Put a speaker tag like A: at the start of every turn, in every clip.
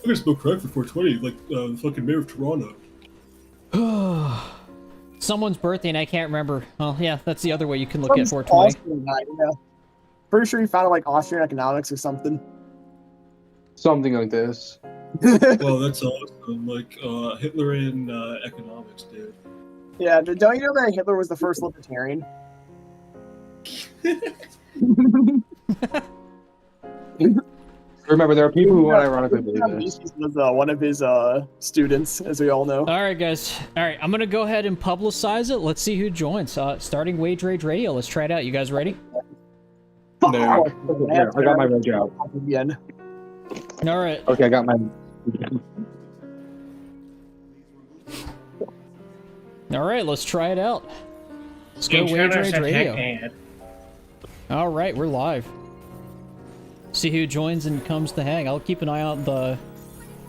A: fucking smell crack for 420, like the fucking mayor of Toronto.
B: Someone's birthday and I can't remember. Oh, yeah, that's the other way you can look at 420.
C: Austrian guy, yeah. Pretty sure he founded like Austrian economics or something.
D: Something like this.
A: Well, that's awesome. Like Hitler in economics, dude.
C: Yeah, don't you know that Hitler was the first libertarian?
D: Remember, there are people who want to ironically believe this.
C: Mises was one of his students, as we all know.
B: All right, guys. All right, I'm gonna go ahead and publicize it. Let's see who joins. Starting Wage Rage Radio. Let's try it out. You guys ready?
D: No. Yeah, I got my rage out.
C: Again.
B: All right.
D: Okay, I got my.
B: All right, let's try it out. Let's go Wage Rage Radio. All right, we're live. See who joins and comes to hang. I'll keep an eye out in the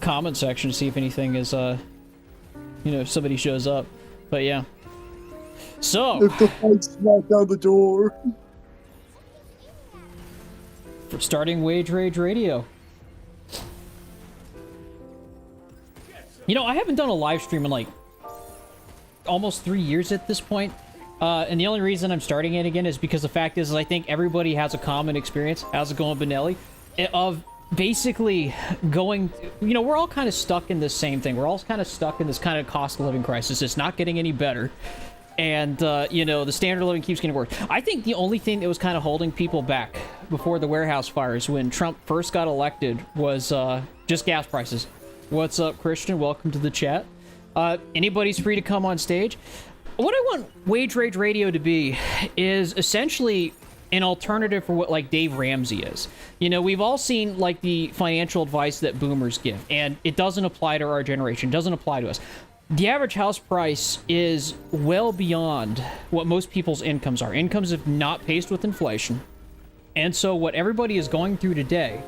B: comment section to see if anything is, if somebody shows up. But yeah. So.
C: If the fight smacked down the door.
B: For starting Wage Rage Radio. I haven't done a live stream in like almost 3 years at this point. And the only reason I'm starting it again is because the fact is I think everybody has a common experience. How's it going, Benelli? Of basically going, we're all kind of stuck in this same thing. We're all kind of stuck in this kind of cost of living crisis. It's not getting any better. And, the standard of living keeps getting worse. I think the only thing that was kind of holding people back before the warehouse fires when Trump first got elected was just gas prices. What's up, Christian? Welcome to the chat. Anybody's free to come on stage. What I want Wage Rage Radio to be is essentially an alternative for what, like, Dave Ramsey is. We've all seen, like, the financial advice that boomers give, and it doesn't apply to our generation, doesn't apply to us. The average house price is well beyond what most people's incomes are. Incomes have not paced with inflation. And so what everybody is going through today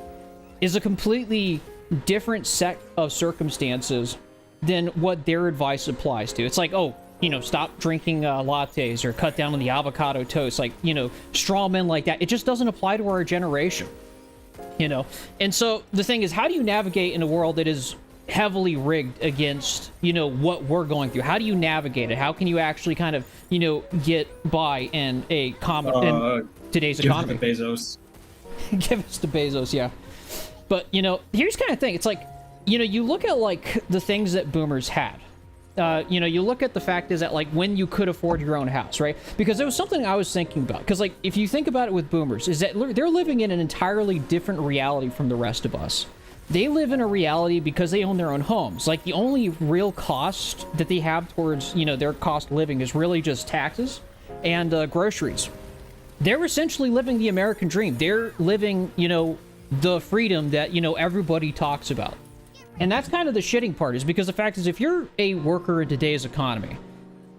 B: is a completely different set of circumstances than what their advice applies to. It's like, stop drinking lattes or cut down on the avocado toast. Like, straw men like that. It just doesn't apply to our generation, And so the thing is, how do you navigate in a world that is heavily rigged against, what we're going through? How do you navigate it? How can you actually kind of, get by in a in today's economy?
A: Give it to Bezos.
B: Give us to Bezos, yeah. But, here's kind of thing. It's like, you look at, like, the things that boomers had. You look at the fact is that, like, when you could afford your own house, right? Because there was something I was thinking about. Because, like, if you think about it with boomers, is that they're living in an entirely different reality from the rest of us. They live in a reality because they own their own homes. Like, the only real cost that they have towards, their cost of living is really just taxes and groceries. They're essentially living the American dream. They're living, the freedom that, everybody talks about. And that's kind of the shitting part, is because the fact is, if you're a worker in today's economy,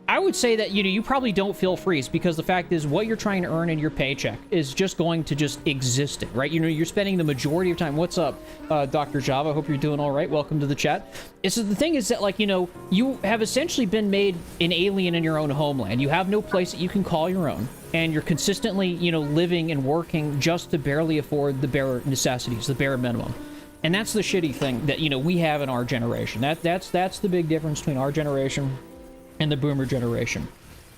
B: I would say that, you probably don't feel free, because the fact is what you're trying to earn in your paycheck is just going to just exist, right? You're spending the majority of time. What's up, Dr. Java? Hope you're doing all right. Welcome to the chat. So the thing is that, like, you have essentially been made an alien in your own homeland. You have no place that you can call your own. And you're consistently, living and working just to barely afford the bare necessities, the bare minimum. And that's the shitty thing that, we have in our generation. That's the big difference between our generation and the boomer generation.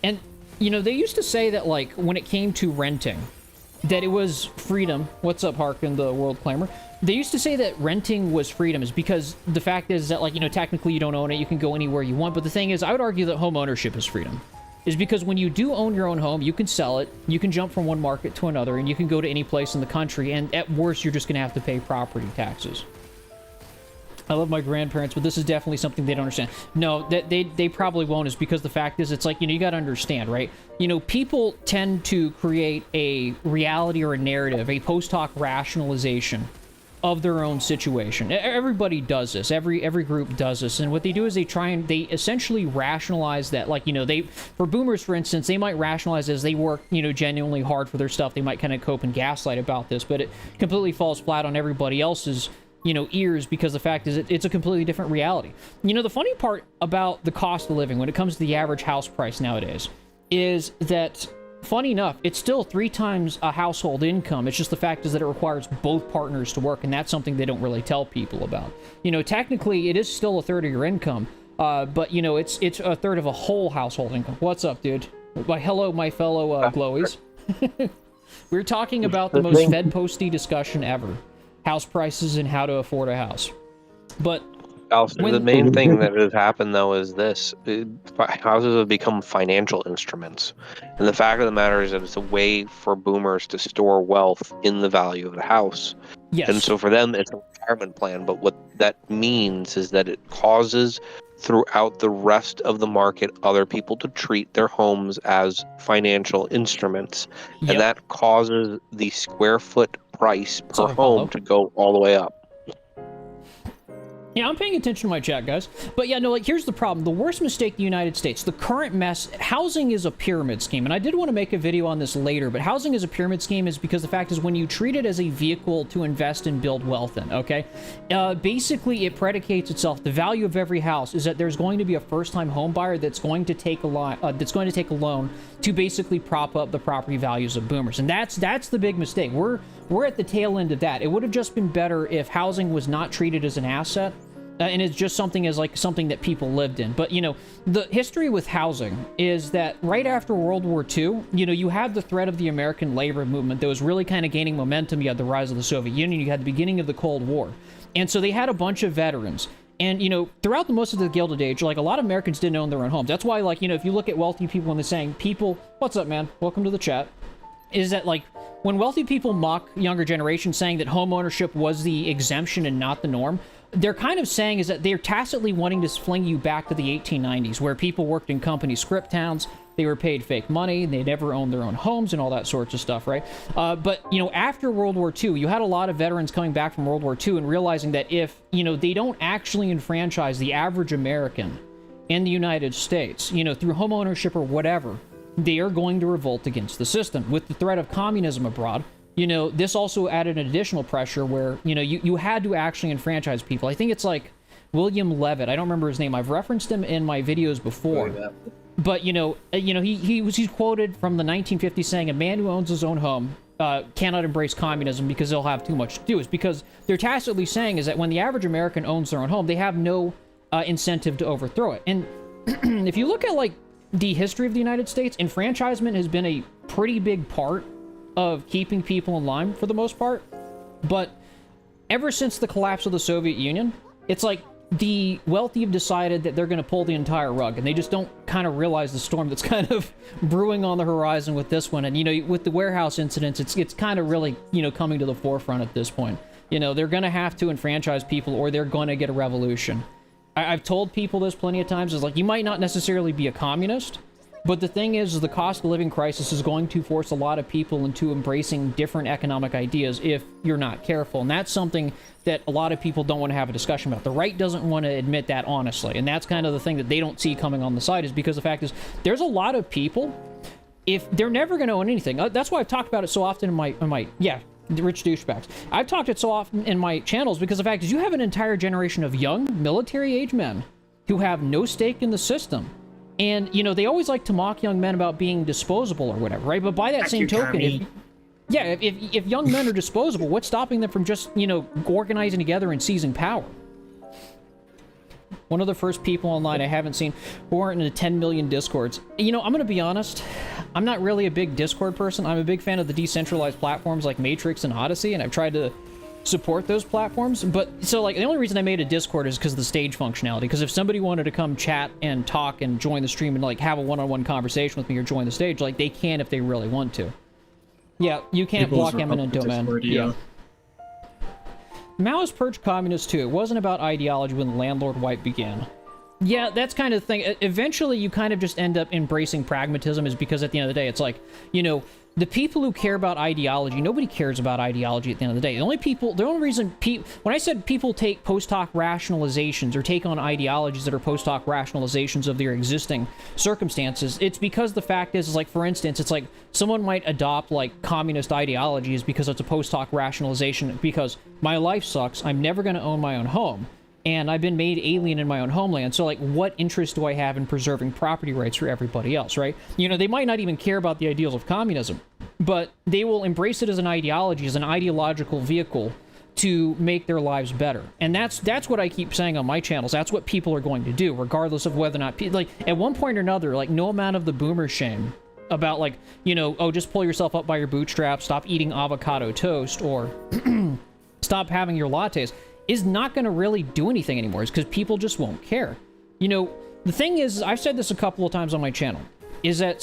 B: And, they used to say that, like, when it came to renting, that it was freedom. What's up, Harkin, the world claimer? They used to say that renting was freedom, is because the fact is that, like, technically you don't own it, you can go anywhere you want. But the thing is, I would argue that home ownership is freedom. Is because when you do own your own home, you can sell it, you can jump from one market to another, and you can go to any place in the country, and at worst, you're just going to have to pay property taxes. I love my grandparents, but this is definitely something they don't understand. No, they probably won't, is because the fact is, it's like, you got to understand, right? People tend to create a reality or a narrative, a post hoc rationalization of their own situation. Everybody does this. Every group does this. And what they do is they essentially rationalize that, like, for boomers, for instance, they might rationalize as they work, genuinely hard for their stuff. They might kind of cope and gaslight about this, but it completely falls flat on everybody else's, ears, because the fact is it's a completely different reality. The funny part about the cost of living when it comes to the average house price nowadays is that funny enough, it's still 3 times a household income. It's just the fact is that it requires both partners to work, and that's something they don't really tell people about. You know, technically, it is still a third of your income, but, you know, it's a third of a whole household income. What's up, dude? Why, hello, my fellow glowies. We're talking about the most Fed posty discussion ever. House prices and how to afford a house. But
E: the main thing that has happened, though, is this. Houses have become financial instruments. And the fact of the matter is that it's a way for boomers to store wealth in the value of the house.
B: yes.
E: And so for them, it's a retirement plan. But what that means is that it causes, throughout the rest of the market, other people to treat their homes as financial instruments.
B: Yep.
E: And that causes the square foot price per
B: Sorry,
E: home
B: Paulo.
E: to go all the way up.
B: Yeah, I'm paying attention to my chat, guys. But yeah, no, like, here's the problem. The worst mistake in the United States, the current mess, housing is a pyramid scheme. And I did want to make a video on this later, but housing is a pyramid scheme is because the fact is when you treat it as a vehicle to invest and build wealth in, okay? Basically, it predicates itself. The value of every house is that there's going to be a first-time home buyer that's going to take a loan to basically prop up the property values of boomers. And that's the big mistake. We're at the tail end of that. It would have just been better if housing was not treated as an asset, and it's just something that people lived in. But, you know, the history with housing is that right after World War II, you know, you had the threat of the American labor movement that was really kind of gaining momentum. You had the rise of the Soviet Union. You had the beginning of the Cold War. And so they had a bunch of veterans. And, you know, throughout most of the Gilded Age, like, a lot of Americans didn't own their own homes. That's why, like, you know, if you look at wealthy people and they're saying, what's up, man? Welcome to the chat. Is that, like, when wealthy people mock younger generations saying that home ownership was the exemption and not the norm, they're kind of saying is that they're tacitly wanting to fling you back to the 1890s, where people worked in company script towns, they were paid fake money, they never owned their own homes and all that sorts of stuff, right? But, you know, after World War II, you had a lot of veterans coming back from World War II and realizing that if, you know, they don't actually enfranchise the average American in the United States, you know, through home ownership or whatever, they are going to revolt against the system. With the threat of communism abroad, you know, this also added an additional pressure where, you know, you had to actually enfranchise people. I think it's like William Levitt. I don't remember his name. I've referenced him in my videos before. But, he's quoted from the 1950s saying, a man who owns his own home cannot embrace communism because they'll have too much to do. It's because they're tacitly saying is that when the average American owns their own home, they have no incentive to overthrow it. And if you look at, like, the history of the United States, enfranchisement has been a pretty big part of keeping people in line for the most part. But ever since the collapse of the Soviet Union, it's like the wealthy have decided that they're going to pull the entire rug, and they just don't kind of realize the storm that's kind of brewing on the horizon with this one. And, you know, with the warehouse incidents, it's kind of really, you know, coming to the forefront at this point. You know, they're going to have to enfranchise people or they're going to get a revolution. I've told people this plenty of times, is like, you might not necessarily be a communist, but the thing is the cost of living crisis is going to force a lot of people into embracing different economic ideas if you're not careful. And that's something that a lot of people don't want to have a discussion about. The right doesn't want to admit that honestly. And that's kind of the thing that they don't see coming on the side, is because the fact is there's a lot of people, if they're never going to own anything. That's why I've talked about it so often in my the rich douchebags. I've talked it so often in my channels because the fact is you have an entire generation of young military-age men who have no stake in the system. And, you know, they always like to mock young men about being disposable or whatever, right? But by that same token, if young men are disposable, what's stopping them from just, you know, organizing together and seizing power? One of the first people online I haven't seen who aren't in the 10 million Discords. You know, I'm going to be honest. I'm not really a big Discord person. I'm a big fan of the decentralized platforms like Matrix and Odyssey, and I've tried to support those platforms. But so, like, the only reason I made a Discord is because of the stage functionality. Because if somebody wanted to come chat and talk and join the stream and, like, have a one-on-one conversation with me or join the stage, like, they can if they really want to. Yeah, you can't block eminent domain. Yeah. Maoist purged communists too. It wasn't about ideology when the landlord wipe began. Yeah, that's kind of the thing. Eventually, you kind of just end up embracing pragmatism, is because at the end of the day, it's like, you know, the people who care about ideology, nobody cares about ideology at the end of the day. The only reason when I said people take post hoc rationalizations or take on ideologies that are post hoc rationalizations of their existing circumstances, it's because the fact is like, for instance, it's like someone might adopt like communist ideologies because it's a post hoc rationalization because my life sucks, I'm never going to own my own home. and I've been made alien in my own homeland. So, like, what interest do I have in preserving property rights for everybody else, right? You know, they might not even care about the ideals of communism, but they will embrace it as an ideology, as an ideological vehicle to make their lives better. And that's what I keep saying on my channels. That's what people are going to do, regardless of whether or not, like, at one point or another, like, no amount of the boomer shame about, like, you know, oh, just pull yourself up by your bootstraps, stop eating avocado toast, or stop having your lattes, is not going to really do anything anymore. It's because people just won't care. You know, the thing is, I've said this a couple of times on my channel, is that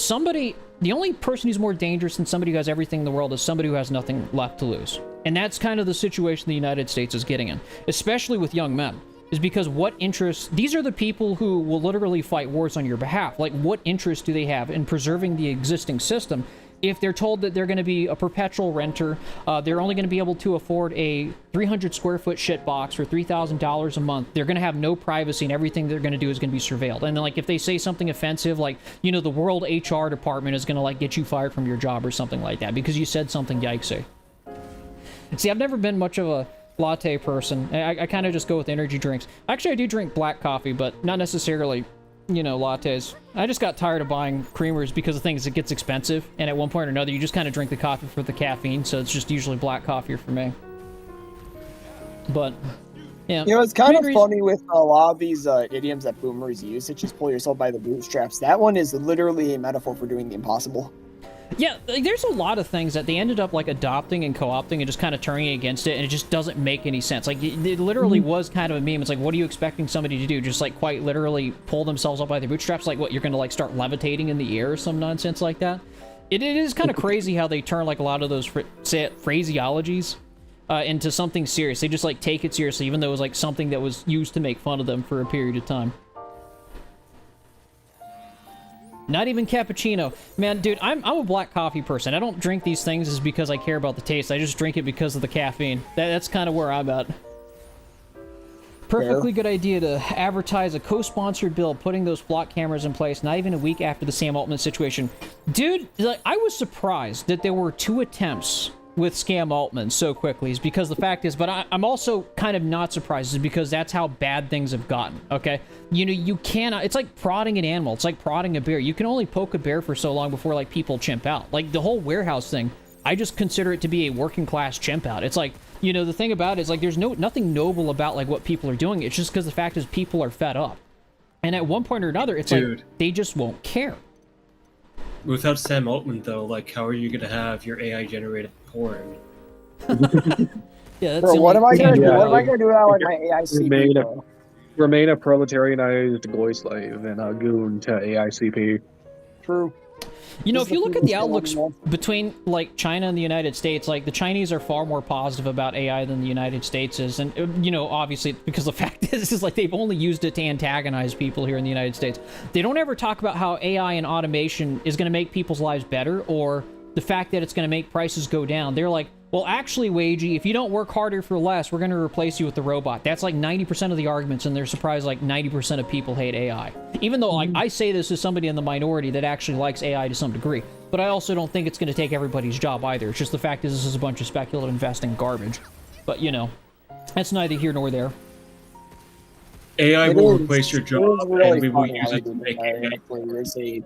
B: the only person who's more dangerous than somebody who has everything in the world is somebody who has nothing left to lose. And that's kind of the situation the United States is getting in, especially with young men, is because what interest, these are the people who will literally fight wars on your behalf. Like, what interest do they have in preserving the existing system if they're told that they're going to be a perpetual renter, they're only going to be able to afford a 300 square foot shit box for $3,000 a month, they're going to have no privacy, and everything they're going to do is going to be surveilled. And then, like, if they say something offensive, like, you know, the world HR department is going to, like, get you fired from your job or something like that because you said something yikesy. See, I've never been much of a latte person. I kind of just go with energy drinks. Actually, I do drink black coffee, but not necessarily, you know, lattes. I just got tired of buying creamers because the thing is, it gets expensive, and at one point or another, you just kind of drink the coffee for the caffeine, so it's just usually black coffee for me. But, yeah.
C: You know, it's kind of funny with a lot of these idioms that boomers use, such as pull yourself by the bootstraps. That one is literally a metaphor for doing the impossible.
B: Yeah, like, there's a lot of things that they ended up, like, adopting and co-opting and just kind of turning against it, and it just doesn't make any sense. Like, it literally was kind of a meme. It's like, what are you expecting somebody to do? Just, like, quite literally pull themselves up by their bootstraps? Like, what, you're gonna, like, start levitating in the air or some nonsense like that? It is kind of crazy how they turn, like, a lot of those phraseologies into something serious. They just, like, take it seriously, even though it was, like, something that was used to make fun of them for a period of time. Not even cappuccino. Man, dude, I'm a black coffee person. I don't drink these things just because I care about the taste. I just drink it because of the caffeine. That's kind of where I'm at. Perfectly good idea to advertise a co-sponsored bill, putting those block cameras in place not even a week after the Sam Altman situation. Dude, like, I was surprised that there were 2 attempts with Scam Altman so quickly, is because the fact is, but I'm also kind of not surprised, is because that's how bad things have gotten, okay? You know, you cannot, it's like prodding an animal, it's like prodding a bear. You can only poke a bear for so long before, like, people chimp out. Like, the whole warehouse thing, I just consider it to be a working class chimp out. It's like, you know, the thing about it is, like, there's nothing noble about, like, what people are doing. It's just because the fact is people are fed up. And at one point or another, it's like, they just won't care.
A: Without Sam Altman, though, like, how are you going to have your AI-generated porn?
B: Yeah, that's
C: Bro, what am I gonna do? What am I
D: Yeah.
C: gonna do without, like, my AI CP?
D: Remain a proletarianized goy slave and a goon to AICP.
C: True.
B: You know, if you look at the outlooks between, like, China and the United States, like, the Chinese are far more positive about AI than the United States is. And, you know, obviously, because the fact is like, they've only used it to antagonize people here in the United States. They don't ever talk about how AI and automation is going to make people's lives better, or the fact that it's going to make prices go down. They're like, well, actually, Wagey, if you don't work harder for less, we're going to replace you with the robot. That's like 90% of the arguments, and they're surprised like 90% of people hate AI. Even though, like, I say this as somebody in the minority that actually likes AI to some degree, but I also don't think it's going to take everybody's job either. It's just the fact is this is a bunch of speculative investing garbage. But, you know, that's neither here nor there.
A: AI will replace your job,
C: really
A: and we will
C: funny
A: use
C: how
A: it to
C: they
A: make
C: do
A: AI.
C: that. There's a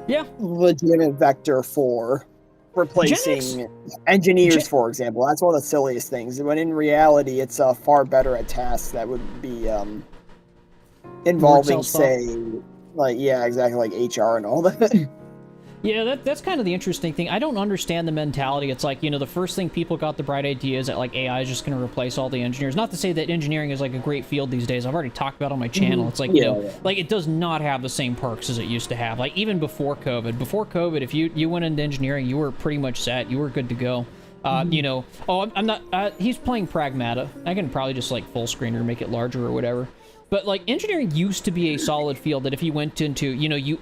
B: Yeah.
C: legitimate vector for replacing engineers, for example. That's one of the silliest things. When in reality, it's far better at tasks that would be involving, say, like, yeah, exactly, like HR and all that.
B: Yeah, that's kind of the interesting thing. I don't understand the mentality. It's like, you know, the first thing people got the bright idea is that, like, AI is just going to replace all the engineers. Not to say that engineering is, like, a great field these days. I've already talked about it on my channel. It's like, you know, like, it does not have the same perks as it used to have. Like, even before COVID. Before COVID, if you went into engineering, you were pretty much set. You were good to go. You know, I'm not, he's playing Pragmata. I can probably just, like, full screen or make it larger or whatever. But, like, engineering used to be a solid field that if you went into, you know, you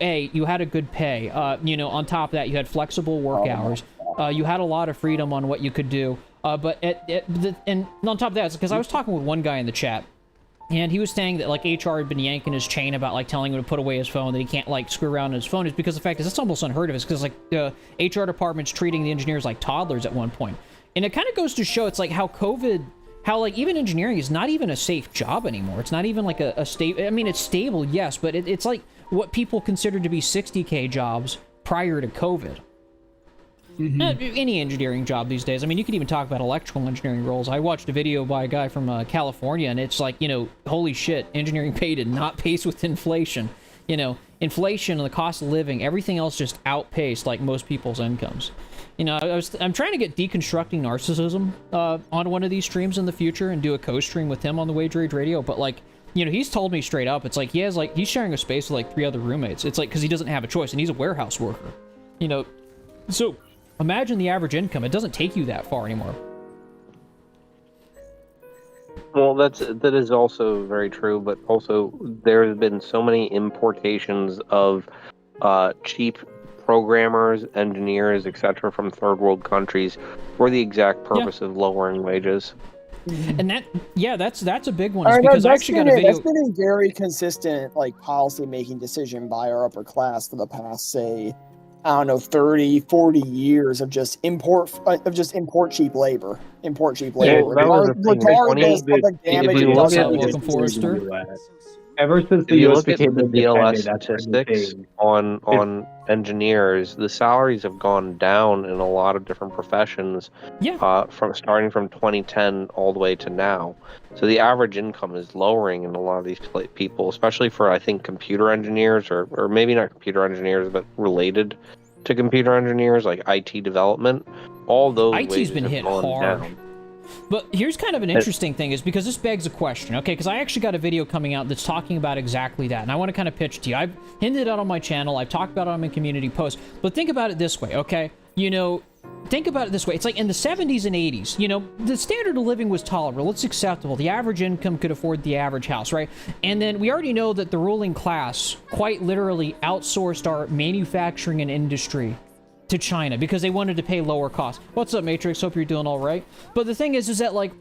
B: had a good pay. You know, on top of that, you had flexible work hours. You had a lot of freedom on what you could do. And on top of that, it's because I was talking with one guy in the chat, and he was saying that, like, HR had been yanking his chain about, like, telling him to put away his phone, that he can't, like, screw around on his phone, is because the fact is, that's almost unheard of. It's because, like, the HR department's treating the engineers like toddlers at one point. And it kind of goes to show, it's like how COVID how like even engineering is not even a safe job anymore. It's not even like a stable. I mean, it's stable, yes, but it's like what people considered to be 60K jobs prior to COVID. Any engineering job these days. I mean, you could even talk about electrical engineering roles. I watched a video by a guy from California, and it's like, holy shit, engineering pay did not pace with inflation. Inflation and the cost of living, everything else just outpaced like most people's incomes. I'm trying to get Deconstructing Narcissism on one of these streams in the future and do a co-stream with him on the Wage Rage Radio, but like, he's told me straight up, it's like he's sharing a space with like 3 other roommates. It's like because he doesn't have a choice, and he's a warehouse worker. So imagine the average income. It doesn't take you that far anymore.
E: Well, that is also very true, but also there have been so many importations of cheap programmers, engineers, etc. from third world countries for the exact purpose of lowering wages.
B: And that's a big one. Because I actually got a video.
C: That's been a very consistent like policy making decision by our upper class for the past, say, I don't know, 30, 40 years of just import cheap labor. Regardless of the damage it does.
B: Welcome, Forrester.
D: Ever since
E: If
D: the
E: you
D: US
E: look at the
D: became
E: BLS
D: independent, that's been the
E: statistics
D: thing.
E: on engineers, the salaries have gone down in a lot of different professions. Starting from 2010 all the way to now. So the average income is lowering in a lot of these people, especially for, I think, computer engineers, or maybe not computer engineers, but related to computer engineers, like IT development. All those
B: IT's
E: wages
B: been
E: have
B: hit
E: gone
B: hard.
E: down.
B: But here's kind of an interesting thing, is because this begs a question, okay? Because I actually got a video coming out that's talking about exactly that, and I want to kind of pitch to you. I've hinted out on my channel, I've talked about it on my community posts, but think about it this way, okay? Think about it this way. It's like in the 70s and 80s, the standard of living was tolerable. It's acceptable. The average income could afford the average house, right? And then we already know that the ruling class quite literally outsourced our manufacturing and industry to China because they wanted to pay lower costs. What's up, Matrix? Hope you're doing all right. But the thing is that, like,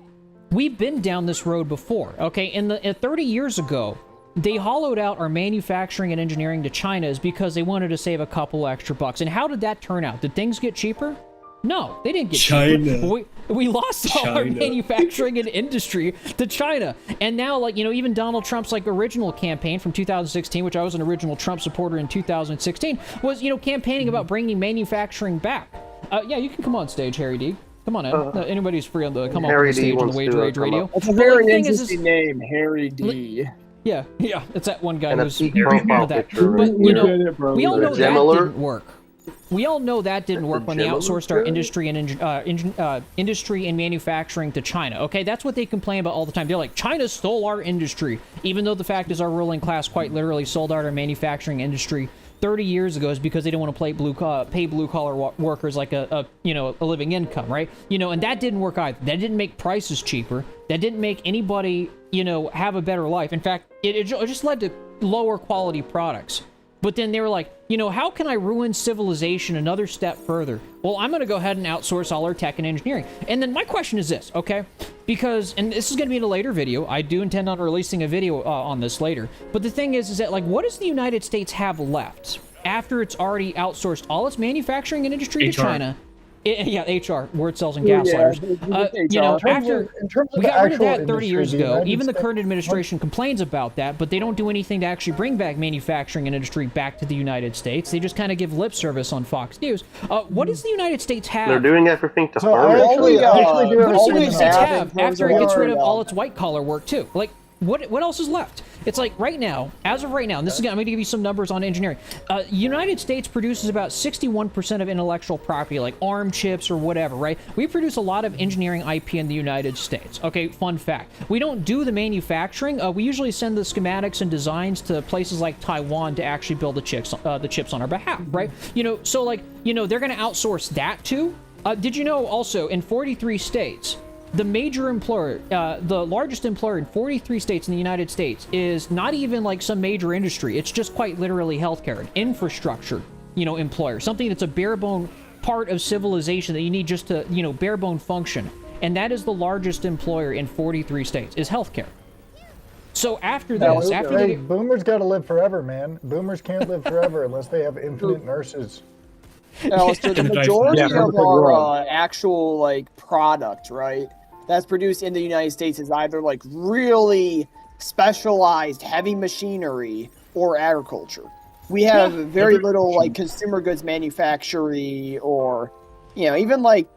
B: we've been down this road before, okay? 30 years ago, they hollowed out our manufacturing and engineering to China is because they wanted to save a couple extra bucks. And how did that turn out? Did things get cheaper? No, they didn't get cheaper. We lost all our manufacturing and industry to China. And now, like, even Donald Trump's, like, original campaign from 2016, which I was an original Trump supporter in 2016, was, campaigning about bringing manufacturing back. Yeah, you can come on stage, Harry D. Come on in. Anybody's free on the come on stage on the Wage Rage Radio.
C: That's a very interesting name, Harry D.
B: Yeah, it's that one guy who's
E: profile
B: that.
E: picture.
B: But, we all know that didn't work. We all know that didn't work when they outsourced our industry and manufacturing to China. Okay, that's what they complain about all the time. They're like, China stole our industry, even though the fact is our ruling class quite literally sold out our manufacturing industry 30 years ago, is because they didn't want to pay blue collar workers like a living income, right? And that didn't work either. That didn't make prices cheaper. That didn't make anybody have a better life. In fact, it just led to lower quality products. But then they were like, how can I ruin civilization another step further? Well, I'm going to go ahead and outsource all our tech and engineering. And then my question is this, okay? Because, and this is going to be in a later video. I do intend on releasing a video on this later. But the thing is that, like, what does the United States have left after it's already outsourced all its manufacturing and industry to China? HR, word cells and gaslighters. After we got rid of that 30 years ago, even the current administration complains about that, but they don't do anything to actually bring back manufacturing and industry back to the United States. They just kind of give lip service on Fox News. What does the United States have?
F: They're doing everything to harm
B: What does the United States have after it gets rid of all its white collar work too? Like, what else is left? It's like right now, as of right now, and this is I'm going to give you some numbers on engineering. United States produces about 61% of intellectual property, like ARM chips or whatever, right? We produce a lot of engineering IP in the United States. Okay, fun fact. We don't do the manufacturing. We usually send the schematics and designs to places like Taiwan to actually build the chips on our behalf, right? So like, they're going to outsource that too. Did you know also in 43 states, the major employer, the largest employer in 43 states in the United States is not even like some major industry. It's just quite literally healthcare, an infrastructure, employer, something that's a bare bone part of civilization that you need just to, bare bone function. And that is the largest employer in 43 states is healthcare. So after this,
G: boomers got to live forever, man. Boomers can't live forever unless they have infinite nurses.
C: So the majority of our actual like product, right, that's produced in the United States is either like really specialized heavy machinery or agriculture. We have very little like consumer goods manufacturing or, you know, even like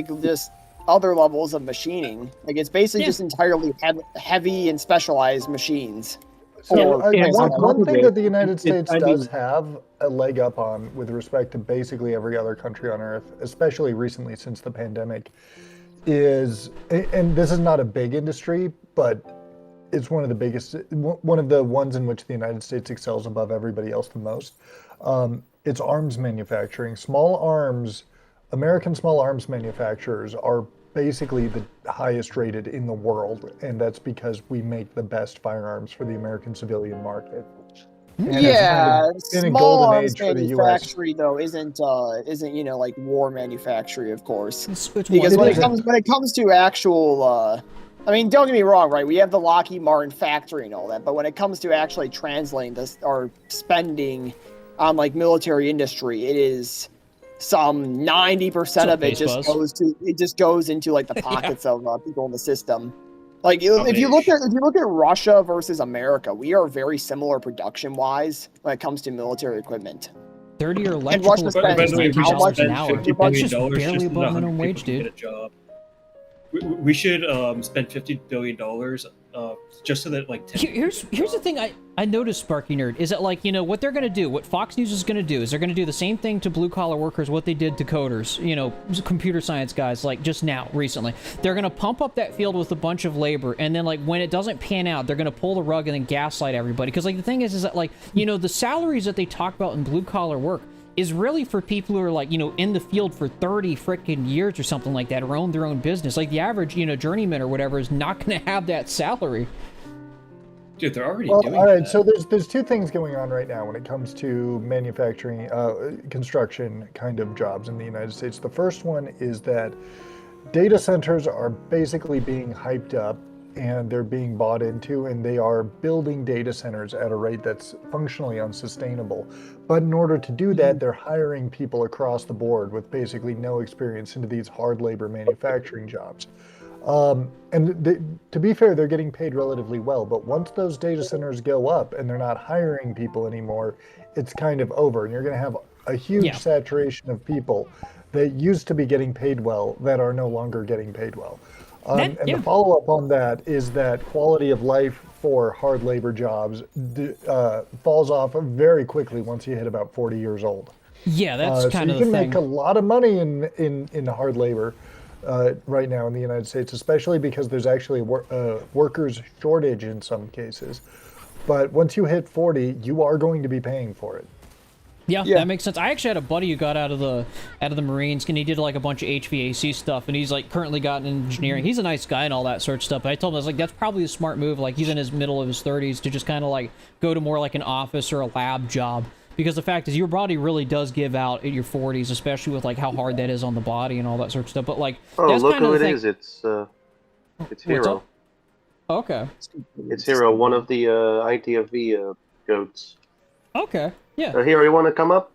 C: this other levels of machining. Like it's basically just entirely heavy and specialized machines.
G: So
C: Or
G: one thing that the United States does have a leg up on with respect to basically every other country on Earth, especially recently since the pandemic, is, and this is not a big industry, but it's one of the biggest, one of the ones in which the United States excels above everybody else the most. It's arms manufacturing. American small arms manufacturers are basically the highest rated in the world, and that's because we make the best firearms for the American civilian market. And
C: yeah,
G: it's been a
C: small
G: golden
C: arms
G: age for the U.S.
C: manufacturing though isn't you know like war manufacturing, of course.
B: It's
C: Because when
B: one-
C: it comes to actual, I mean, don't get me wrong, right? We have the Lockheed Martin factory and all that, but when it comes to actually translating this or spending on like military industry, it is some 90% of it just goes into like the pockets of people in the system. Like if you look at Russia versus America, we are very similar production wise when it comes to military equipment.
B: 30 or
C: And
B: electrical
C: Russia
B: is
C: spends
A: By the way, we should
B: $19
A: spend
B: an hour.
A: $50
B: That's
A: billion
B: just barely
A: just
B: above
A: 100
B: minimum wage,
A: people to
B: dude.
A: get a job. We should spend $50 billion just so that like 10
B: Here's the thing I noticed, Sparky Nerd, is that like, you know, what they're going to do, what Fox News is going to do is they're going to do the same thing to blue-collar workers, what they did to coders, you know, computer science guys, like just now, recently. They're going to pump up that field with a bunch of labor, and then like when it doesn't pan out, they're going to pull the rug and then gaslight everybody. Because like the thing is that like, you know, the salaries that they talk about in blue-collar work is really for people who are like, you know, in the field for 30 freaking years or something like that, or own their own business. Like the average, you know, journeyman or whatever is not going to have that salary.
A: Dude, they're already doing
G: all right,
A: that.
G: so there's two things going on right now when it comes to manufacturing, construction kind of jobs in the United States. The first one is that data centers are basically being hyped up and they're being bought into, and they are building data centers at a rate that's functionally unsustainable. But in order to do that, they're hiring people across the board with basically no experience into these hard labor manufacturing jobs. To be fair, they're getting paid relatively well, but once those data centers go up and they're not hiring people anymore, it's kind of over, and you're going to have a huge saturation of people that used to be getting paid well that are no longer getting paid well. The follow-up on that is that quality of life for hard labor jobs falls off very quickly once you hit about 40 years old.
B: Yeah, that's kind of
G: the thing. So
B: the
G: you can
B: thing.
G: make a lot of money in hard labor right now in the United States, especially because there's actually a workers shortage in some cases. But once you hit 40, you are going to be paying for it.
B: Yeah, that makes sense. I actually had a buddy who got out of the Marines, and he did like a bunch of HVAC stuff, and he's like currently got in engineering. He's a nice guy and all that sort of stuff. But I told him, I was like, that's probably a smart move. Like he's in his middle of his 30s to just kind of like go to more like an office or a lab job. Because the fact is, your body really does give out in your 40s, especially with like how hard that is on the body and all that sort of stuff. But like, that's
F: look
B: kind of
F: who
B: the
F: it
B: thing.
F: is. It's Hero.
B: up? Okay.
F: It's Hero, one of the ITFV goats.
B: Okay. Yeah.
F: Hero, you want to come up?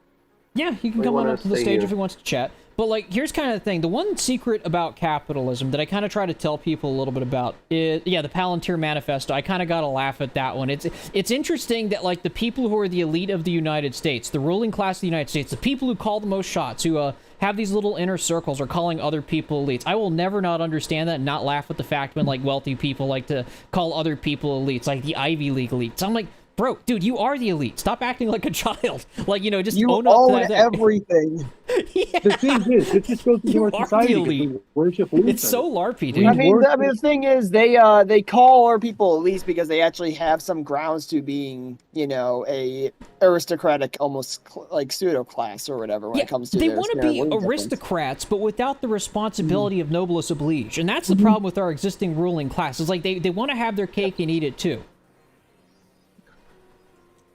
B: Yeah, he can
F: We
B: come on
F: wanna
B: up to the
F: stay
B: stage
F: here.
B: if he wants to chat. But like, here's kind of the thing. The one secret about capitalism that I kind of try to tell people a little bit about is, the Palantir Manifesto. I kind of got to laugh at that one. It's interesting that like the people who are the elite of the United States, the ruling class of the United States, the people who call the most shots, who have these little inner circles, are calling other people elites. I will never not understand that and not laugh at the fact when like wealthy people like to call other people elites, like the Ivy League elites. I'm like, bro, dude, you are the elite. Stop acting like a child. Like, you know, just
C: You
B: own up
C: own
B: to that.
C: everything.
B: Yeah.
D: The thing is, it just goes into
B: You
D: our
B: are
D: society.
B: the
D: 'cause we
B: elite.
D: worship
B: It's so LARPy, dude.
C: I mean, the thing is, they call our people at least because they actually have some grounds to being, you know, a aristocratic, almost like pseudo class or whatever when it comes to.
B: They
C: their
B: want to
C: standard
B: be
C: of living difference.
B: aristocrats, but without the responsibility of noblesse oblige, and that's the problem with our existing ruling class. It's like they want to have their cake and eat it too.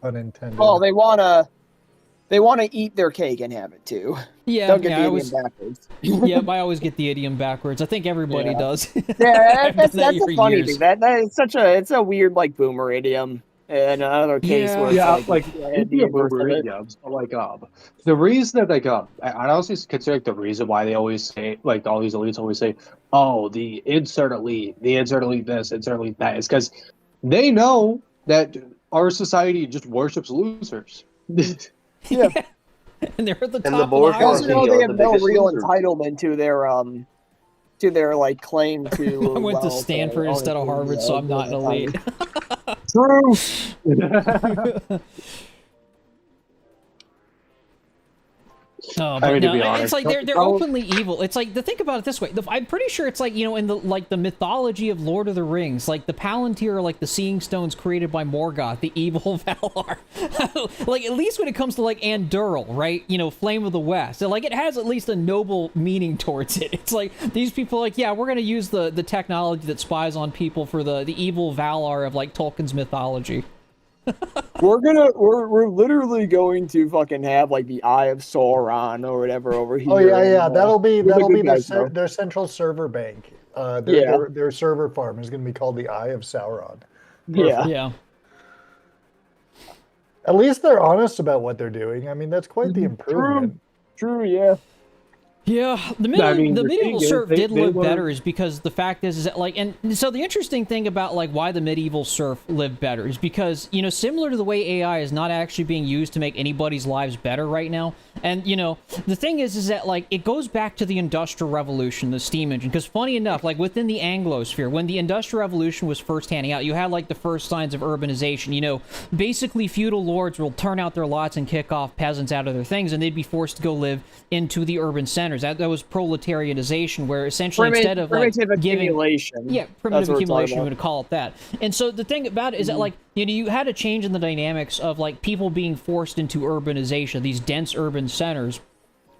G: Unintended.
C: Well, they wanna eat their cake and have it too.
B: Yeah,
C: Don't get
B: yeah,
C: the
B: I
C: idiom
B: was,
C: backwards.
B: yeah, I always get the idiom backwards. I think everybody
C: Yeah.
B: does.
C: Yeah,
B: I've done
C: that's
B: for
C: a funny
B: years.
C: thing. That is it's a weird like boomer idiom. And another case
B: Yeah.
C: where it's
D: Yeah,
C: like,
D: like
C: yeah,
D: it'd
C: the
D: be a
C: inverse of
D: boomer,
C: it.
D: yeah. So, like the reason that I honestly consider the reason why they always say, like, all these elites always say, oh, the insert elite this, insert elite that, is because they know that our society just worships losers.
C: Yeah.
B: And they're at the
F: And the
B: top of the
C: They also
F: bourgeoisie
B: hierarchy.
C: know they
F: are
C: have
F: the
C: no
F: biggest
C: real
F: losers.
C: entitlement to their like claim to.
B: I went to
C: wealth or
B: Stanford instead of
C: ownership,
B: Harvard, so I'm not an elite.
D: True.
B: No,
D: I
B: but
D: mean, to
B: no,
D: be
B: it's
D: honest,
B: like they're
D: how-
B: openly evil. It's like, to think about it this way. I'm pretty sure it's like, you know, in the mythology of Lord of the Rings, like the Palantir are like the seeing stones created by Morgoth, the evil Valar. Like, at least when it comes to like Anduril, right? You know, Flame of the West. So, like, it has at least a noble meaning towards it. It's like these people are like, yeah, we're gonna use the technology that spies on people for the evil Valar of like Tolkien's mythology.
C: We're literally going to fucking have like the Eye of Sauron or whatever over here.
G: Oh yeah.
C: and,
G: That'll be
C: we're the good guys, though.
G: their central server bank.
C: Yeah.
G: Their server farm is going to be called the Eye of Sauron.
C: Yeah.
B: Yeah.
G: At least they're honest about what they're doing. I mean, that's quite the improvement.
C: True, yeah.
B: Yeah, the
D: mean, the
B: medieval
D: thing is,
B: serf
D: they-
B: did
D: they
B: live
D: were-
B: better is because the fact is that, like, and so the interesting thing about, like, why the medieval serf lived better is because, you know, similar to the way AI is not actually being used to make anybody's lives better right now, and, you know, the thing is that, like, it goes back to the Industrial Revolution, the steam engine, because funny enough, like, within the Anglosphere, when the Industrial Revolution was first handing out, you had, like, the first signs of urbanization, you know, basically feudal lords will turn out their lots and kick off peasants out of their things, and they'd be forced to go live into the urban centers. That was proletarianization, where essentially instead of like
C: primitive
B: giving,
C: accumulation.
B: yeah,
C: That's
B: primitive
C: what we're
B: accumulation,
C: talking
B: we would call it that. And so the thing about it is that, like, you know, you had a change in the dynamics of like people being forced into urbanization, these dense urban centers,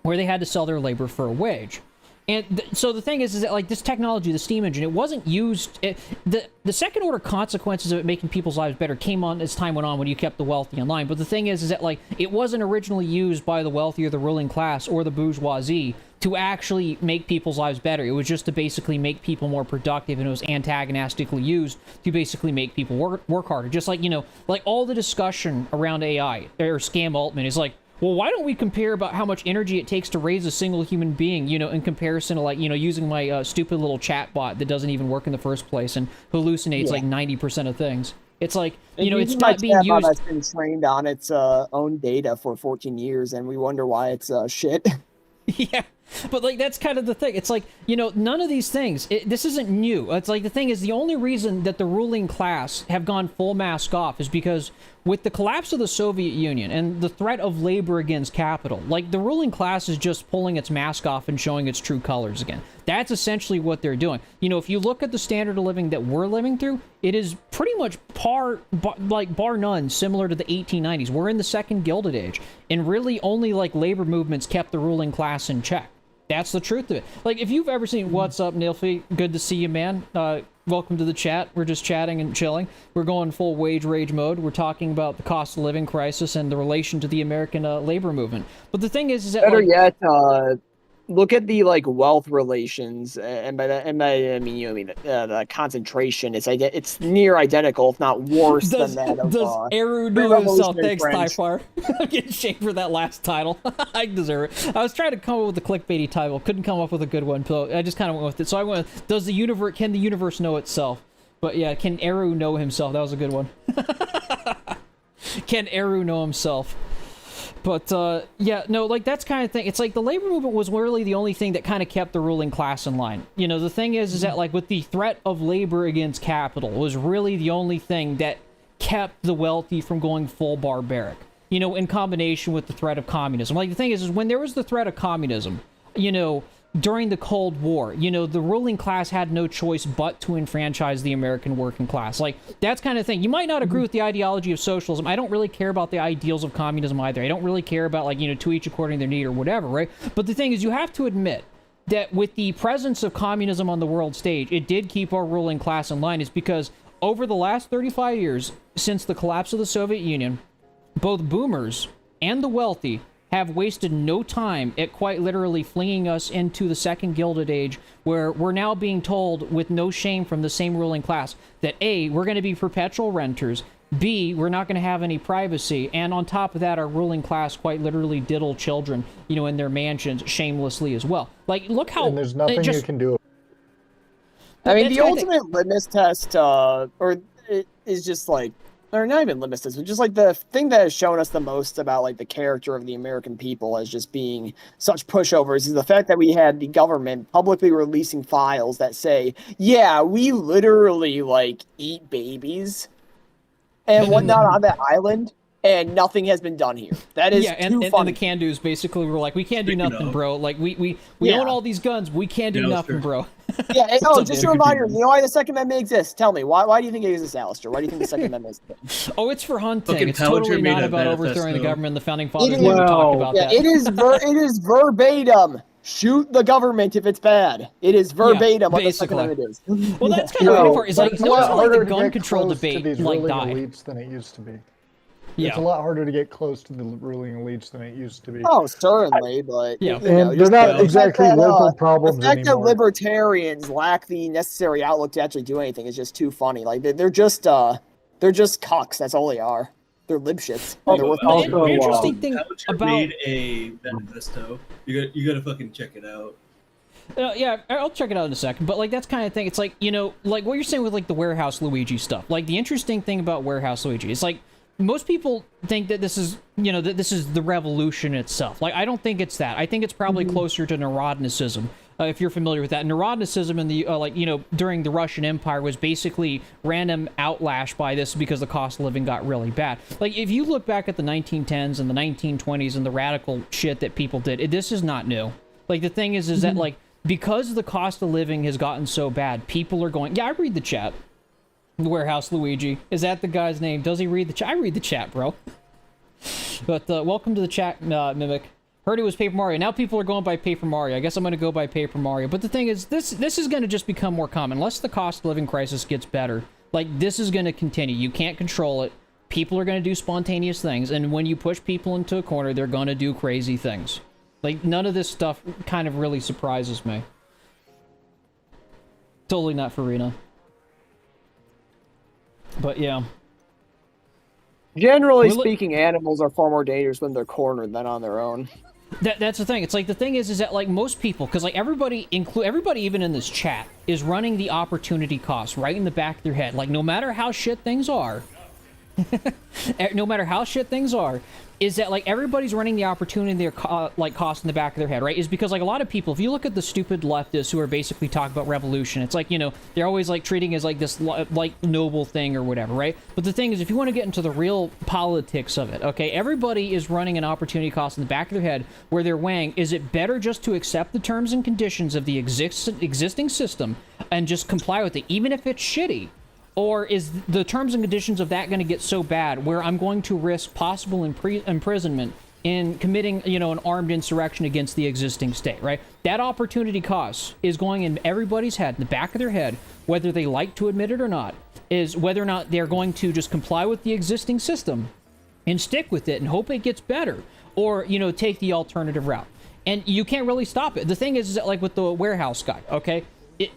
B: where they had to sell their labor for a wage. And so the thing is that, like, this technology, the steam engine, it wasn't used. The second order consequences of it making people's lives better came on as time went on when you kept the wealthy in line. But the thing is that, like, it wasn't originally used by the wealthy or the ruling class or the bourgeoisie to actually make people's lives better. It was just to basically make people more productive, and it was antagonistically used to basically make people work harder. Just like, you know, like all the discussion around AI or scam Altman is like, well, why don't we compare about how much energy it takes to raise a single human being, you know, in comparison to, like, you know, using my stupid little chat bot that doesn't even work in the first place and hallucinates like 90% of things. It's like, you know, it's not being used.
C: That's been trained on its own data for 14 years, and we wonder why it's shit.
B: Yeah, but, like, that's kind of the thing. It's like, you know, none of these things, this isn't new. It's like, the thing is, the only reason that the ruling class have gone full mask off is because with the collapse of the Soviet Union and the threat of labor against capital, like, the ruling class is just pulling its mask off and showing its true colors again. That's essentially what they're doing. You know, if you look at the standard of living that we're living through, it is pretty much bar none similar to the 1890s. We're in the second Gilded Age, and really only, like, labor movements kept the ruling class in check. That's the truth of it. Like, if you've ever seen What's Up, Nilfi, good to see you, man. Welcome to the chat. We're just chatting and chilling. We're going full wage rage mode. We're talking about the cost of living crisis and the relation to the American labor movement. But the thing is that,
C: Better
B: like,
C: yet, look at the like wealth relations, and by that, I mean the concentration. It's near identical, if not worse
B: does
C: than that of
B: Eru know himself?
C: pre-revolutionary
B: Thanks,
C: French.
B: Typhar. I'm getting shamed for that last title. I deserve it. I was trying to come up with a clickbaity title. Couldn't come up with a good one, so I just kind of went with it. So I went with, can the universe know itself? But yeah, can Eru know himself? That was a good one. Can Eru know himself? But, yeah, no, like, that's kind of thing. It's like the labor movement was really the only thing that kind of kept the ruling class in line. You know, the thing is that, like, with the threat of labor against capital was really the only thing that kept the wealthy from going full barbaric. You know, in combination with the threat of communism. Like, the thing is when there was the threat of communism, you know, during the Cold War, you know, the ruling class had no choice but to enfranchise the American working class. Like, that's kind of thing. You might not agree with the ideology of socialism. I don't really care about the ideals of communism either. I don't really care about, like, you know, to each according to their need or whatever, right? But the thing is, you have to admit that with the presence of communism on the world stage, it did keep our ruling class in line. Is because over the last 35 years, since the collapse of the Soviet Union, both boomers and the wealthy have wasted no time at quite literally flinging us into the second Gilded Age, where we're now being told with no shame from the same ruling class that A, we're going to be perpetual renters, B, we're not going to have any privacy, and on top of that, our ruling class quite literally diddle children, you know, in their mansions shamelessly as well. Like, look how...
G: And there's nothing you can do.
C: I mean, the ultimate litmus test, is just like, or not even litmus test, but just like the thing that has shown us the most about like the character of the American people as just being such pushovers is the fact that we had the government publicly releasing files that say, yeah, we literally like eat babies and whatnot on that island, and nothing has been done here. That is
B: and the can-dos basically were like, we can't do nothing, bro. Like, we own all these guns, but we can't do nothing, bro.
C: Yeah, and, just a reminder, you know why the Second Amendment exists? Tell me, why do you think it exists, Alistair? Why do you think the Second Amendment exists?
B: Oh, it's for hunting.
A: Fucking
B: It's totally
A: made
B: not
A: that
B: about
A: manifesto.
B: overthrowing the government. The founding fathers
C: It
B: never
C: is-
B: talked about
C: Yeah,
B: that.
C: it is verbatim. Shoot the government if it's bad. It is verbatim what the Second
B: basically.
C: Amendment is.
B: Well, that's kind of the funny part. Is
G: But
B: like,
G: it's a
B: notice
G: lot
B: how like
G: harder
B: the
G: to
B: gun
G: get
B: control
G: close to
B: debate
G: these
B: like
G: ruling
B: died.
G: elites than it used to be.
B: Yeah.
G: It's a lot harder to get close to the ruling elites than it used to be.
C: Oh, certainly, but
B: Yeah.
C: you know,
G: And they're
C: just
G: not
C: the fact
G: exactly
C: that,
G: local
C: the
G: problems
C: fact that
G: anymore.
C: libertarians lack the necessary outlook to actually do anything is just too funny. Like they're just cucks. That's all they are. They're libshits.
A: Oh,
C: They're worth
B: The
D: Also,
B: interesting thing
A: Outsourcing
B: about
A: made a manifesto. You gotta fucking check it out.
B: yeah, I'll check it out in a second. But like that's kind of thing. It's like, you know, like what you're saying with like the warehouse Luigi stuff. Like the interesting thing about warehouse Luigi is like most people think that this is, you know, that this is the revolution itself. Like I don't think it's that. I think it's probably closer to Narodnicism. If you're familiar with that, Narodnicism in the like, you know, during the Russian Empire was basically random outlash by this because the cost of living got really bad. Like if you look back at the 1910s and the 1920s and the radical shit that people did, this is not new. Like the thing is that like because the cost of living has gotten so bad, people are going, yeah, I read the chat. Warehouse Luigi. Is that the guy's name? Does he read the chat? I read the chat, bro. But welcome to the chat, Mimic. Heard it was Paper Mario. Now people are going by Paper Mario. I guess I'm going to go by Paper Mario. But the thing is, this is going to just become more common. Unless the cost of living crisis gets better, like, this is going to continue. You can't control it. People are going to do spontaneous things. And when you push people into a corner, they're going to do crazy things. Like, none of this stuff kind of really surprises me. Totally not Farina. But, yeah.
C: Generally
B: Well, look-
C: speaking, animals are far more dangerous when they're cornered than on their own.
B: That's the thing. It's like the thing is that like most people, because like everybody even in this chat is running the opportunity cost right in the back of their head. Like no matter how shit things are, is that like everybody's running the opportunity like cost in the back of their head, right? Is because like a lot of people, if you look at the stupid leftists who are basically talking about revolution, it's like, you know, they're always like treating it as like this like noble thing or whatever, right? But the thing is, if you want to get into the real politics of it, okay, everybody is running an opportunity cost in the back of their head where they're weighing, is it better just to accept the terms and conditions of the existing system and just comply with it, even if it's shitty? Or is the terms and conditions of that going to get so bad where I'm going to risk possible imprisonment in committing, you know, an armed insurrection against the existing state, right? That opportunity cost is going in everybody's head, in the back of their head, whether they like to admit it or not, is whether or not they're going to just comply with the existing system and stick with it and hope it gets better, or, you know, take the alternative route. And you can't really stop it. The thing is that, like with the warehouse guy, okay?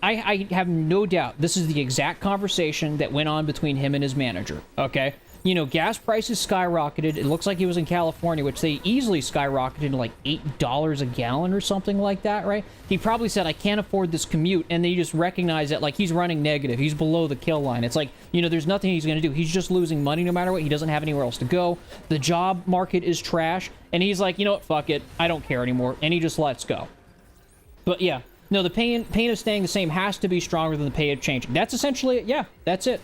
B: I have no doubt this is the exact conversation that went on between him and his manager, okay? You know, gas prices skyrocketed. It looks like he was in California, which they easily skyrocketed to like $8 a gallon or something like that, right? He probably said, I can't afford this commute, and they just recognize that, like, he's running negative. He's below the kill line. It's like, you know, there's nothing he's going to do. He's just losing money no matter what. He doesn't have anywhere else to go. The job market is trash, and he's like, you know what, fuck it. I don't care anymore, and he just lets go. But yeah. No, the pain of staying the same has to be stronger than the pain of changing. That's essentially it. Yeah, that's it.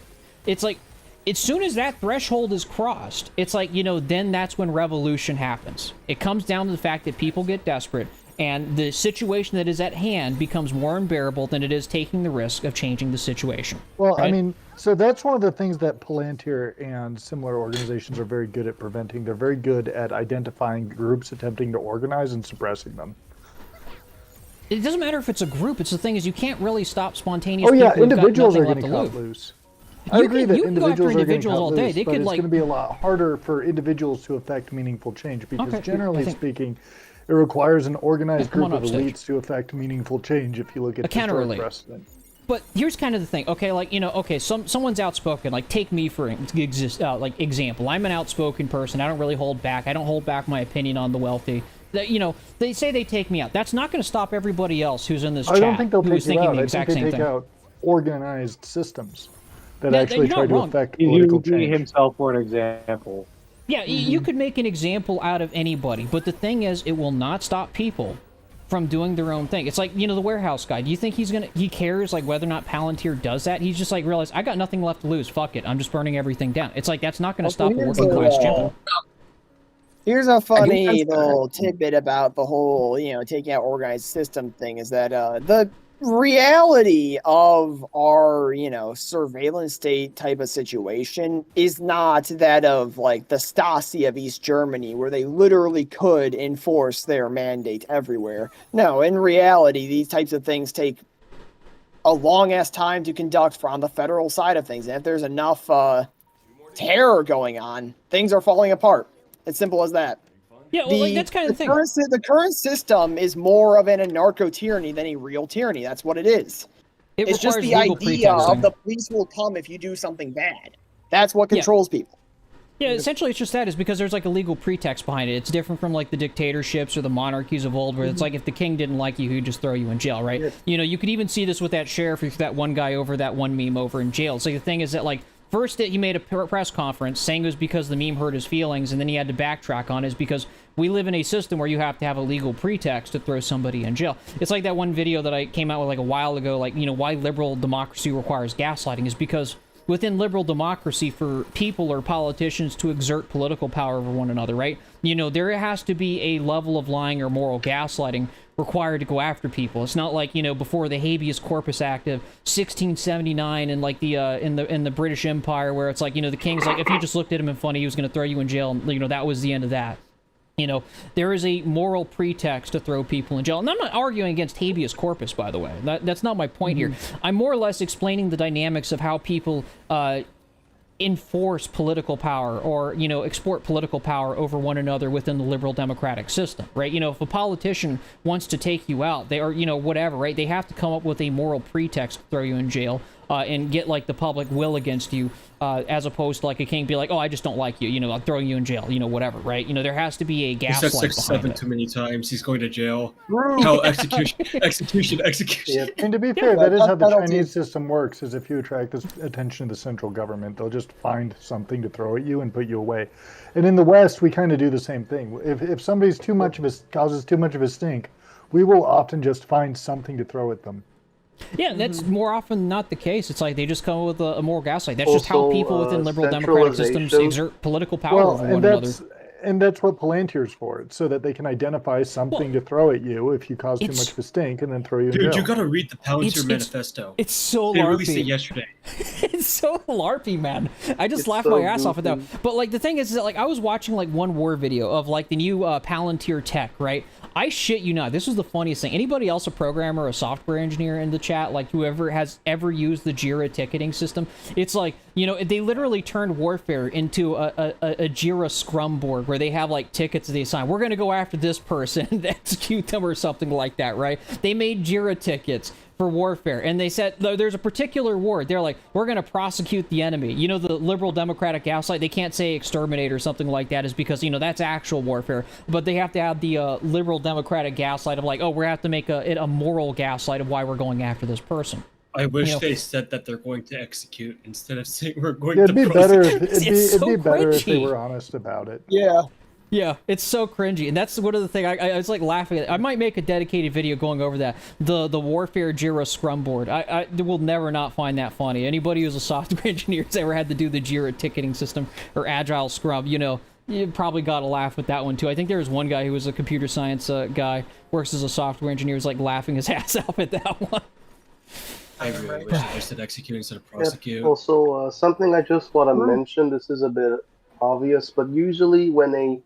B: It's like, as soon as that threshold is crossed, it's like, you know, then that's when revolution happens. It comes down to the fact that people get desperate, and the situation that is at hand becomes more unbearable than it is taking the risk of changing the situation.
G: Well,
B: right?
G: I mean, so that's one of the things that Palantir and similar organizations are very good at preventing. They're very good at identifying groups attempting to organize and suppressing them.
B: It doesn't matter if it's a group. It's the thing is you can't really stop spontaneous
G: Oh yeah,
B: people who've got
G: individuals are
B: nothing
G: getting
B: left
G: cut
B: to lose.
G: loose. I agree that
B: you can go after
G: individuals are getting
B: individuals
G: cut
B: all day.
G: loose,
B: They
G: but
B: could
G: it's
B: like
G: going to be a lot harder for individuals to affect meaningful change because
B: Okay, I
G: generally
B: think-
G: speaking, it requires an organized
B: come on
G: group of
B: upstage.
G: elites to affect meaningful change if you look at historic
B: counter-elite.
G: precedent.
B: But here's kind of the thing, okay? Like, you know, okay, someone's outspoken. Like, take me for example. I'm an outspoken person. I don't really hold back. I don't hold back my opinion on the wealthy. That, you know, they say they take me out. That's not going to stop everybody else who's in this chat.
G: I don't think they'll
B: who's
G: take you
B: thinking
G: out.
B: the
G: I
B: exact
G: think they
B: same
G: take
B: thing.
G: out organized systems that
B: Yeah,
G: actually
B: you're
G: try
B: not
G: to
B: wrong.
G: affect
D: He's
G: political
D: using
G: change.
D: himself for an example.
B: Yeah, you could make an example out of anybody, but the thing is, it will not stop people from doing their own thing. It's like, you know, the warehouse guy. Do you think he cares like whether or not Palantir does that? He's just like realized I got nothing left to lose. Fuck it, I'm just burning everything down. It's like that's not going to stop a working class gentleman.
C: Here's a funny little tidbit about the whole, you know, taking out organized system thing is that the reality of our, you know, surveillance state type of situation is not that of like the Stasi of East Germany, where they literally could enforce their mandate everywhere. No, in reality, these types of things take a long ass time to conduct from the federal side of things. And if there's enough terror going on, things are falling apart. It's simple as that.
B: Yeah, well, like, that's kind of the thing.
C: The current system is more of an anarcho-tyranny than a real tyranny. That's what it is. It's just the idea of the police will come if you do something bad. That's what controls people.
B: Yeah, essentially it's just that is because there's like a legal pretext behind it. It's different from like the dictatorships or the monarchies of old where it's like if the king didn't like you, he'd just throw you in jail, right? Yeah. You know, you could even see this with that sheriff, with that one guy over that one meme over in jail. So the thing is that like first he made a press conference saying it was because the meme hurt his feelings, and then he had to backtrack on it is because we live in a system where you have to have a legal pretext to throw somebody in jail. It's like that one video that I came out with like a while ago, like, you know, why liberal democracy requires gaslighting is because within liberal democracy for people or politicians to exert political power over one another, right? You know, there has to be a level of lying or moral gaslighting required to go after people. It's not like, you know, before the Habeas Corpus Act of 1679 and like the in the British Empire where it's like, you know, the king's like if you just looked at him in funny, he was going to throw you in jail, and you know that was the end of that. You know, there is a moral pretext to throw people in jail. And I'm not arguing against habeas corpus, by the way. That's not my point here. I'm more or less explaining the dynamics of how people enforce political power or, you know, export political power over one another within the liberal democratic system, right? You know, if a politician wants to take you out, they are, you know, whatever, right? They have to come up with a moral pretext to throw you in jail and get, like, the public will against you, as opposed to, like, a king be like, oh, I just don't like you, you know, I'm throwing you in jail, you know, whatever, right? You know, there has to be a gaslight behind it.
A: He said 6-7 too many times. He's going to jail. Hell, execution.
G: Yeah. And to be fair, that is how the Chinese system works, is if you attract this attention to the central government, they'll just find something to throw at you and put you away. And in the West, we kind of do the same thing. If somebody's causes too much of a stink, we will often just find something to throw at them.
B: Yeah, that's more often than not the case. It's like they just come up with a moral gaslight. That's just how people within liberal democratic systems exert political power over one another.
G: And that's what Palantir's for. It's so that they can identify something to throw at you if you cause too much of a stink and then throw you in jail.
A: Dude, you gotta read the Palantir manifesto.
B: It's so LARPy.
A: They released it yesterday.
B: It's so LARPy, man. I just laughed my ass off at that. But like the thing is that like I was watching like one war video of like the new Palantir tech, right? I shit you not. This was the funniest thing. Anybody else a programmer or a software engineer in the chat, like whoever has ever used the Jira ticketing system? It's like, you know, they literally turned warfare into a Jira Scrum board where they have like tickets they assign. We're going to go after this person and execute them or something like that, right? They made Jira tickets for warfare, and they said there's a particular word. They're like, we're going to prosecute the enemy. You know, the liberal democratic gaslight, they can't say exterminate or something like that is because, you know, that's actual warfare, but they have to have the liberal democratic gaslight of like, oh, we have to make a moral gaslight of why we're going after this person.
A: I wish they said that they're going to execute instead of saying we're going to prosecute.
G: It'd be better if they were honest about it.
C: Yeah.
B: Yeah, it's so cringy, and that's one of the things I was like laughing at. I might make a dedicated video going over that. The warfare Jira Scrum board. I will never not find that funny. Anybody who's a software engineer has ever had to do the Jira ticketing system or Agile Scrum, you know, you probably got a laugh with that one too. I think there was one guy who was a computer science guy, works as a software engineer, was like laughing his ass off at that one.
A: I really wish they said execute instead of prosecute.
F: Yeah, also, something I just want to mention, this is a bit obvious, but usually when a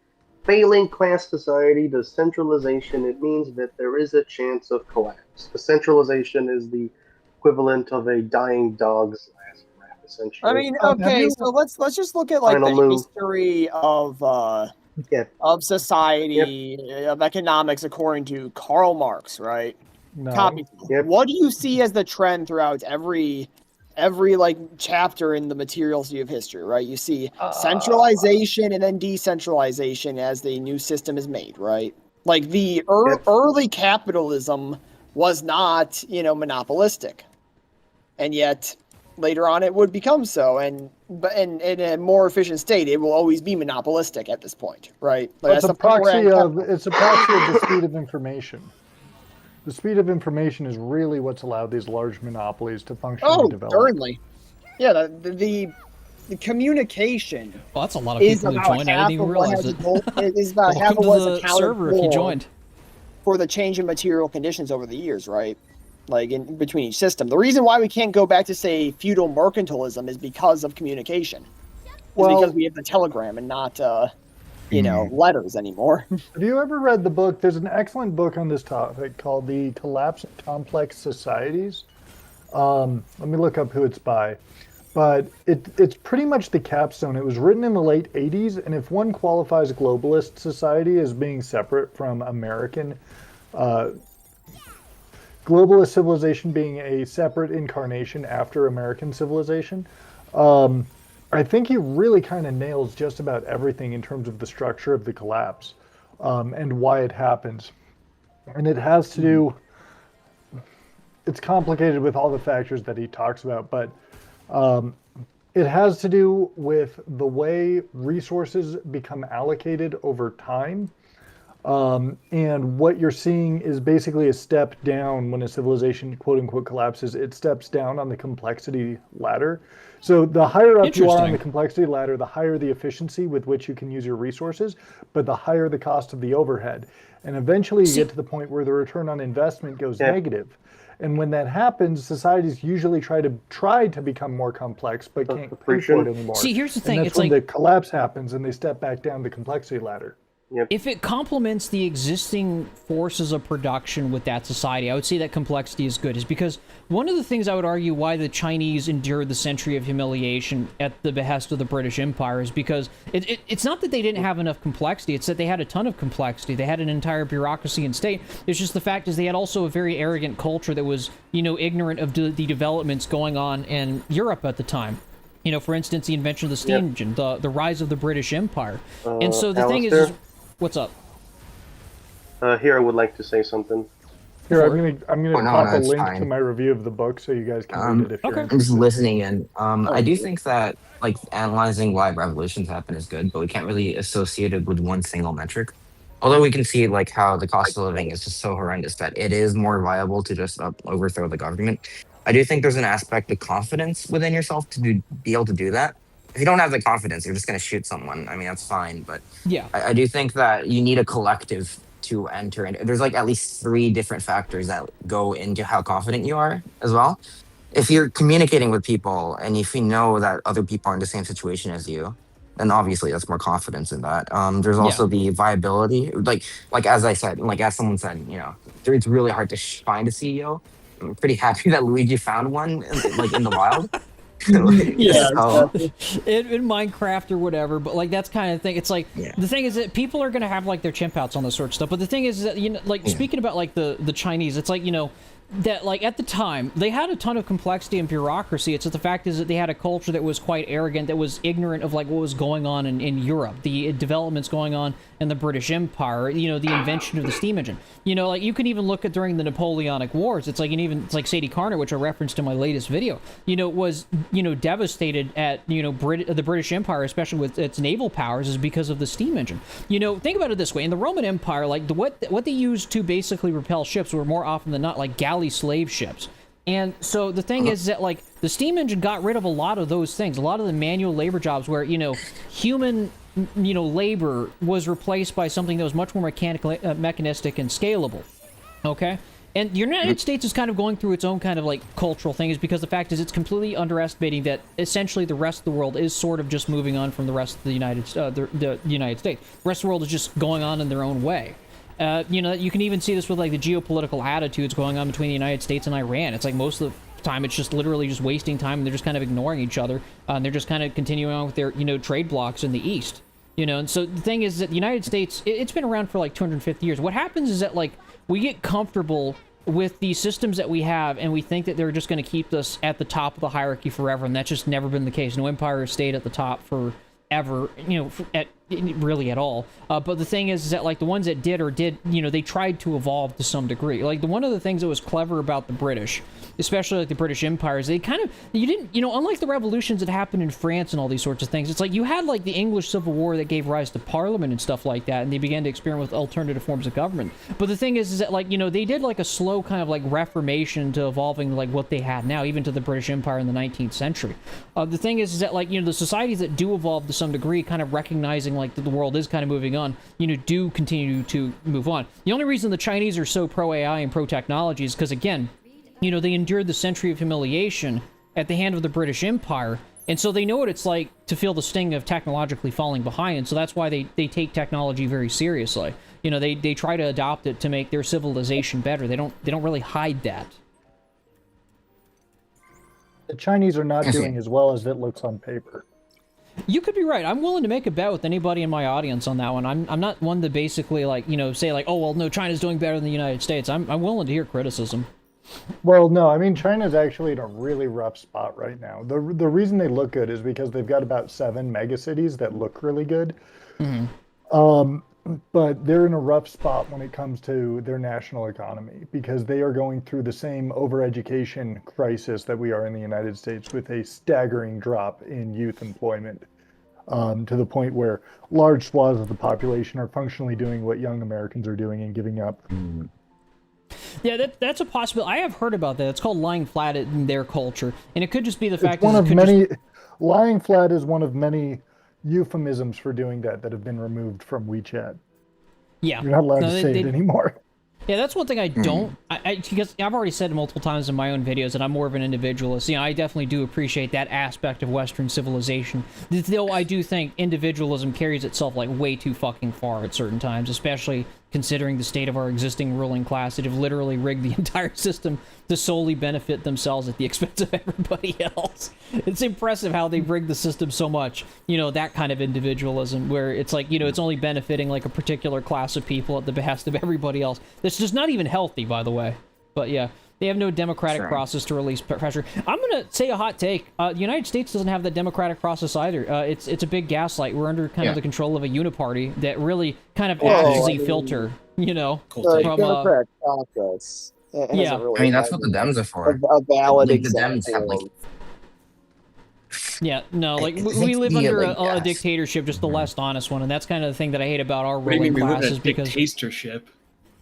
F: failing class society does centralization, it means that there is a chance of collapse. The centralization is the equivalent of a dying dog's last breath. essentially.
C: I mean, okay, so let's just look at like
F: Final
C: the
F: move.
C: history of
F: Yeah.
C: society, of economics according to Karl Marx, right?
G: No.
C: Copy.
F: Yep.
C: What do you see as the trend throughout every like chapter in the materiality of history, right? You see centralization and then decentralization as the new system is made, right? Like the early capitalism was not, monopolistic, and yet later on it would become so, and in a more efficient state, it will always be monopolistic at this point, right? Like,
G: It's a proxy of the speed of information. The speed of information is really what's allowed these large monopolies to function and develop.
C: Certainly. Yeah, the communication.
B: Well, that's a lot of people who joined. I didn't even realize it.
C: Is about half of
B: Welcome
C: what's
B: to the
C: accounted
B: server if you joined.
C: for the change in material conditions over the years, right? Like in between each system. The reason why we can't go back to, say, feudal mercantilism is because of communication. Because we have the telegram and not, letters anymore.
G: Have you ever read the book? There's an excellent book on this topic called The Collapse of Complex Societies. Let me look up who it's by. But it's pretty much the capstone. It was written in the late 80s, and if one qualifies globalist society as being separate from American, globalist civilization being a separate incarnation after American civilization, I think he really kind of nails just about everything in terms of the structure of the collapse and why it happens. And it has to do, it's complicated with all the factors that he talks about, but it has to do with the way resources become allocated over time. And what you're seeing is basically a step down when a civilization, quote unquote, collapses. It steps down on the complexity ladder. So the higher up you are on the complexity ladder, the higher the efficiency with which you can use your resources, but the higher the cost of the overhead. And eventually you get to the point where the return on investment goes negative. And when that happens, societies usually try to become more complex, but can't pay for it anymore.
B: See, here's the thing.
G: And that's when the collapse happens and they step back down the complexity ladder.
F: Yep.
B: If it complements the existing forces of production with that society, I would say that complexity is good. Is because one of the things I would argue why the Chinese endured the century of humiliation at the behest of the British Empire is because it's not that they didn't have enough complexity, it's that they had a ton of complexity. They had an entire bureaucracy and state. It's just the fact is they had also a very arrogant culture that was, ignorant of the developments going on in Europe at the time. For instance, the invention of the steam engine, the rise of the British Empire. And so the thing is, what's up?
F: Here, I would like to say something.
G: Here, I'm gonna pop a link to my review of the book so you guys can read it if you're
H: I'm just listening in. I do think that analyzing why revolutions happen is good, but we can't really associate it with one single metric. Although we can see how the cost of living is just so horrendous that it is more viable to just overthrow the government. I do think there's an aspect of confidence within yourself to be able to do that. If you don't have the confidence, you're just going to shoot someone. I mean, that's fine. But
B: yeah,
H: I do think that you need a collective to enter. And there's at least 3 different factors that go into how confident you are as well. If you're communicating with people and if you know that other people are in the same situation as you, then obviously that's more confidence in that. There's also the viability. Like as I said, as someone said, it's really hard to find a CEO. I'm pretty happy that Luigi found one in the wild.
B: In Minecraft or whatever, but that's kind of thing. It's the thing is that people are going to have their chimp outs on this sort of stuff, but the thing is that speaking about the Chinese, it's that at the time they had a ton of complexity and bureaucracy. It's that the fact is that they had a culture that was quite arrogant, that was ignorant of what was going on in Europe, the developments going on in the British Empire, the invention of the steam engine. You can even look at during the Napoleonic Wars. It's it's Sadie Carter, which I referenced in my latest video, was devastated at the British Empire, especially with its naval powers, is because of the steam engine. Think about it this way: in the Roman Empire, what they used to basically repel ships were more often than not galley slave ships. And so the thing is that the steam engine got rid of a lot of those things, a lot of the manual labor jobs where human labor was replaced by something that was much more mechanistic and scalable. Okay? And the United States is kind of going through its own kind of cultural thing, is because the fact is it's completely underestimating that essentially the rest of the world is sort of just moving on from the rest of the United States. The rest of the world is just going on in their own way. You can even see this with the geopolitical attitudes going on between the United States and Iran. It's most of the time it's just literally just wasting time, and they're just kind of ignoring each other, and they're just kind of continuing on with their, you know, trade blocks in the East. You know, and so the thing is that the United States, it's been around for like 250 years. What happens is that, like, we get comfortable with the systems that we have, and we think that they're just going to keep us at the top of the hierarchy forever, and that's just never been the case. No empire has stayed at the top forever, you know, really at all. But the thing is that, like, the ones that did, you know, they tried to evolve to some degree. Like, one of the things that was clever about the British, especially like the British empires, they kind of, you know, unlike the revolutions that happened in France and all these sorts of things, it's like you had like the English Civil War that gave rise to Parliament and stuff like that, and they began to experiment with alternative forms of government. But the thing is that, like, you know, they did like a slow kind of like reformation to evolving like what they had now, even to the British Empire in the 19th century. The thing is that, like, you know, the societies that do evolve to some degree, kind of recognizing like that the world is kind of moving on, you know, do continue to move on. The only reason the Chinese are so pro AI and pro technology is because, again, you know, they endured the century of humiliation at the hand of the British Empire, and so they know what it's like to feel the sting of technologically falling behind, and so that's why they take technology very seriously. You know, they try to adopt it to make their civilization better. They don't really hide that.
G: The Chinese are not doing as well as it looks on paper.
B: You could be right. I'm willing to make a bet with anybody in my audience on that one. I'm not one to basically, like, you know, say like, oh, well, no, China's doing better than the United States. I'm willing to hear criticism.
G: Well, no, I mean, China's actually in a really rough spot right now. The reason they look good is because they've got about 7 megacities that look really good. Mm-hmm. But they're in a rough spot when it comes to their national economy, because they are going through the same overeducation crisis that we are in the United States, with a staggering drop in youth employment, to the point where large swaths of the population are functionally doing what young Americans are doing and giving up.
B: Mm. Yeah, that's a possibility. I have heard about that. It's called lying flat in their culture, and it could just be the fact that
G: lying flat is one of many euphemisms for doing that have been removed from WeChat.
B: Yeah,
G: you're not allowed to say it anymore.
B: Yeah, that's one thing I don't, because I've already said multiple times in my own videos that I'm more of an individualist. You know, I definitely do appreciate that aspect of Western civilization, though I do think individualism carries itself like way too fucking far at certain times, especially considering the state of our existing ruling class that have literally rigged the entire system to solely benefit themselves at the expense of everybody else. It's impressive how they've rigged the system so much, you know, that kind of individualism, where it's like, you know, it's only benefiting like a particular class of people at the behest of everybody else. That's just not even healthy, by the way. But yeah, they have no democratic process to release pressure. I'm going to say a hot take. The United States doesn't have that democratic process either. It's a big gaslight. We're under kind of the control of a uniparty that really kind of acts as a filter, you know,
C: from democratic process.
H: Yeah, really, I mean, that's what the Dems are for.
C: A valid
H: like, the Dems have, like...
B: Yeah, no, like, we live under a dictatorship, just the less honest one, and that's kind of the thing that I hate about our ruling class, is because...
A: dictatorship?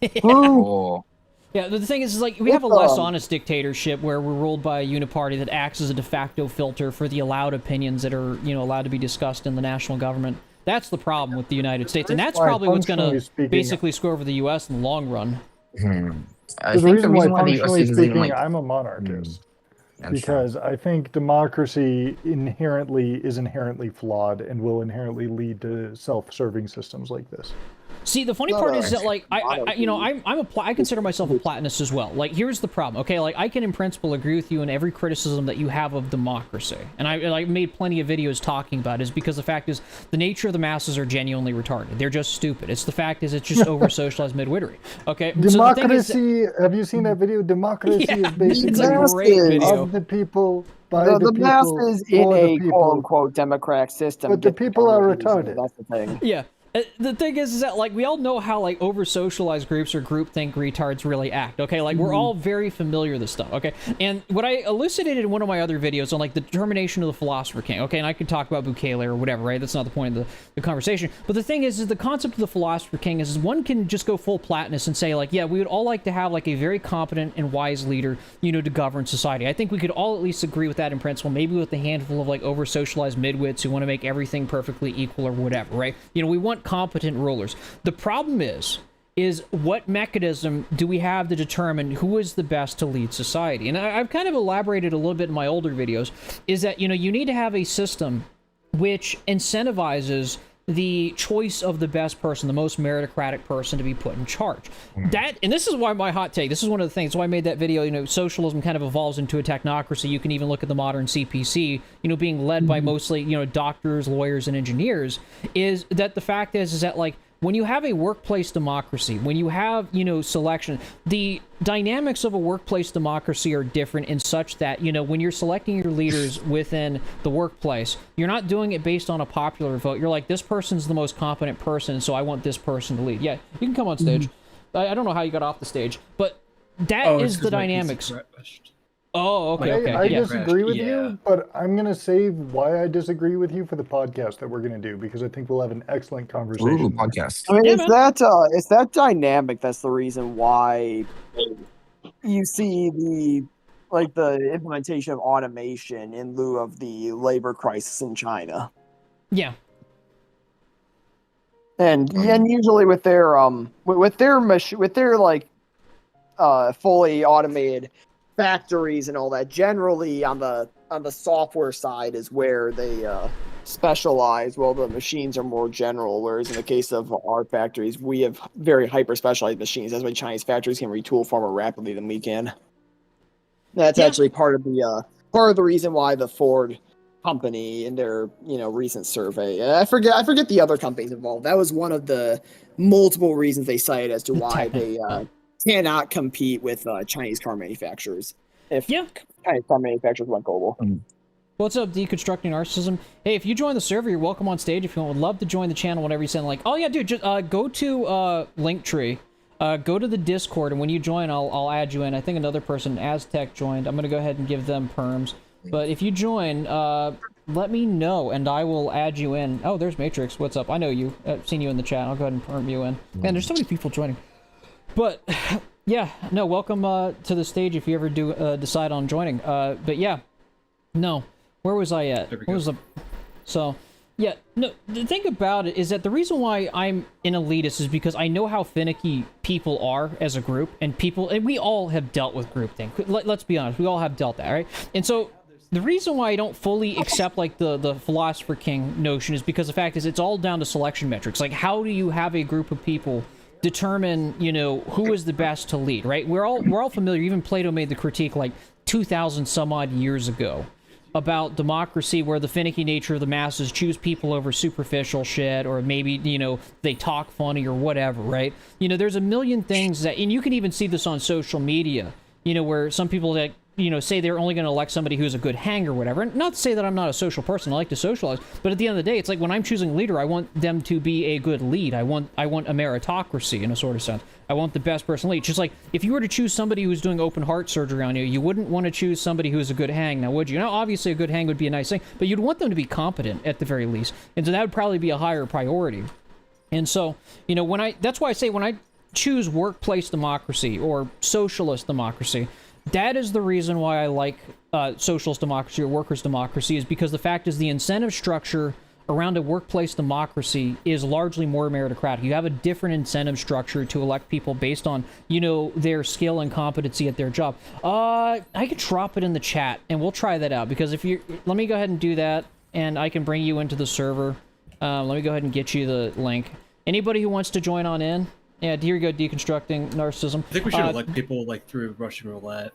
B: Yeah, the thing is like, we have a less honest dictatorship where we're ruled by a uniparty that acts as a de facto filter for the allowed opinions that are, you know, allowed to be discussed in the national government. That's the problem with the United States, and that's probably what's going to basically screw over the U.S. in the long run.
G: The reason why, functionally speaking, I'm a monarchist. Because I think democracy is inherently flawed and will inherently lead to self-serving systems like this.
B: See, the funny part is that, like, I consider myself a Platonist as well. Like, here's the problem, okay? Like, I can in principle agree with you in every criticism that you have of democracy. And I made plenty of videos talking about it, is because the fact is, the nature of the masses are genuinely retarded. They're just stupid. It's the fact is, it's just over-socialized midwittery. Okay?
G: Democracy, have you seen that video? Democracy is basically
B: a great video.
G: Of the people, by the people,
C: masses in a quote-unquote democratic system.
G: But the people are retarded.
C: That's the thing.
B: Yeah. The thing is that, like, we all know how, like, over-socialized groups or groupthink retards really act, okay? Like, we're all very familiar with this stuff, okay? And what I elucidated in one of my other videos on, like, the determination of the Philosopher King, okay? And I could talk about Bukele or whatever, right? That's not the point of the conversation. But the thing is the concept of the Philosopher King is one can just go full Platonist and say, like, yeah, we would all like to have, like, a very competent and wise leader, you know, to govern society. I think we could all at least agree with that in principle, maybe with a handful of, like, over-socialized midwits who want to make everything perfectly equal or whatever, right? You know, we want competent rulers. The problem is what mechanism do we have to determine who is the best to lead society? And I've kind of elaborated a little bit in my older videos, is that, you know, you need to have a system which incentivizes the choice of the best person, the most meritocratic person to be put in charge. That, and this is why my hot take, this is one of the things why I made that video, you know, socialism kind of evolves into a technocracy. You can even look at the modern CPC, you know, being led by mostly, you know, doctors, lawyers, and engineers, is that the fact is that, like, when you have a workplace democracy, when you have, you know, selection, the dynamics of a workplace democracy are different in such that, you know, when you're selecting your leaders within the workplace, you're not doing it based on a popular vote. You're like, this person's the most competent person, so I want this person to lead. Yeah, you can come on stage. I don't know how you got off the stage, but that is the dynamics. Oh, okay.
G: I disagree with you, but I'm going to save why I disagree with you for the podcast that we're going to do, because I think we'll have an excellent conversation.
H: Ooh, podcast.
C: I mean, it's that dynamic that's the reason why you see the implementation of automation in lieu of the labor crisis in China.
B: Yeah.
C: And usually with their fully automated factories and all that, generally on the software side is where they specialize, while the machines are more general, whereas in the case of our factories, we have very hyper specialized machines. That's why Chinese factories can retool far more rapidly than we can. That's actually part of the reason why the Ford company in their recent survey, I forget the other companies involved, that was one of the multiple reasons they cited as to why they cannot compete with Chinese car manufacturers if Chinese car manufacturers went global.
B: What's up, Deconstructing Narcissism? Hey, if you join the server, you're welcome on stage. If you would love to join the channel whenever you send, like, oh yeah, dude, just go to Linktree, go to the Discord, and when you join, I'll add you in. I think another person, Aztec, joined. I'm gonna go ahead and give them perms. But if you join, let me know, and I will add you in. Oh, there's Matrix. What's up? I know you. I've seen you in the chat. I'll go ahead and perm you in. Man, there's so many people joining. But, yeah, no, welcome to the stage if you ever do decide on joining. But, yeah, no. Where was I at? So, yeah, no, the thing about it is that the reason why I'm an elitist is because I know how finicky people are as a group, and we all have dealt with groupthink. Let's be honest, we all have dealt that, right? And so the reason why I don't fully accept, like, the Philosopher King notion is because the fact is it's all down to selection metrics. Like, how do you have a group of people determine, who is the best to lead, right? We're all familiar. Even Plato made the critique like 2,000 some odd years ago about democracy, where the finicky nature of the masses choose people over superficial shit, or maybe, they talk funny or whatever, right? There's a million things that, and you can even see this on social media, where some people that, say they're only going to elect somebody who's a good hang or whatever. And not to say that I'm not a social person, I like to socialize, but at the end of the day, it's like when I'm choosing a leader, I want them to be a good lead. I want a meritocracy in a sort of sense. I want the best person lead. Just like if you were to choose somebody who's doing open heart surgery on you, you wouldn't want to choose somebody who's a good hang, now would you? Now, obviously a good hang would be a nice thing, but you'd want them to be competent at the very least. And so that would probably be a higher priority. And so, that's why I say when I choose workplace democracy or socialist democracy, that is the reason why I like socialist democracy or workers' democracy, is because the fact is the incentive structure around a workplace democracy is largely more meritocratic. You have a different incentive structure to elect people based on, their skill and competency at their job. I could drop it in the chat, and we'll try that out, because let me go ahead and do that, and I can bring you into the server. Let me go ahead and get you the link. Anybody who wants to join on in? Yeah, here you go, Deconstructing Narcissism.
A: I think we should elect people through Russian roulette.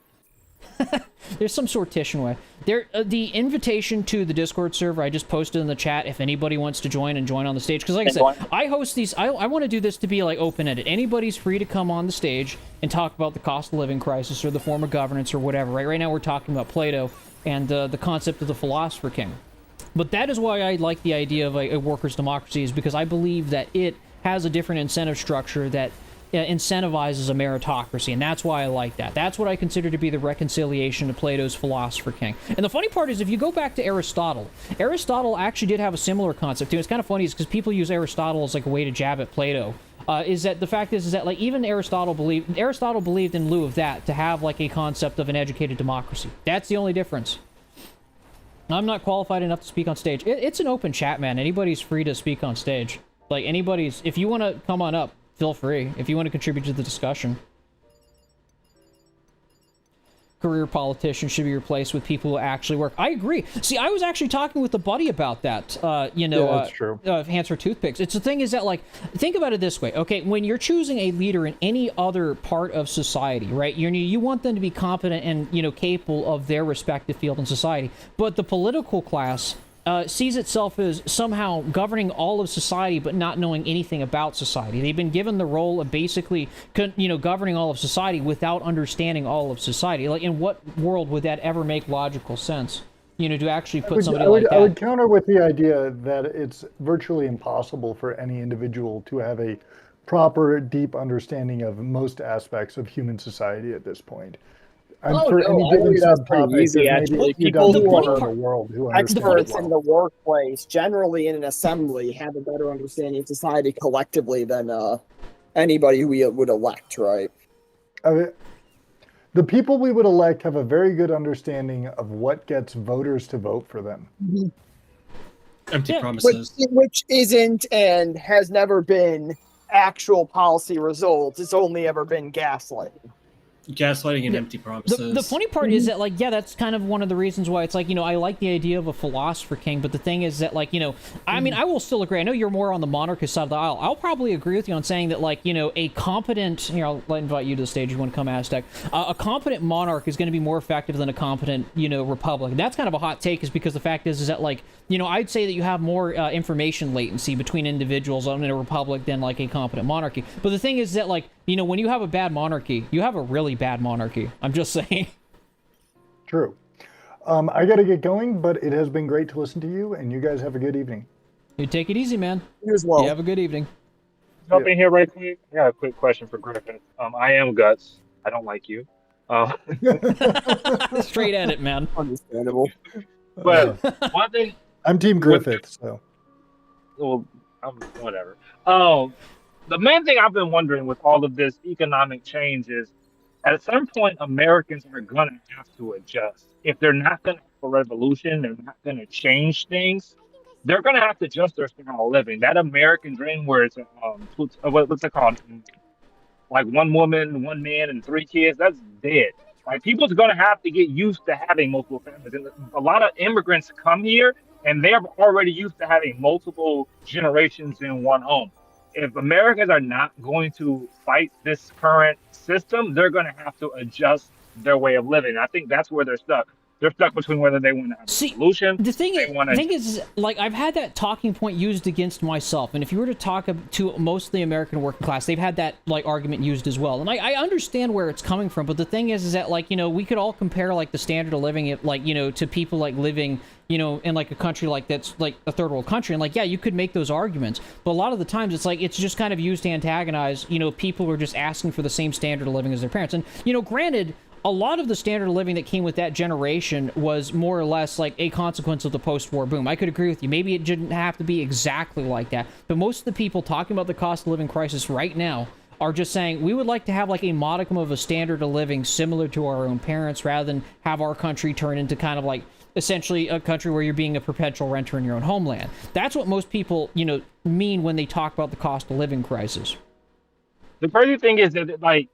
B: There's some sortition way. The invitation to the Discord server I just posted in the chat if anybody wants to join on the stage. Because like I said, I host these. I want to do this to be like open-ended. Anybody's free to come on the stage and talk about the cost of living crisis or the form of governance or whatever. Right now we're talking about Plato and the concept of the Philosopher King. But that is why I like the idea of a workers' democracy, is because I believe that it has a different incentive structure that incentivizes a meritocracy, and that's why I like that. That's what I consider to be the reconciliation to Plato's Philosopher King. And the funny part is, if you go back to Aristotle actually did have a similar concept too. It's kind of funny because people use Aristotle as like a way to jab at Plato. Is that the fact is that like even Aristotle believed in lieu of that to have like a concept of an educated democracy. That's the only difference. I'm not qualified enough to speak on stage. It's an open chat, man. Anybody's free to speak on stage. Like if you want to come on up, feel free. If you want to contribute to the discussion. career politicians should be replaced with people who actually work. I agree. See, I was actually talking with a buddy about that.
G: That's true.
B: Hands for toothpicks. It's the thing is that, like, think about it this way. Okay, when you're choosing a leader in any other part of society, right? You want them to be competent and capable of their respective field in society. But the political class sees itself as somehow governing all of society, but not knowing anything about society. They've been given the role of basically, governing all of society without understanding all of society. Like, in what world would that ever make logical sense? To actually put somebody like that.
G: I would counter with the idea that it's virtually impossible for any individual to have a proper, deep understanding of most aspects of human society at this point. For any given subtopic, there's maybe
C: People who
G: in
C: are
G: the world who understand
C: experts
G: it well.
C: in the workplace, generally in an assembly, have a better understanding of society collectively than anybody who we would elect, right?
G: The people we would elect have a very good understanding of what gets voters to vote for them.
A: Empty promises.
C: Which isn't and has never been actual policy results. It's only ever been gaslighting.
A: Gaslighting and empty promises.
B: The funny part is that, like, yeah, that's kind of one of the reasons why it's like, I like the idea of a philosopher king, but the thing is that, like, I mean, I will still agree. I know you're more on the monarchist side of the aisle. I'll probably agree with you on saying that, like, a competent, I'll invite you to the stage if you want to come, Aztec. A competent monarch is going to be more effective than a competent, republic. And that's kind of a hot take, is because the fact is that, like, I'd say that you have more information latency between individuals in a republic than, like, a competent monarchy. But the thing is that, like, when you have a bad monarchy, you have a really bad monarchy. I'm just saying.
G: True. I got to get going, but it has been great to listen to you, and you guys have a good evening.
B: You take it easy, man.
C: You as well.
B: You have a good evening.
I: Jump in here right quick. I got a quick question for Griffin. I am Guts. I don't like you.
B: Straight at it, man.
C: Understandable.
I: But one thing...
G: I'm Team Griffith, so...
I: Well, whatever. The main thing I've been wondering with all of this economic change is, at some point, Americans are going to have to adjust. If they're not going to have a revolution, they're not going to change things, they're going to have to adjust their style of living. That American dream where it's, what's it called? Like one woman, one man, and 3 kids, that's dead. Like, people's going to have to get used to having multiple families. And a lot of immigrants come here, and they're already used to having multiple generations in one home. If Americans are not going to fight this current system, they're going to have to adjust their way of living. I think that's where they're stuck. They're stuck between whether they want to have a solution.
B: The thing is, like, I've had that talking point used against myself, and if you were to talk to most of the American working class, they've had that, like, argument used as well. And I understand where it's coming from, but the thing is that, like, we could all compare, like, the standard of living, like, to people, like, living, in, like, a country like that's, like, a third world country. And, like, yeah, you could make those arguments, but a lot of the times it's, like, it's just kind of used to antagonize, people who are just asking for the same standard of living as their parents. And, granted, a lot of the standard of living that came with that generation was more or less like a consequence of the post-war boom. I could agree with you. Maybe it didn't have to be exactly like that. But most of the people talking about the cost of living crisis right now are just saying, we would like to have like a modicum of a standard of living similar to our own parents, rather than have our country turn into kind of like essentially a country where you're being a perpetual renter in your own homeland. That's what most people, mean when they talk about the cost of living crisis.
I: The crazy thing is that, like,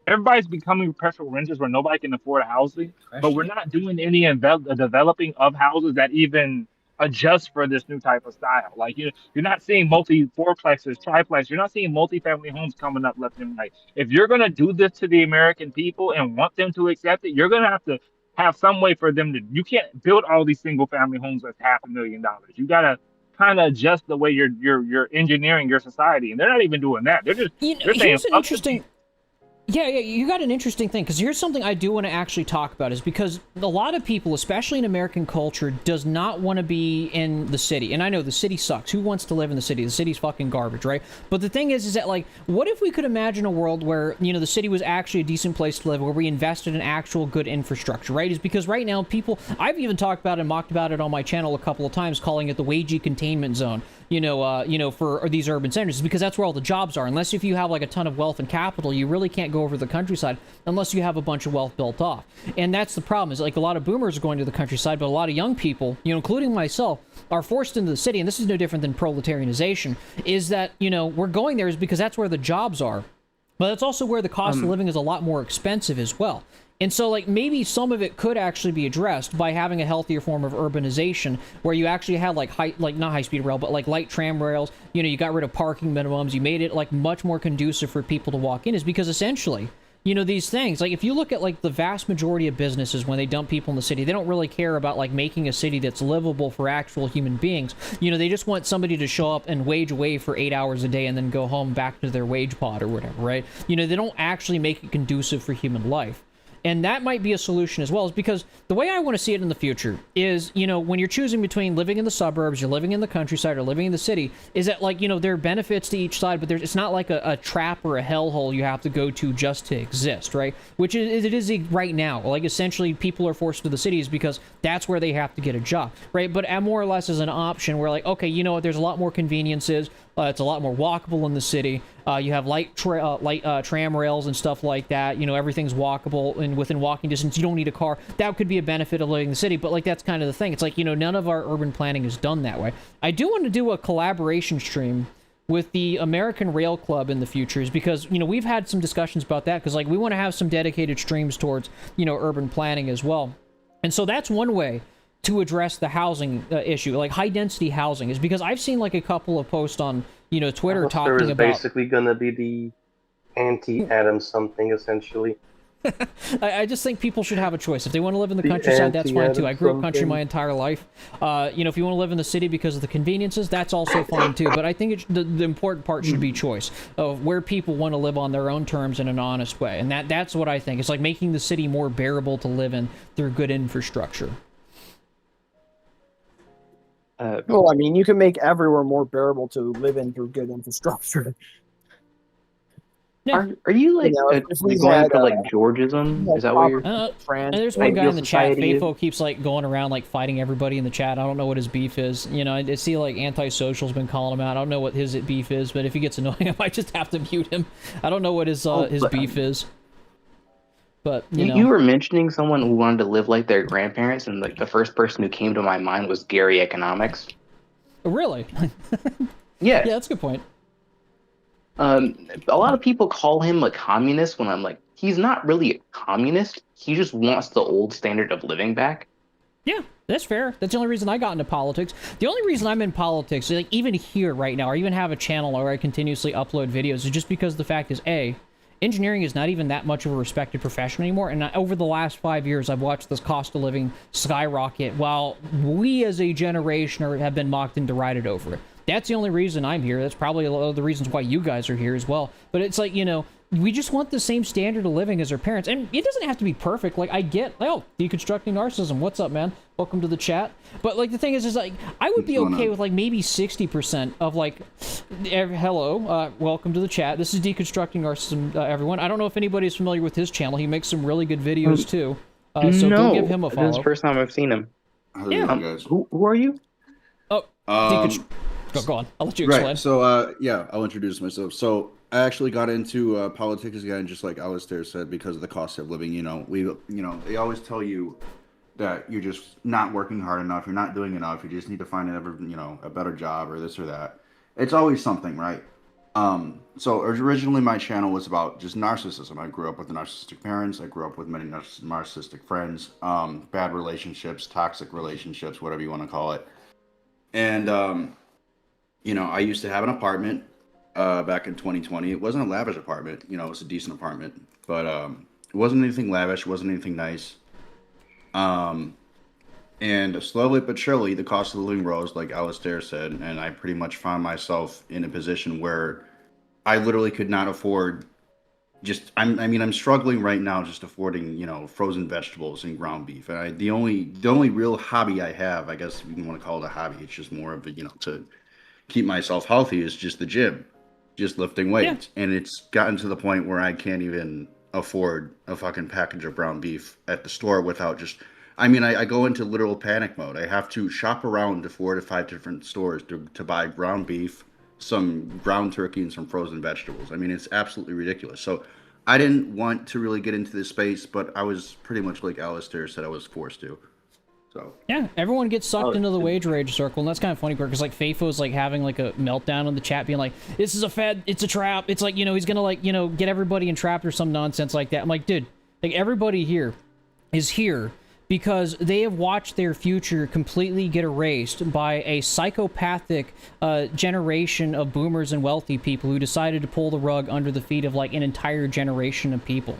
I: everybody's becoming perpetual renters where nobody can afford housing, but we're not doing any developing of houses that even adjust for this new type of style. Like, you're not seeing fourplexes, triplexes. You're not seeing multi-family homes coming up left and right. If you're going to do this to the American people and want them to accept it, you're going to have some way for them to. You can't build all these single-family homes with $500,000. You got to kind of adjust the way you're engineering your society, and they're not even doing that. They're just they're saying
B: here's an interesting. Yeah, you got an interesting thing, because here's something I do want to actually talk about, is because a lot of people, especially in American culture, does not want to be in the city. And I know the city sucks. Who wants to live in the city? The city's fucking garbage, right? But the thing is that, like, what if we could imagine a world where, the city was actually a decent place to live, where we invested in actual good infrastructure, right? Is because right now people, I've even talked about it and mocked about it on my channel a couple of times, calling it the wagey containment zone. For these urban centers, because that's where all the jobs are. Unless if you have like a ton of wealth and capital, you really can't go over to the countryside unless you have a bunch of wealth built off. And that's the problem, is like a lot of boomers are going to the countryside, but a lot of young people, including myself, are forced into the city. And this is no different than proletarianization, is that, we're going there is because that's where the jobs are. But that's also where the cost of living is a lot more expensive as well. And so, like, maybe some of it could actually be addressed by having a healthier form of urbanization, where you actually had, like, not high-speed rail, but, like, light tram rails. You know, you got rid of parking minimums. You made it, like, much more conducive for people to walk in, is because essentially, you know, these things, like, if you look at, like, the vast majority of businesses when they dump people in the city, they don't really care about, like, making a city that's livable for actual human beings. You know, they just want somebody to show up and wage away for 8 hours a day and then go home back to their wage pod or whatever, right? You know, they don't actually make it conducive for human life. And that might be a solution as well, is because the way I want to see it in the future is, you know, when you're choosing between living in the suburbs, you're living in the countryside, or living in the city, is that, like, you know, there are benefits to each side, but it's not like a trap or a hellhole you have to go to just to exist, right? Which it is right now. Like, essentially, people are forced to the cities because that's where they have to get a job, right? But more or less as an option, we're like, okay, you know what, there's a lot more conveniences. It's a lot more walkable in the city. You have light tram rails and stuff like that. You know, everything's walkable and within walking distance. You don't need a car. That could be a benefit of living in the city, but, like, that's kind of the thing. It's like, you know, none of our urban planning is done that way. I do want to do a collaboration stream with the American Rail Club in the future, is because, you know, we've had some discussions about that, because, like, we want to have some dedicated streams towards, you know, urban planning as well. And so that's one way to address the housing issue, like high-density housing, is because I've seen, like, a couple of posts on, you know, Twitter talking about...
F: basically going to be the anti-Adam something, essentially.
B: I just think people should have a choice. If they want to live in the countryside, that's fine too. I grew up country my entire life. You know, if you want to live in the city because of the conveniences, that's also fine too. But I think the important part should be choice of where people want to live on their own terms in an honest way. And that's what I think. It's like making the city more bearable to live in through good infrastructure.
C: Well, I mean, you can make everywhere more bearable to live in through good infrastructure.
B: Yeah.
J: Are you like,
C: You know, if we
J: going
C: had,
J: for like Georgism? Is that what you're?
B: And there's one guy in the chat, Faithful, keeps, like, going around, like, fighting everybody in the chat. I don't know what his beef is. You know, I see, like, Antisocial's been calling him out. I don't know what his beef is, but if he gets annoying, I might just have to mute him. I don't know what his beef is. But, you know.
J: You were mentioning someone who wanted to live like their grandparents, and, like, the first person who came to my mind was Gary Economics.
B: Really?
J: Yeah.
B: Yeah, that's a good point.
J: A lot of people call him a communist when I'm like, he's not really a communist. He just wants the old standard of living back.
B: Yeah, that's fair. That's the only reason I got into politics. The only reason I'm in politics, like, even here right now, or even have a channel where I continuously upload videos, is just because the fact is, A, engineering is not even that much of a respected profession anymore, and over the last 5 years, I've watched this cost of living skyrocket, while we as a generation have been mocked and derided over it. That's the only reason I'm here. That's probably a lot of the reasons why you guys are here as well. But it's like, you know, we just want the same standard of living as our parents. And it doesn't have to be perfect. Like, I get, oh, deconstructing narcissism. What's up, man? Welcome to the chat. But, like, the thing is like, I would be okay with, like, maybe 60% of, like, hello, welcome to the chat. This is Deconstructing Narcissism, everyone. I don't know if anybody's familiar with his channel. He makes some really good videos, too. So go give him a follow.
J: This is the first time I've seen him.
B: Yeah.
J: Guys. Who are you?
B: Oh, Go on. I'll let you explain.
K: Right. So, yeah, I'll introduce myself. So, I actually got into politics again, just like Alistair said, because of the cost of living. You know, they always tell you that you're just not working hard enough. You're not doing enough. You just need to find a better job or this or that. It's always something, right? So originally my channel was about just narcissism. I grew up with narcissistic parents. I grew up with many narcissistic friends, bad relationships, toxic relationships, whatever you want to call it. And, you know, I used to have an apartment back in 2020. It wasn't a lavish apartment. You know, it was a decent apartment. But it wasn't anything lavish. It wasn't anything nice. And slowly but surely, the cost of living rose, like Alistair said. And I pretty much found myself in a position where I literally could not afford I'm struggling right now just affording, you know, frozen vegetables and ground beef. And the only real hobby I have, I guess if you want to call it a hobby, it's just more of a, you know, to keep myself healthy, is just the gym, just lifting weights. Yeah. And it's gotten to the point where I can't even afford a fucking package of ground beef at the store without just, I go into literal panic mode. I have to shop around to 4 to 5 different stores to buy ground beef, some ground turkey, and some frozen vegetables. It's absolutely ridiculous. So I didn't want to really get into this space, but I was pretty much like Alistair said, I was forced to. So
B: yeah, everyone gets sucked into the wage rage circle, and that's kind of funny because like Fafo's like having like a meltdown in the chat, being like, "This is a Fed, it's a trap." It's like, you know, he's gonna like, you know, get everybody entrapped or some nonsense like that. I'm like, dude, like everybody here is here because they have watched their future completely get erased by a psychopathic generation of boomers and wealthy people who decided to pull the rug under the feet of like an entire generation of people.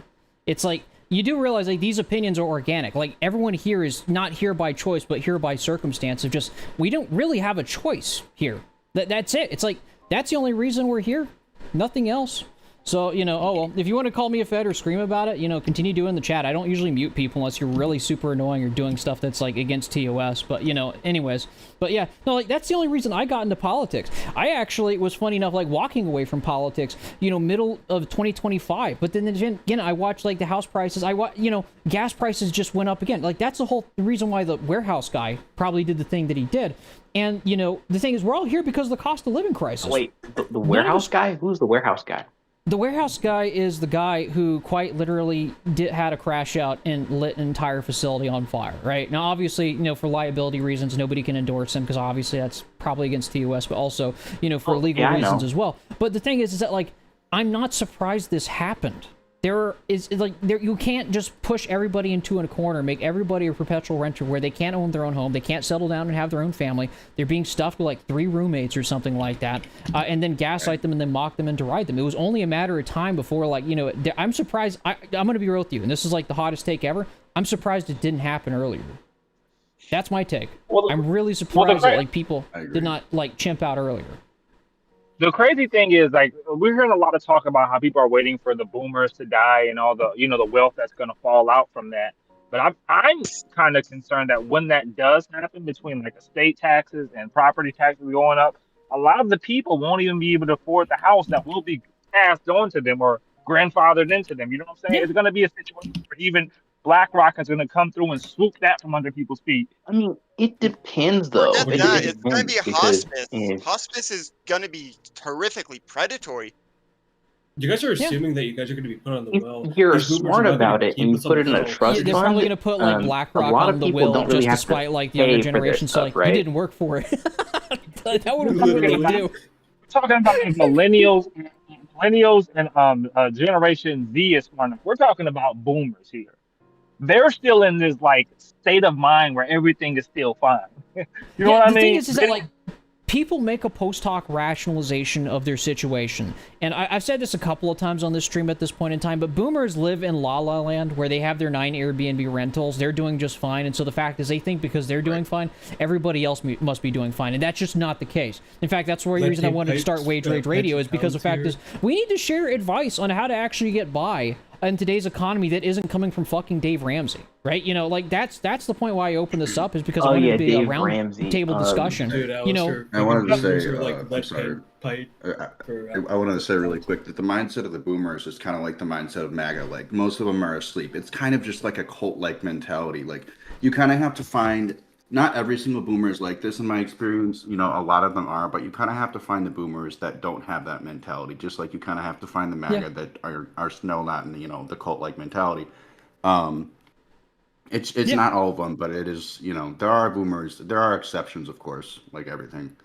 B: It's like, you do realize like these opinions are organic. Like everyone here is not here by choice, but here by circumstance. Of just, we don't really have a choice here. That's it. It's like, that's the only reason we're here. Nothing else. So, you know, oh, well, if you want to call me a Fed or scream about it, you know, continue doing the chat. I don't usually mute people unless you're really super annoying or doing stuff that's, like, against TOS. But, you know, anyways. But, yeah, no, like, that's the only reason I got into politics. I actually was funny enough, like, walking away from politics, you know, middle of 2025. But then, again, I watched, like, the house prices. You know, gas prices just went up again. Like, that's the reason why the warehouse guy probably did the thing that he did. And, you know, the thing is, we're all here because of the cost of living crisis.
J: Wait, the warehouse guy? Who's the warehouse guy?
B: The warehouse guy is the guy who quite literally had a crash out and lit an entire facility on fire, right? Now, obviously, you know, for liability reasons, nobody can endorse him because obviously that's probably against TOS, but also, you know, for legal reasons as well. But the thing is that, like, I'm not surprised this happened. You can't just push everybody into a corner, make everybody a perpetual renter where they can't own their own home, they can't settle down and have their own family. They're being stuffed with like 3 roommates or something like that, and then gaslight them and then mock them and deride them. It was only a matter of time before, like, you know, I'm surprised. I'm going to be real with you, and this is like the hottest take ever. I'm surprised it didn't happen earlier. That's my take. I'm really surprised that like people did not like chimp out earlier.
I: The crazy thing is, like, we're hearing a lot of talk about how people are waiting for the boomers to die and all the, you know, the wealth that's going to fall out from that. But I'm kind of concerned that when that does happen, between like estate taxes and property taxes going up, a lot of the people won't even be able to afford the house that will be passed on to them or grandfathered into them. You know what I'm saying? It's going to be a situation where even BlackRock is going to come through and swoop that from under people's feet.
J: I mean, it depends, though.
L: It's going to be a hospice. Hospice is going to be horrifically predatory.
A: You guys are assuming that you guys are going to be put on the will.
J: If you're smart about it and you put it in a trust fund,
B: they're probably going to put like BlackRock on the will just despite like the other generation. So like, you didn't work for it. That would have been what they do.
I: We're talking about like millennials and Generation Z is smart enough. We're talking about boomers here. They're still in this like state of mind where everything is still fine. You know what I mean?
B: The thing is that like people make a post hoc rationalization of their situation, and I've said this a couple of times on this stream at this point in time, but boomers live in La La Land where they have their 9 Airbnb rentals. They're doing just fine, and so the fact is they think because they're doing fine, everybody else must be doing fine, and that's just not the case. In fact, that's the reason I wanted to start Wage Rage Radio, is because the fact is we need to share advice on how to actually get by in today's economy that isn't coming from fucking Dave Ramsey, right? You know, like that's the point why I opened this up, is because I wanted to be a round table discussion.
K: Dude,
B: you know,
K: I wanted to say, I'm sorry. I wanted to say really quick that the mindset of the boomers is kind of like the mindset of MAGA. Like most of them are asleep. It's kind of just like a cult-like mentality. Like you kind of have to find. Not every single boomer is like this in my experience. You know, a lot of them are, but you kind of have to find the boomers that don't have that mentality. Just like you kind of have to find the MAGA that are still not in the, you know, the cult-like mentality. It's not all of them, but it is, you know, there are boomers. There are exceptions, of course, like everything.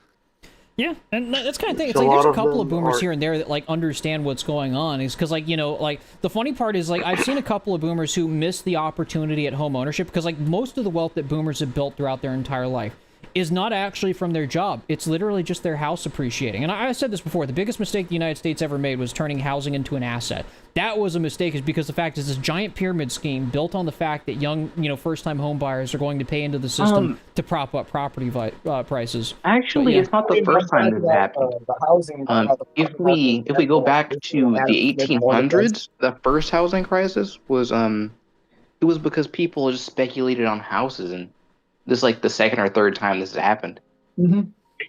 B: Yeah, and that's kind of thing. It's like there's a couple of boomers here and there that like understand what's going on. Is because like, you know, like the funny part is like I've seen a couple of boomers who miss the opportunity at home ownership, because like most of the wealth that boomers have built throughout their entire life is not actually from their job. It's literally just their house appreciating. And I said this before, the biggest mistake the United States ever made was turning housing into an asset. That was a mistake, is because the fact is this giant pyramid scheme built on the fact that young, you know, first-time home buyers are going to pay into the system to prop up property prices.
J: Actually, it's not the first time this happened. If we go back to the 1800s, the first housing crisis was it was because people just speculated on houses, and this is like the second or third time this has happened.
C: Mm-hmm.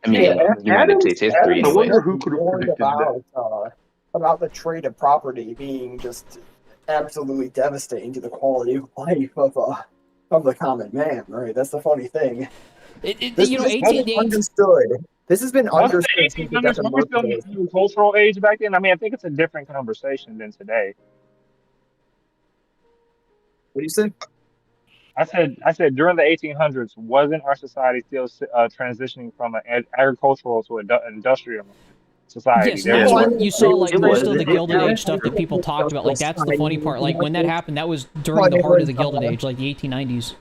J: I mean, United States history.
C: I wonder who could have predicted that. About the trade of property being just absolutely devastating to the quality of life of the common man, right? That's the funny thing. This has been understood. This has been understood since the death of
I: We're still in the cultural age back then. I mean, I think it's a different conversation than today.
C: What do you say?
I: I said during the 1800s, wasn't our society still transitioning from an agricultural to an industrial society?
B: Yes,
I: There
B: that's
I: was
B: when you saw like
J: It
B: most
J: was.
B: of the
J: It-
B: Gilded
J: it-
B: Age stuff that people talked about. Like that's the funny part. Like when that happened, that was during the heart of the Gilded Age, like the 1890s.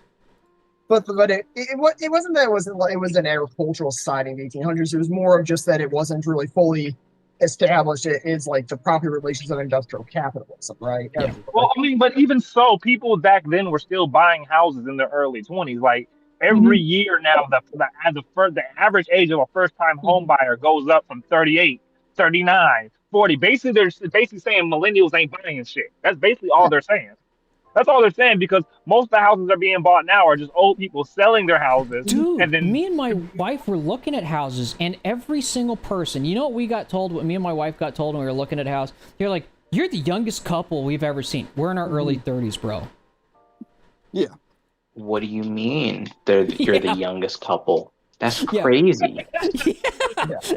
C: But it wasn't that it was an agricultural society in the 1800s. It was more of just that it wasn't really fully established. It is like the proper relations of industrial capitalism, right?
B: Yeah.
I: Well, I mean, but even so, people back then were still buying houses in the early 20s. Like every year now, the average age of a first time home buyer goes up from 38, 39, 40. Basically, they're basically saying millennials ain't buying shit. That's basically all they're saying. That's all they're saying, because most of the houses that are being bought now are just old people selling their houses.
B: Dude,
I: and then
B: me and my wife were looking at houses, and every single person, you know what we got told, what me and my wife got told when we were looking at a house? They're like, you're the youngest couple we've ever seen. We're in our early 30s, bro.
C: Yeah.
J: What do you mean? You're the youngest couple? That's crazy.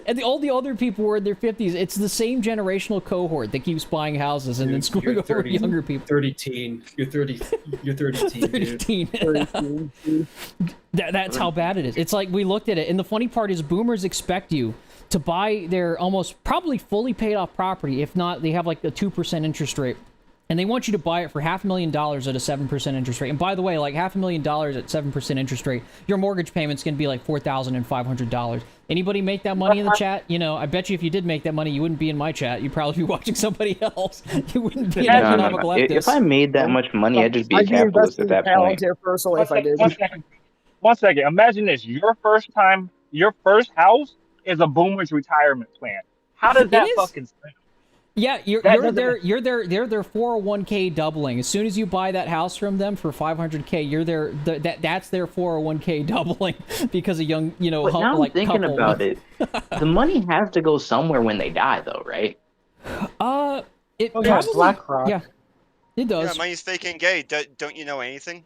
B: And all the older people were in their 50s. It's the same generational cohort that keeps buying houses and then screwing over younger people.
A: 30 teen. You're 30. You're 30 teen.
B: 30 teen. That's how bad it is. It's like we looked at it, and the funny part is boomers expect you to buy their almost probably fully paid off property. If not, they have like a 2% interest rate. And they want you to buy it for $500,000 at a 7% interest rate. And by the way, like $500,000 at 7% interest rate, your mortgage payment's going to be like $4,500. Anybody make that money in the chat? You know, I bet you if you did make that money, you wouldn't be in my chat. You'd probably be watching somebody else. You wouldn't be an economic leftist.
J: If I made that much money, I'd just be a capitalist at that point.
C: Personally, if I did.
I: One second. Imagine this: your first house is a boomer's retirement plan. How does that fucking sound?
B: Yeah, they're their 401k doubling. As soon as you buy that house from them for $500k, that's their 401k doubling because a young,
J: But now I'm thinking
B: couple.
J: about it. The money has to go somewhere when they die, though, right?
B: It
C: yeah,
B: probably,
C: BlackRock.
B: Yeah, it does.
L: Yeah, money's fake and gay. Don't you know anything?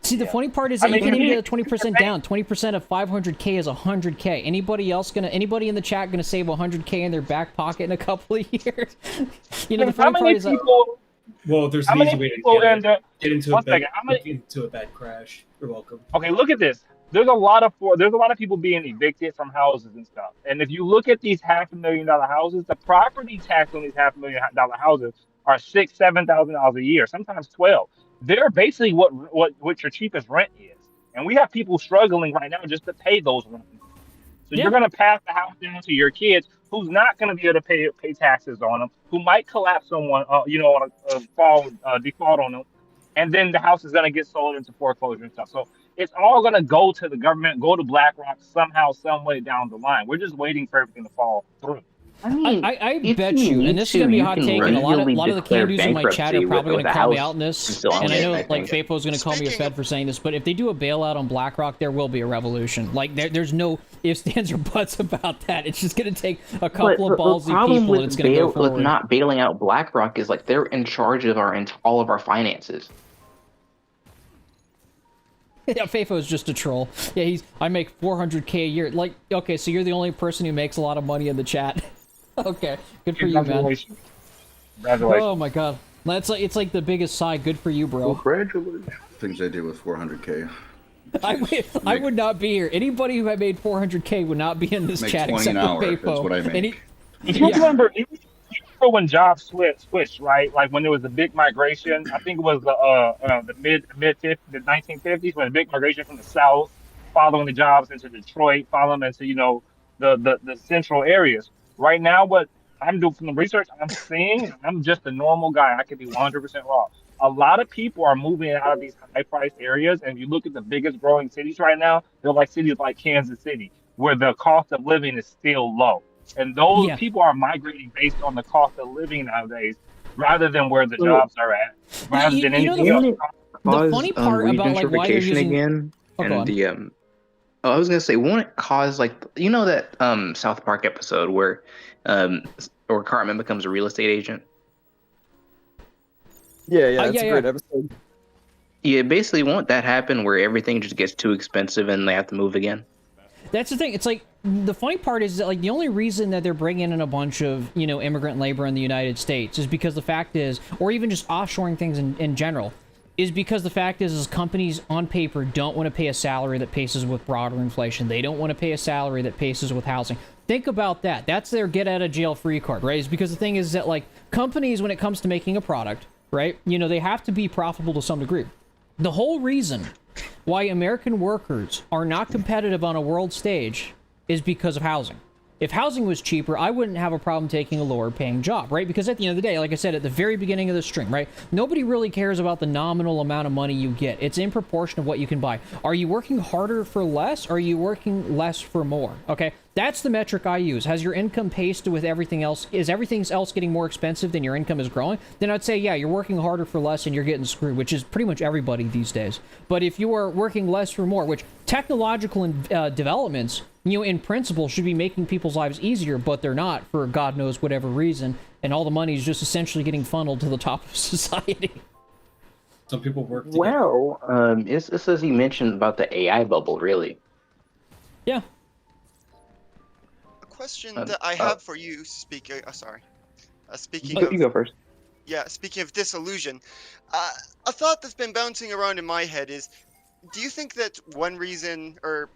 B: See, the funny part is that you can even get a 20% down. 20% of 500k is 100k. Anybody in the chat gonna save 100k in their back pocket in a couple of years? The funny part is
A: well, there's an easy way to get into a bad crash. You're welcome.
I: Okay, look at this. There's a lot of people being evicted from houses and stuff. And if you look at these $500,000 houses, the property tax on these $500,000 houses are $6,000-$7,000 a year, sometimes 12. They're basically what your cheapest rent is, and we have people struggling right now just to pay those rents. So you're going to pass the house down to your kids, who's not going to be able to pay taxes on them, who might collapse someone, on a default on them, and then the house is going to get sold into foreclosure and stuff. So it's all going to go to the government, go to BlackRock somehow, some way down the line. We're just waiting for everything to fall through.
B: I mean, I bet you, and this is gonna be a hot take, and a lot of the candies in my chat are probably gonna call me out in this. And I know, like, Fapo's gonna call me a Fed for saying this, but if they do a bailout on BlackRock, there will be a revolution. Like, there's no ifs, ands, or buts about that. It's just gonna take a couple of ballsy people, and it's gonna go forward.
J: With not bailing out BlackRock is like they're in charge of all of our finances.
B: Yeah, Fafo is just a troll. Yeah, I make 400k a year. Like, okay, so you're the only person who makes a lot of money in the chat. Okay, good for you, man.
I: Congratulations.
B: Oh my god, it's like the biggest sigh. Good for you, bro.
F: Congratulations.
K: Things I do with 400k.
B: I would not be here. Anybody who had made 400k would not be in this chat except for Fafo.
K: That's what I make.
I: You remember when jobs switched, right? Like when there was a big migration. I think it was the mid 1950s, when a big migration from the South, following the jobs into Detroit, following them into the central areas. Right now, what I'm doing from the research I'm seeing, I'm just a normal guy. I could be 100% wrong. A lot of people are moving out of these high-priced areas, and if you look at the biggest growing cities right now, they're like cities like Kansas City, where the cost of living is still low. And those people are migrating based on the cost of living nowadays, rather than where the jobs are at, rather than anything else.
B: The funny part about like why they're using
J: again, and the I was gonna say, won't it cause that South Park episode where Cartman becomes a real estate agent?
C: Yeah, that's a great episode.
J: Yeah, basically, won't that happen where everything just gets too expensive and they have to move again?
B: That's the thing. It's like the funny part is that like the only reason that they're bringing in a bunch of immigrant labor in the United States is because the fact is, or even just offshoring things in general. is because the fact is companies on paper don't want to pay a salary that paces with broader inflation. They don't want to pay a salary that paces with housing. Think about that. That's their get out of jail free card, right? Is because the thing is that, like, companies, when it comes to making a product, right, you know, they have to be profitable to some degree. The whole reason why American workers are not competitive on a world stage is because of housing. If housing was cheaper, I wouldn't have a problem taking a lower paying job, right? Because at the end of the day, like I said at the very beginning of the stream, right? Nobody really cares about the nominal amount of money you get. It's in proportion of what you can buy. Are you working harder for less? Or are you working less for more? Okay, that's the metric I use. Has your income paced with everything else? Is everything else getting more expensive than your income is growing? Then I'd say, yeah, you're working harder for less and you're getting screwed, which is pretty much everybody these days. But if you are working less for more, which technological developments, you know, in principle, should be making people's lives easier, but they're not for God knows whatever reason, and all the money is just essentially getting funneled to the top of society.
A: Some people work together.
J: Well, it's as you mentioned about the AI bubble, really.
B: Yeah.
L: A question that I have for you, speaking. Sorry. Speaking
J: you
L: of.
J: go first.
L: Yeah, speaking of disillusion, a thought that's been bouncing around in my head is, do you think that one reason, or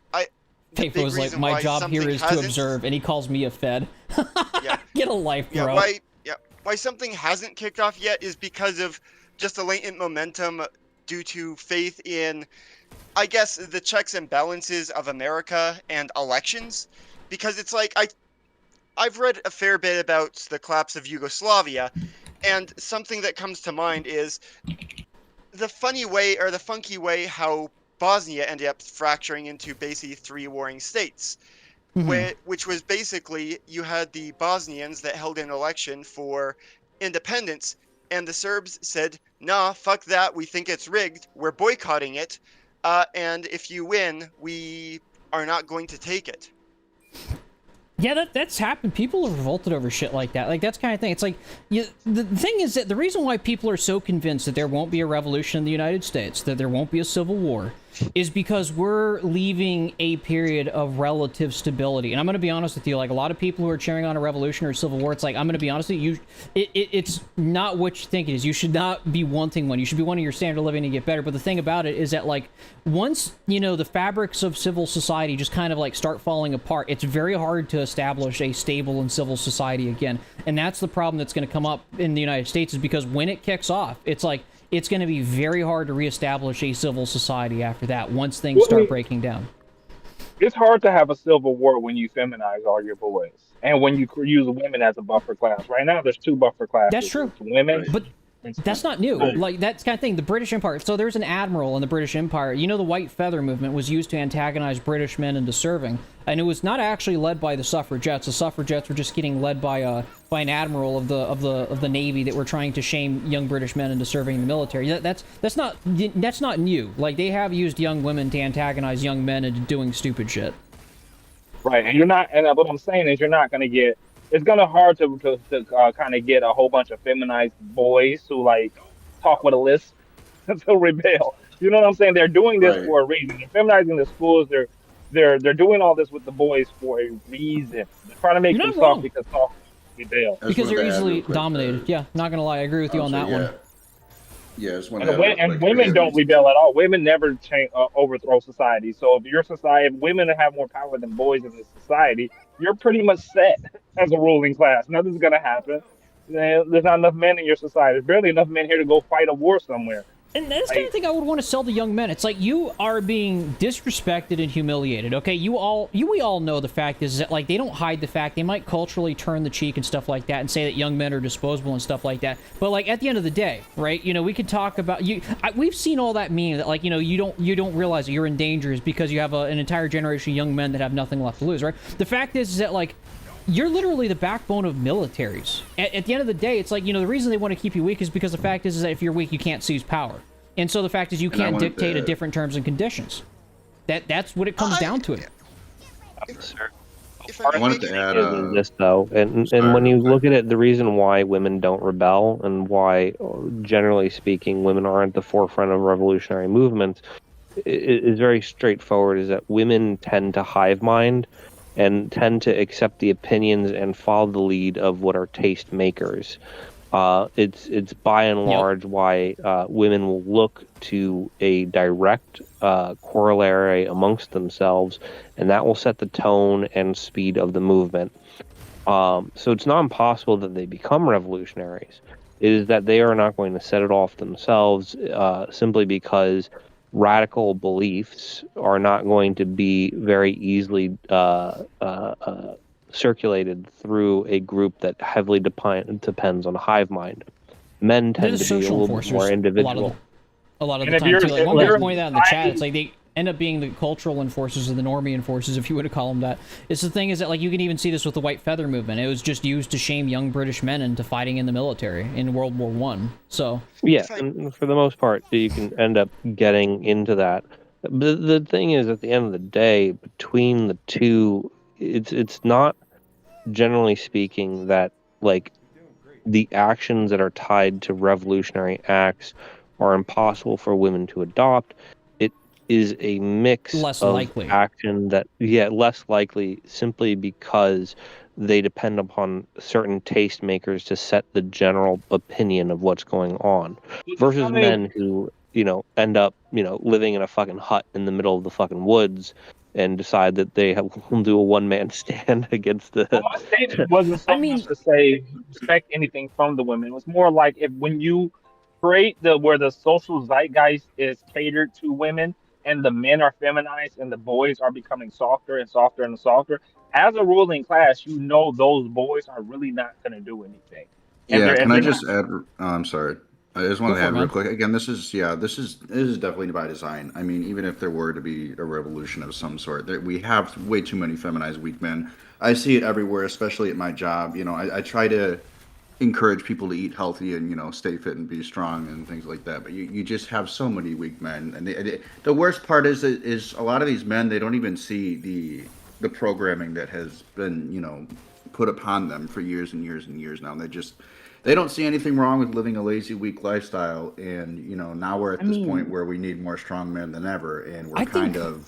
B: Paper was like, my job here is to observe, and he calls me a Fed.
L: Yeah.
B: Get a life, bro.
L: Why something hasn't kicked off yet is because of just a latent momentum due to faith in, I guess, the checks and balances of America and elections. Because it's like, I've read a fair bit about the collapse of Yugoslavia, and something that comes to mind is the funny way, or the funky way, how Bosnia ended up fracturing into basically 3 warring states, which was basically, you had the Bosnians that held an election for independence, and the Serbs said, nah, fuck that, we think it's rigged, we're boycotting it, and if you win, we are not going to take it.
B: Yeah, that's happened. People have revolted over shit like that. Like, that's kind of thing. It's like, the thing is that the reason why people are so convinced that there won't be a revolution in the United States, that there won't be a civil war, is because we're leaving a period of relative stability. And I'm going to be honest with you, like, a lot of people who are cheering on a revolution or civil war, it's like, I'm going to be honest with you, it's not what you think it is. You should not be wanting one. You should be wanting your standard of living to get better. But the thing about it is that, like, once, you know, the fabrics of civil society just kind of, like, start falling apart, it's very hard to establish a stable and civil society again. And that's the problem that's going to come up in the United States, is because when it kicks off, it's like, it's going to be very hard to reestablish a civil society after that, once things start breaking down.
I: It's hard to have a civil war when you feminize all your boys, and when you use women as a buffer class. Right now, there's 2 buffer classes.
B: That's true.
I: It's women.
B: But that's not new. Like, that's kind of thing. The British Empire. So there's an admiral in the British Empire. You know, the White Feather movement was used to antagonize British men into serving, and it was not actually led by the suffragettes. The suffragettes were just getting led by an admiral of the Navy that were trying to shame young British men into serving in the military. That's not new. Like, they have used young women to antagonize young men into doing stupid shit.
I: Right, and you're not. And what I'm saying is, you're not going to get. It's kind of hard to kind of get a whole bunch of feminized boys who, like, talk with a lisp to rebel. You know what I'm saying? They're doing this for a reason. They're feminizing the schools. They're doing all this with the boys for a reason. They're trying to make them soft because soft rebel.
B: Because they're easily dominated. Yeah, not gonna lie, I agree with you on that one.
K: Yeah,
I: and women don't rebel at all. Women never overthrow society. So if your society, if women have more power than boys in this society, you're pretty much set as a ruling class. Nothing's gonna happen. There's not enough men in your society. There's barely enough men here to go fight a war somewhere.
B: And that's the kind of thing I would want to sell to young men. It's like, you are being disrespected and humiliated, okay? We all know the fact is that, like, they don't hide the fact. They might culturally turn the cheek and stuff like that and say that young men are disposable and stuff like that. But, like, at the end of the day, right, you know, we could talk about, we've seen all that meme that, like, you know, you don't realize that you're in danger is because you have an entire generation of young men that have nothing left to lose, right? The fact is that, like, you're literally the backbone of militaries. At the end of the day, it's like, you know, the reason they want to keep you weak is because the fact is that if you're weak, you can't seize power. And so the fact is you can't dictate a different terms and conditions. That's what it comes down to it.
E: I wanted to add this though, and when you look at it, the reason why women don't rebel and why, generally speaking, women aren't at the forefront of revolutionary movements is very straightforward. Is that women tend to hive mind and tend to accept the opinions and follow the lead of what are taste makers. It's by and large why women will look to a direct corollary amongst themselves, and that will set the tone and speed of the movement. So it's not impossible that they become revolutionaries. It is that they are not going to set it off themselves simply because radical beliefs are not going to be very easily circulated through a group that heavily depends on a hive mind. Men tend to be a little bit more individual.
B: A lot of the time, too. Like, one guy pointed out in the chat, it's like they end up being the cultural enforcers or the normie enforcers, if you were to call them that. It's the thing is that, like, you can even see this with the White Feather movement. It was just used to shame young British men into fighting in the military in World War One. So
E: yeah, and for the most part, you can end up getting into that. The thing is, at the end of the day, between the two, it's not, generally speaking, that like the actions that are tied to revolutionary acts are impossible for women to adopt. It is a mix of action that, less likely, simply because they depend upon certain tastemakers to set the general opinion of what's going on, versus men who, end up, living in a fucking hut in the middle of the fucking woods and decide that they will do a one-man stand against the...
I: Well, my statement wasn't so much to say expect anything from the women. It was more like when you create where the social zeitgeist is catered to women and the men are feminized and the boys are becoming softer and softer and softer, as a ruling class, those boys are really not going to do anything.
K: Can I just add? I'm sorry. I just want to add real quick. Again, this is definitely by design. I mean, even if there were to be a revolution of some sort, we have way too many feminized weak men. I see it everywhere, especially at my job. I try to encourage people to eat healthy and stay fit and be strong and things like that. But you just have so many weak men, and the worst part is a lot of these men, they don't even see the programming that has been put upon them for years and years and years now. And they don't see anything wrong with living a lazy, weak lifestyle. And now we're at this point where we need more strong men than ever, and we're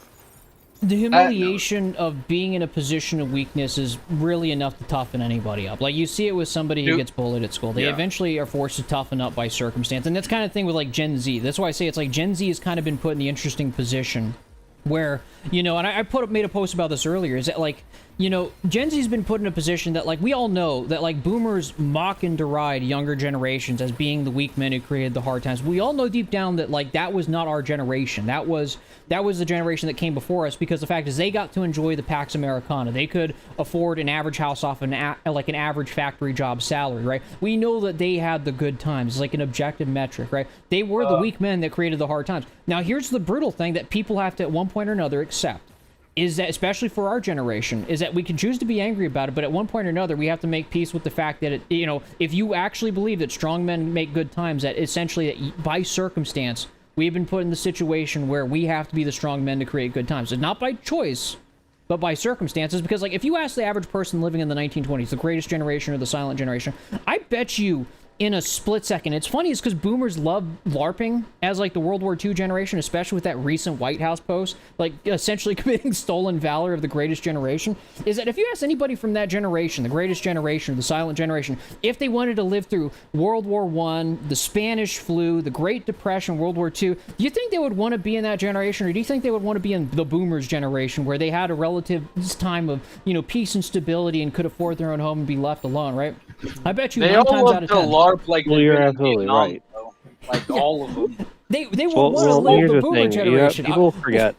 B: the humiliation of being in a position of weakness is really enough to toughen anybody up. Like, you see it with somebody who gets bullied at school. They eventually are forced to toughen up by circumstance. And that's kind of thing with, like, Gen Z. That's why I say it's like Gen Z has kind of been put in the interesting position where, and I made a post about this earlier, is that, like, Gen Z's been put in a position that, like, we all know that, like, boomers mock and deride younger generations as being the weak men who created the hard times. We all know deep down that, like, that was not our generation. That was the generation that came before us, because the fact is they got to enjoy the Pax Americana. They could afford an average house off an average factory job salary, right? We know that they had the good times. It's like an objective metric, right? They were the weak men that created the hard times. Now, here's the brutal thing that people have to, at one point or another, accept. Is that, especially for our generation, is that we can choose to be angry about it, but at one point or another, we have to make peace with the fact that, if you actually believe that strong men make good times, that essentially, that by circumstance, we've been put in the situation where we have to be the strong men to create good times. It's not by choice, but by circumstances, because, like, if you ask the average person living in the 1920s, the greatest generation or the silent generation, I bet you in a split second. It's funny, it's because boomers love LARPing as, like, the World War II generation, especially with that recent White House post, like, essentially committing stolen valor of the greatest generation, is that if you ask anybody from that generation, the greatest generation, or the silent generation, if they wanted to live through World War I, the Spanish flu, the Great Depression, World War II, do you think they would want to be in that generation, or do you think they would want to be in the boomers generation, where they had a relative time of, peace and stability and could afford their own home and be left alone, right? I bet you 9 times out of 10.
M: Like,
E: well, you're absolutely right.
M: Like, all of them.
B: They would want to live the boomer generation.
E: People forget,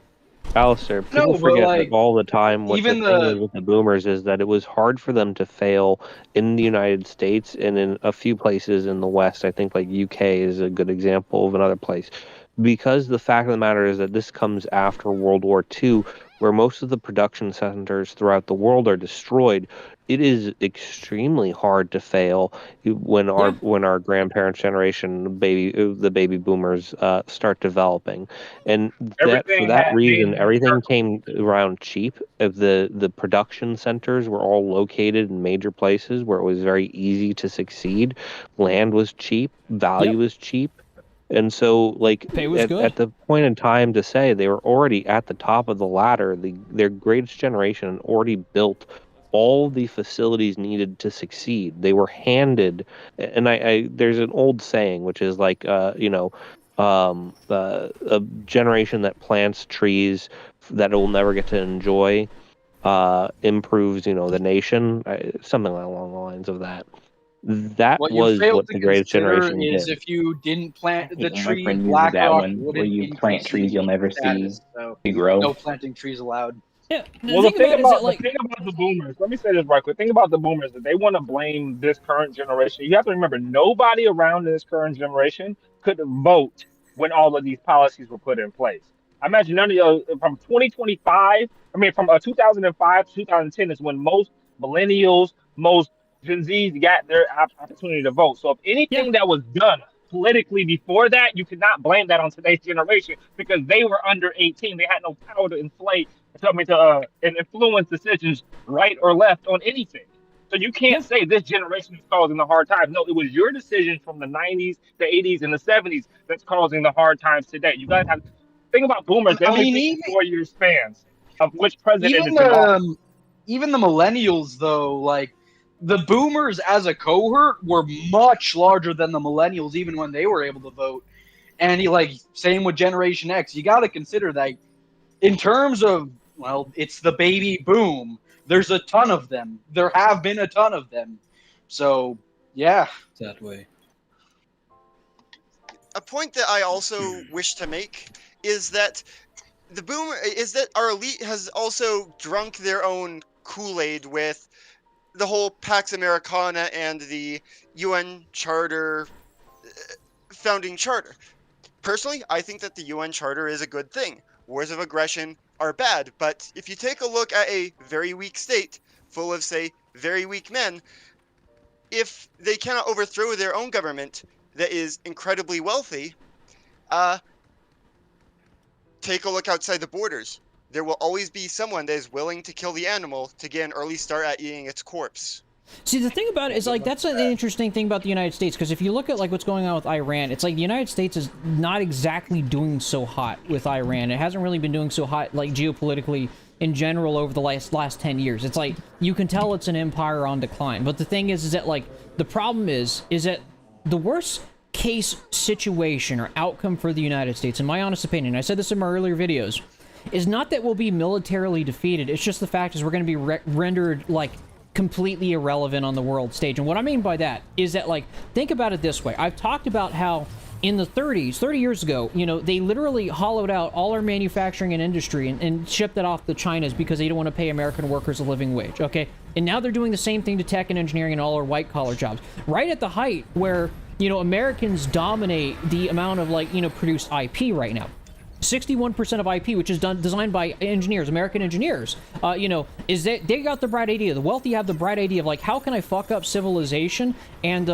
E: Alistair, people forget that all the time. What the thing is with the boomers is that it was hard for them to fail in the United States and in a few places in the West. I think, like, UK is a good example of another place. Because the fact of the matter is that this comes after World War II, where most of the production centers throughout the world are destroyed. It is extremely hard to fail when our grandparents' generation, the baby boomers, start developing, and for that reason, everything came around cheap. If the production centers were all located in major places where it was very easy to succeed, land was cheap, value was cheap. And so, like, at the point in time to say they were already at the top of the ladder, their greatest generation already built all the facilities needed to succeed. They were handed, and I there's an old saying which is like, a generation that plants trees that it will never get to enjoy improves, the nation, something along the lines of that. That
M: What you
E: was
M: fail
E: what
M: to
E: the greatest
M: consider
E: generation
M: is
E: did.
M: if you didn't plant the
J: My
M: tree,
J: friend uses that
M: BlackRock
J: one where
M: wouldn't
J: you plant
M: increase
J: trees you'll never see
M: status. So
J: to grow.
M: no planting trees allowed.
B: Yeah.
I: Well, the thing about the boomers. Let me say this right quick. The thing about the boomers that they want to blame this current generation. You have to remember, nobody around this current generation could vote when all of these policies were put in place. I imagine none of you from 2025. I mean, from 2005 to 2010 is when most millennials, most Gen Zs got their opportunity to vote. So if anything that was done politically before that, you cannot blame that on today's generation because they were under 18. They had no power to and influence decisions right or left on anything. So you can't say this generation is causing the hard times. No, it was your decision from the 90s, the 80s, and the 70s that's causing the hard times today. You guys have think about boomers. They only think in 4 year spans of which president is in office.
M: Even the millennials, though, like the boomers as a cohort were much larger than the millennials, even when they were able to vote. And same with Generation X. You got to consider that in terms of, well, it's the baby boom. There's a ton of them. There have been a ton of them. So, yeah.
A: That way.
L: A point that I also wish to make is that our elite has also drunk their own Kool-Aid with the whole Pax Americana and the UN Charter, founding charter. Personally, I think that the UN Charter is a good thing. Wars of aggression are bad, but if you take a look at a very weak state full of, say, very weak men, if they cannot overthrow their own government that is incredibly wealthy, take a look outside the borders. There will always be someone that is willing to kill the animal to get an early start at eating its corpse.
B: See, the thing about it is, that's an interesting thing about the United States, because if you look at, what's going on with Iran, it's like the United States is not exactly doing so hot with Iran. It hasn't really been doing so hot, geopolitically in general over the last 10 years. It's like, you can tell it's an empire on decline. But the thing is that, the problem is that the worst case situation or outcome for the United States, in my honest opinion, I said this in my earlier videos, is not that we'll be militarily defeated. It's just the fact is we're going to be rendered, completely irrelevant on the world stage. And what I mean by that is that, think about it this way. I've talked about how in the 30 years ago, they literally hollowed out all our manufacturing and industry and shipped it off to China's because they don't want to pay American workers a living wage, okay? And now they're doing the same thing to tech and engineering and all our white-collar jobs. Right at the height where, Americans dominate the amount of, produced IP right now. 61% of IP, which is designed by engineers, American engineers, is that they got the bright idea. The wealthy have the bright idea of, how can I fuck up civilization and,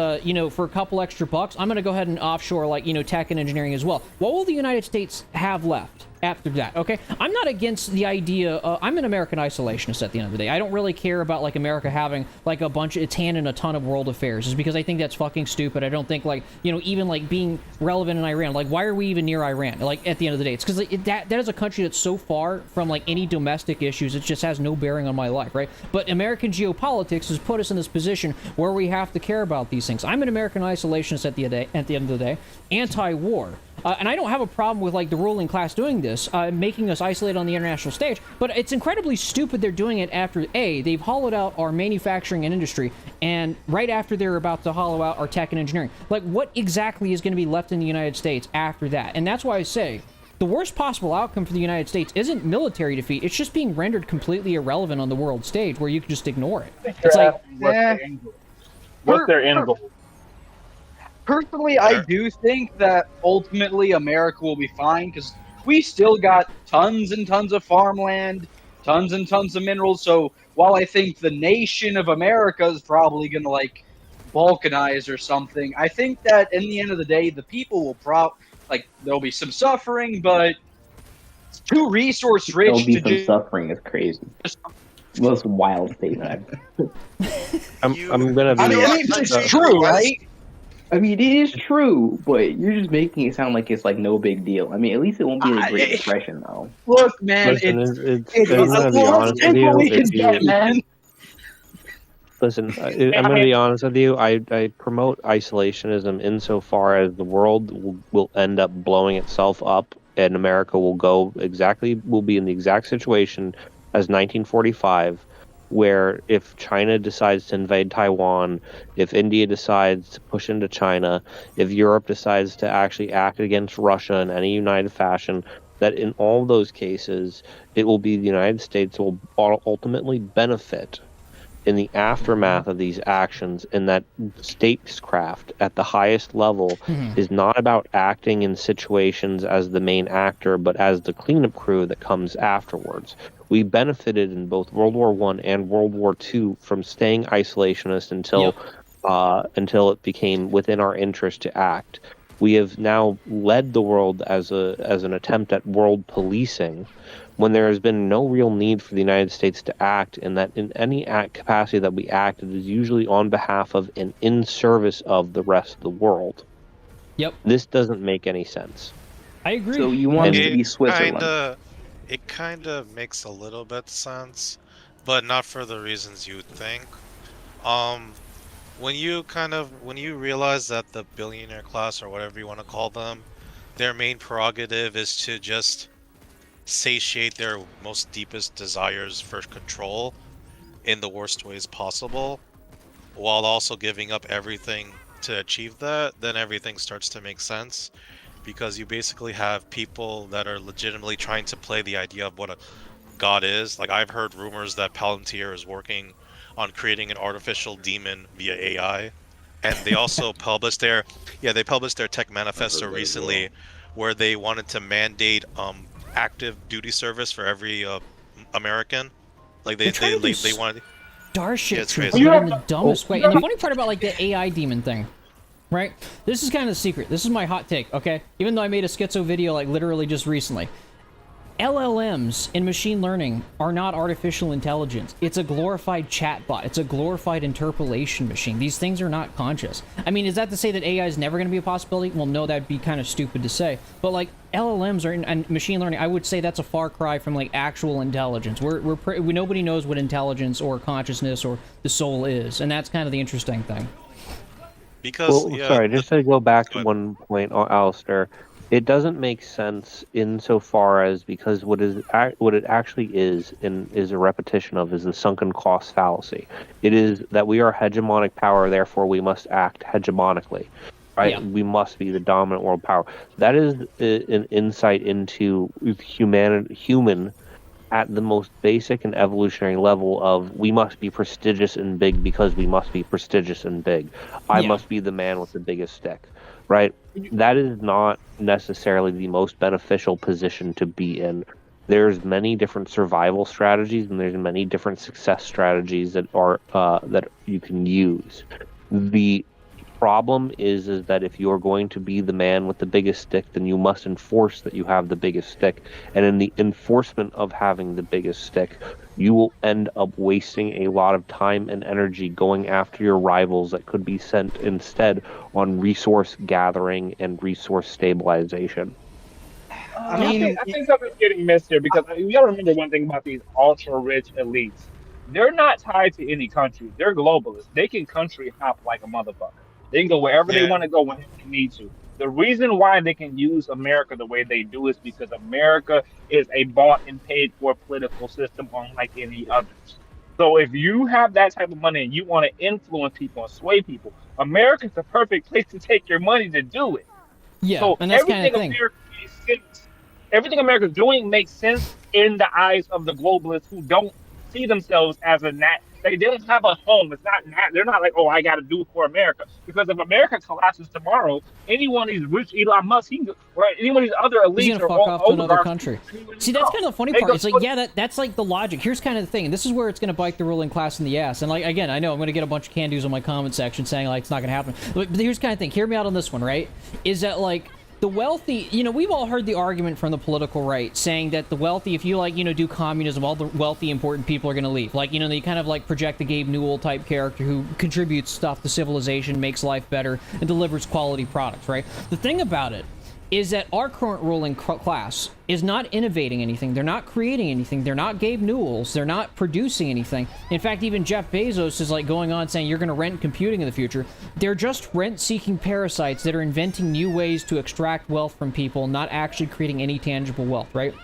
B: for a couple extra bucks, I'm going to go ahead and offshore, tech and engineering as well. What will the United States have left after that, okay? I'm not against the idea, I'm an American isolationist at the end of the day. I don't really care about, America having, a bunch of, its hand in a ton of world affairs, is because I think that's fucking stupid. I don't think, even, being relevant in Iran, why are we even near Iran, at the end of the day? It's because that is a country that's so far from, any domestic issues, it just has no bearing on my life, right? But American geopolitics has put us in this position where we have to care about these things. I'm an American isolationist at the end of the day, anti-war. And I don't have a problem with, the ruling class doing this, making us isolate on the international stage, but it's incredibly stupid they're doing it after, they've hollowed out our manufacturing and industry, and right after they're about to hollow out our tech and engineering. What exactly is going to be left in the United States after that? And that's why I say, the worst possible outcome for the United States isn't military defeat, it's just being rendered completely irrelevant on the world stage, where you can just ignore it. It's
I: what's their end goal?
M: Personally, I do think that ultimately America will be fine because we still got tons and tons of farmland, tons and tons of minerals. So while I think the nation of America is probably going to balkanize or something, I think that in the end of the day, the people will there'll be some suffering, but it's too resource rich.
J: There'll be some suffering is crazy. Most wild statement.
E: I'm gonna be.
M: It's true, right?
J: I mean, it is true, but you're just making it sound like it's no big deal. I mean, at least it won't be a Great Depression, though.
M: Look, man,
E: Listen, it's I'm gonna be honest with you. Listen, I'm going to be honest with you. I promote isolationism insofar as the world will end up blowing itself up, and America will be in the exact situation as 1945, where if China decides to invade Taiwan, if India decides to push into China, if Europe decides to actually act against Russia in any united fashion, that in all those cases, it will be the United States will ultimately benefit in the aftermath of these actions, and that statecraft at the highest level is not about acting in situations as the main actor, but as the cleanup crew that comes afterwards. We benefited in both World War I and World War II from staying isolationist until it became within our interest to act. We have now led the world as an attempt at world policing, when there has been no real need for the United States to act, and that in any capacity that we act, it is usually on behalf of and in service of the rest of the world.
B: Yep.
E: This doesn't make any sense.
B: I agree.
J: So you want it to be Switzerland?
N: It kind of makes a little bit sense, but not for the reasons you think. When you realize that the billionaire class, or whatever you want to call them, their main prerogative is to just satiate their most deepest desires for control in the worst ways possible, while also giving up everything to achieve that, then everything starts to make sense, because you basically have people that are legitimately trying to play the idea of what a god is. Like, I've heard rumors that Palantir is working on creating an artificial demon via AI, and they also published their tech manifesto recently, where they wanted to mandate active duty service for every American. Like they wanted
B: starship
N: crazy.
B: troopers in the dumbest way. And the funny part about like the AI demon thing, right? This is kind of the secret. This is my hot take, okay? Even though I made a schizo video like literally just recently. LLMs in machine learning are not artificial intelligence. It's a glorified chatbot. It's a glorified interpolation machine. These things are not conscious. I mean, is that to say that AI is never going to be a possibility? Well, no, that'd be kind of stupid to say. But like LLMs and machine learning, I would say that's a far cry from like actual intelligence. Nobody knows what intelligence or consciousness or the soul is, and that's kind of the interesting thing.
N: Because
E: sorry, just to go back to one point, Alistair. It doesn't make sense insofar as because what it actually is a repetition of is the sunken cost fallacy. It is that we are hegemonic power, therefore we must act hegemonically, right? Yeah. We must be the dominant world power. That is an insight into human at the most basic and evolutionary level of we must be prestigious and big because we must be prestigious and big. I must be the man with the biggest stick. Right? That is not necessarily the most beneficial position to be in. There's many different survival strategies, and there's many different success strategies that are that you can use. The problem is that if you're going to be the man with the biggest stick, then you must enforce that you have the biggest stick. And in the enforcement of having the biggest stick, you will end up wasting a lot of time and energy going after your rivals that could be sent instead on resource gathering and resource stabilization.
I: I think something's getting missed here, because you gotta remember one thing about these ultra-rich elites. They're not tied to any country. They're globalists. They can country hop like a motherfucker. They can go wherever they want to go when they need to. The reason why they can use America the way they do is because America is a bought and paid for political system unlike any others. So if you have that type of money and you want to influence people and sway people, America's the perfect place to take your money to do it.
B: Yeah,
I: so
B: and that's kind of thing.
I: Everything America's doing makes sense in the eyes of the globalists who don't see themselves as a they don't have a home. It's not they're not like, oh, I got to do it for America. Because if America collapses tomorrow, any one of these rich Elon Musk, or any one of these other elites,
B: he's gonna fuck off to another country. See, that's kind of the funny part. It's like, that's like the logic. Here's kind of the thing, and this is where it's going to bite the ruling class in the ass. And like, again, I know I'm going to get a bunch of can-dos on my comment section saying like it's not going to happen. But here's kind of thing. Hear me out on this one, right? Is that like the wealthy, we've all heard the argument from the political right saying that the wealthy, if you do communism, all the wealthy, important people are going to leave. Like, they kind of like project the Gabe Newell type character who contributes stuff to civilization, makes life better, and delivers quality products, right? The thing about it is that our current ruling class is not innovating anything. They're not creating anything. They're not Gabe Newells. They're not producing anything. In fact, even Jeff Bezos is like going on saying you're going to rent computing in the future. They're just rent-seeking parasites that are inventing new ways to extract wealth from people, not actually creating any tangible wealth, right?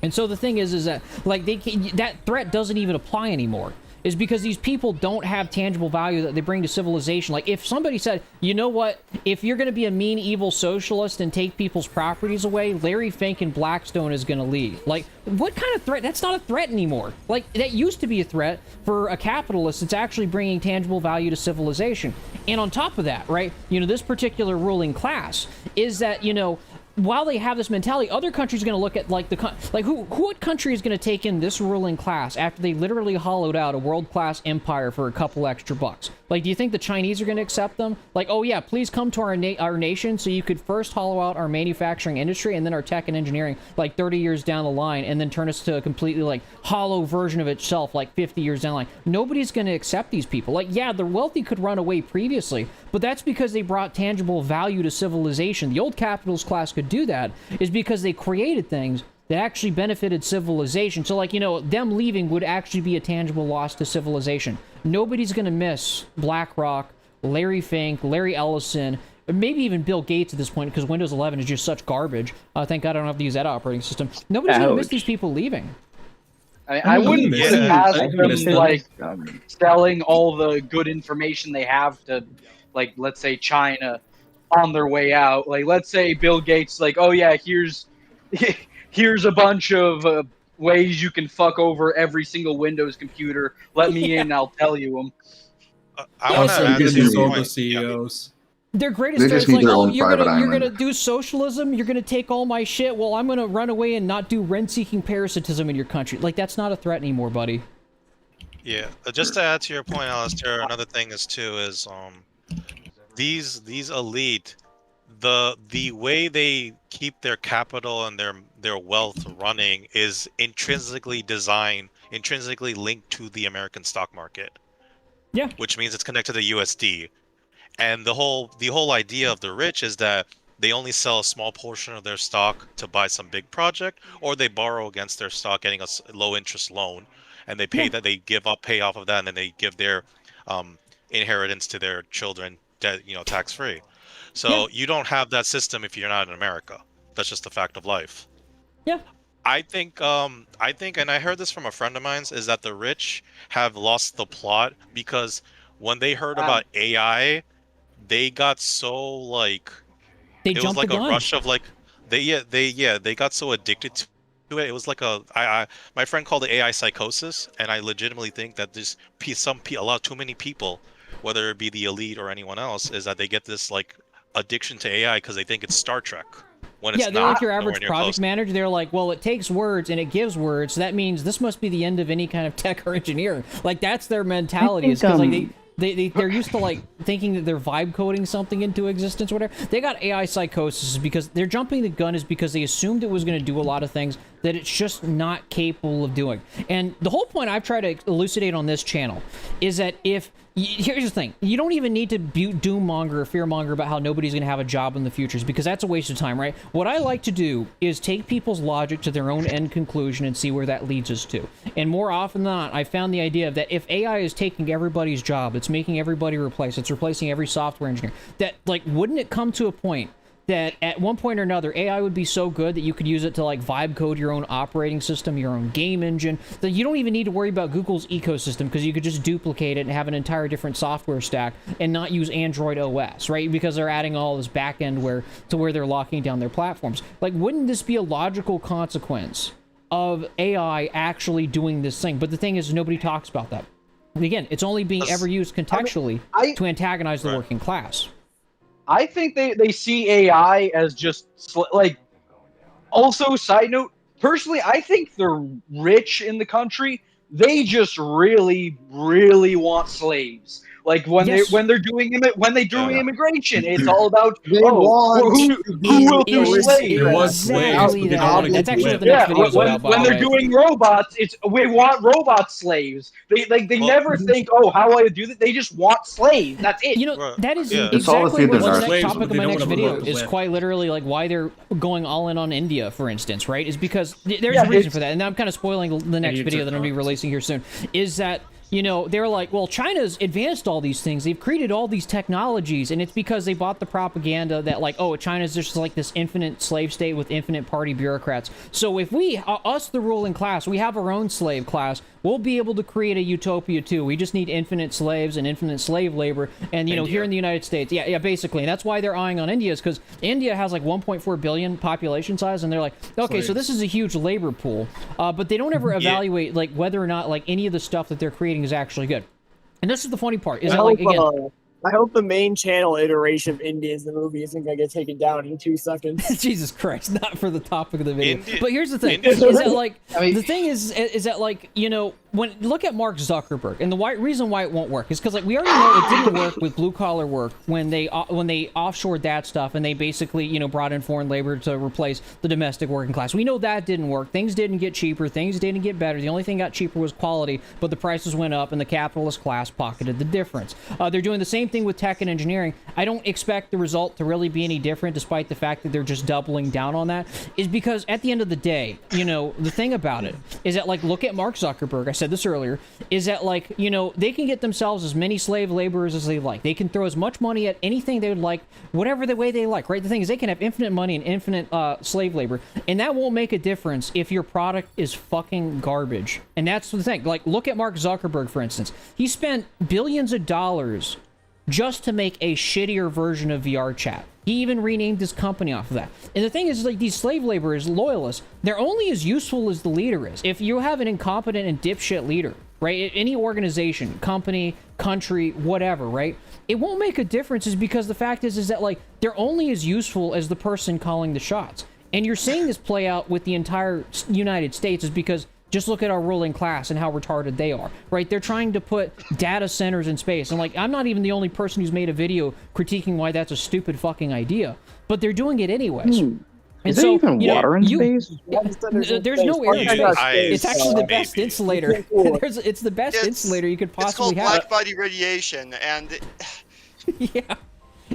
B: And so the thing is that like that threat doesn't even apply anymore. Is because these people don't have tangible value that they bring to civilization. Like, if somebody said, you know what, if you're going to be a mean, evil socialist and take people's properties away, Larry Fink and Blackstone is going to leave. Like, what kind of threat? That's not a threat anymore. Like, that used to be a threat for a capitalist. It's actually bringing tangible value to civilization. And on top of that, right, you know, this particular ruling class is that, you know, while they have this mentality, other countries are going to look at like what country is going to take in this ruling class after they literally hollowed out a world-class empire for a couple extra bucks? Like, do you think the Chinese are going to accept them? Like, oh yeah, please come to our nation so you could first hollow out our manufacturing industry and then our tech and engineering like 30 years down the line, and then turn us to a completely like hollow version of itself like 50 years down the line. Nobody's going to accept these people. Like, yeah, the wealthy could run away previously, but that's because they brought tangible value to civilization. The old capitalist class could do that is because they created things that actually benefited civilization. So like, you know, them leaving would actually be a tangible loss to civilization. Nobody's going to miss BlackRock, Larry Fink, Larry Ellison, maybe even Bill Gates at this point, because Windows 11 is just such garbage. Thank God I don't have to use that operating system. Nobody's going to miss these people leaving.
M: I wouldn't put it past them, like, selling all the good information they have to, like, let's say China on their way out. Like, let's say Bill Gates, like, oh yeah, here's a bunch of ways you can fuck over every single Windows computer. Let me in, I'll tell you them.
N: I want to add
A: these all the
N: point.
A: CEOs.
B: Their greatest threat is like, oh, you're gonna do socialism, you're gonna take all my shit, well, I'm gonna run away and not do rent-seeking parasitism in your country. Like, that's not a threat anymore, buddy.
N: Yeah, just to add to your point, Alistair, another thing is these elite, the way they keep their capital and their wealth running is intrinsically linked to the American stock market.
B: Yeah.
N: Which means it's connected to USD. And the whole idea of the rich is that they only sell a small portion of their stock to buy some big project, or they borrow against their stock, getting a low interest loan, and they pay that, they pay off of that, and then they give their inheritance to their children, tax free. So you don't have that system if you're not in America. That's just a fact of life.
B: Yeah.
N: I think, and I heard this from a friend of mine, is that the rich have lost the plot because when they heard about AI, they got so like it was like a rush of like they got so addicted to it. It was like my friend called it AI psychosis, and I legitimately think that there's a lot too many people, whether it be the elite or anyone else, is that they get this like addiction to AI because they think it's Star Trek. When it's
B: they're like your average project manager. They're like, well, it takes words and it gives words, so that means this must be the end of any kind of tech or engineering. Like, that's their mentality. Is because like they're used to like thinking that they're vibe coding something into existence or whatever. They got AI psychosis because they're jumping the gun is because they assumed it was going to do a lot of things that it's just not capable of doing. And the whole point I've tried to elucidate on this channel is that here's the thing, you don't even need to doom-monger or fear-monger about how nobody's going to have a job in the futures, because that's a waste of time, right? What I like to do is take people's logic to their own end conclusion and see where that leads us to. And more often than not, I found the idea that if AI is taking everybody's job, it's making everybody it's replacing every software engineer, that, like, wouldn't it come to a point that at one point or another, AI would be so good that you could use it to, like, vibe code your own operating system, your own game engine, that you don't even need to worry about Google's ecosystem, because you could just duplicate it and have an entire different software stack and not use Android OS, right? Because they're adding all this back-end where they're locking down their platforms. Like, wouldn't this be a logical consequence of AI actually doing this thing? But the thing is, nobody talks about that. And again, it's only being ever used contextually to antagonize the working class.
M: I think they see AI as just like. Also, side note, personally, I think the rich in the country, they just really, really want slaves. Like when
B: Yes.
M: they're doing immigration, it's all about
C: They
M: who will do
B: It is
M: slaves.
A: It was slaves,
B: exactly
A: but they don't want
B: that.
A: to
B: That's
A: get
B: actually what the
A: whipped.
B: next video is about, by
M: when
B: the
M: they're
B: way.
M: doing robots, it's we want robot slaves. They never think, oh, how do I do that? They just want slaves. That's it.
B: You know, that is
K: It's all
B: exactly
K: the
B: what the
K: narrative.
B: next
A: Slaves,
B: topic
A: but
B: of
A: they
B: my
A: don't
B: next
A: wanna
B: video
A: promote the
B: is
A: whip.
B: quite literally like why they're going all in on India, for instance, right? Is because there's
M: Yeah,
B: a reason for that, and I'm kind of spoiling the next
A: Idiots
B: video
A: are
B: that I'm going to be
A: cons.
B: releasing here soon. Is that they're like, well, China's advanced all these things. They've created all these technologies, and it's because they bought the propaganda that, like, oh, China's just like this infinite slave state with infinite party bureaucrats. So if we, us, the ruling class, we have our own slave class, we'll be able to create a utopia too. We just need infinite slaves and infinite slave labor. And, here in the United States, yeah, basically. And that's why they're eyeing on India, is because India has like 1.4 billion population size, and they're like, okay, so this is a huge labor pool. But they don't ever evaluate, like, whether or not, like, any of the stuff that they're creating is actually good. And this is the funny part, is that, like, again...
C: I hope the main channel iteration of India's the movie isn't going to get taken down in 2 seconds.
B: Jesus Christ, not for the topic of the video.
N: India-
B: But here's the thing,
N: India-
B: is that, like, the thing is that, like, when look at Mark Zuckerberg, and the reason why it won't work is because, like, we already know it didn't work with blue-collar work when they offshored that stuff, and they basically, brought in foreign labor to replace the domestic working class. We know that didn't work. Things didn't get cheaper. Things didn't get better. The only thing got cheaper was quality, but the prices went up, and the capitalist class pocketed the difference. They're doing the same thing with tech and engineering. I don't expect the result to really be any different, despite the fact that they're just doubling down on that, is because at the end of the day, the thing about it is that, like, look at Mark Zuckerberg. I said this earlier, is that, like, they can get themselves as many slave laborers as they like. They can throw as much money at anything they would like, whatever the way they like, right? The thing is, they can have infinite money and infinite slave labor, and that won't make a difference if your product is fucking garbage. And that's the thing. Like, look at Mark Zuckerberg, for instance. He spent billions of dollars just to make a shittier version of VR chat. He even renamed his company off of that. And the thing is, like, these slave laborers, loyalists, they're only as useful as the leader is. If you have an incompetent and dipshit leader, right, any organization, company, country, whatever, right, it won't make a difference, is because the fact is that, like, they're only as useful as the person calling the shots. And you're seeing this play out with the entire United States, is because just look at our ruling class and how retarded they are, right? They're trying to put data centers in space. And, like, I'm not even the only person who's made a video critiquing why that's a stupid fucking idea, but they're doing it anyways. And
J: is there even water in space?
B: There's no air in space. It's actually the best
N: maybe.
B: insulator. It's the best insulator you could possibly
L: It's called
B: have.
L: black body radiation, and
B: Yeah.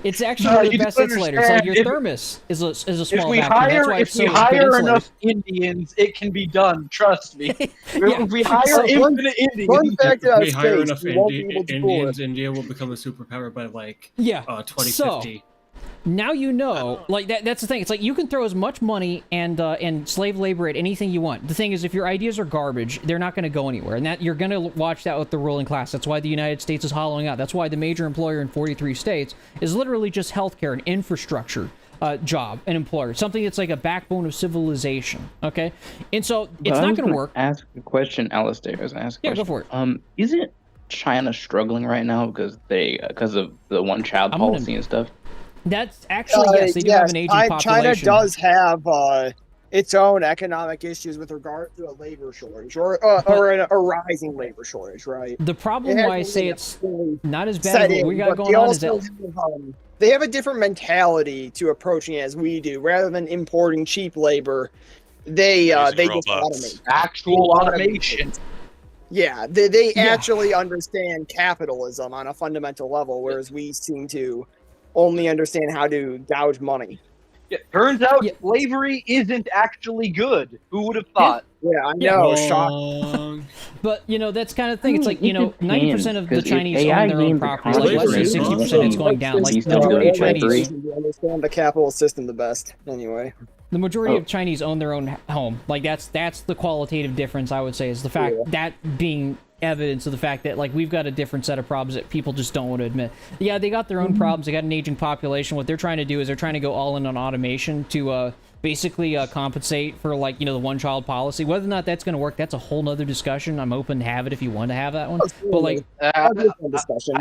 B: It's actually the
M: you
B: best
M: don't
B: insulator. It's like your
M: understand.
B: thermos is a
M: If
B: small
M: we
B: vacuum. That's why
M: hire,
B: it's
M: if we
B: so good
M: hire
B: insulated.
M: enough Indians, it can be done. Trust me.
B: Yeah.
M: If we hire
C: So
M: infinite
C: Fun
M: Indians,
C: fact about
A: We hire
C: space,
A: enough
C: we won't be able to cool
A: Indians,
C: it.
A: India will become a superpower by, like,
B: Yeah.
A: 2050.
B: Now like that's the thing. It's like you can throw as much money and slave labor at anything you want. The thing is, if your ideas are garbage, they're not going to go anywhere, and that you're going to watch that with the ruling class. That's why the United States is hollowing out. That's why the major employer in 43 states is literally just healthcare and infrastructure job and employer, something that's like a backbone of civilization. Okay, and so it's not going to work.
J: Ask a question, Alistair.
B: Yeah, go for it.
J: Isn't China struggling right now because of the one-child policy and stuff?
B: That's actually, yes, they do have an aging population.
C: China does have its own economic issues with regard to a labor shortage or a rising labor shortage, right?
B: The problem why I say it's not as bad
C: set
B: as what we
C: in,
B: got
C: but
B: going
C: they
B: on is
C: also
B: that
C: they have a different mentality to approaching it as we do. Rather than importing cheap labor, they just automate.
M: actual automation.
C: Yeah, they actually understand capitalism on a fundamental level, whereas we seem to only understand how to gouge money.
M: Yeah, turns out slavery isn't actually good. Who would have thought?
C: Yeah, I know. Shock.
B: But that's kind of the thing. It's like 90% of the
J: 'cause if
B: Chinese
J: AI
B: own their own
J: gains
B: property. Like less than
J: economy,
B: 60%, it's going down. Like the majority of Chinese.
C: We understand the capitalist system the best, anyway.
B: The majority of Chinese own their own home. Like that's the qualitative difference, I would say, is the fact that being evidence of the fact that, like, we've got a different set of problems that people just don't want to admit. Yeah, they got their own problems. They got an aging population. What they're trying to do is they're trying to go all in on automation to basically compensate for, like, the one-child policy. Whether or not that's going to work, that's a whole nother discussion. I'm open to have it if you want to have that one. But, like,
M: I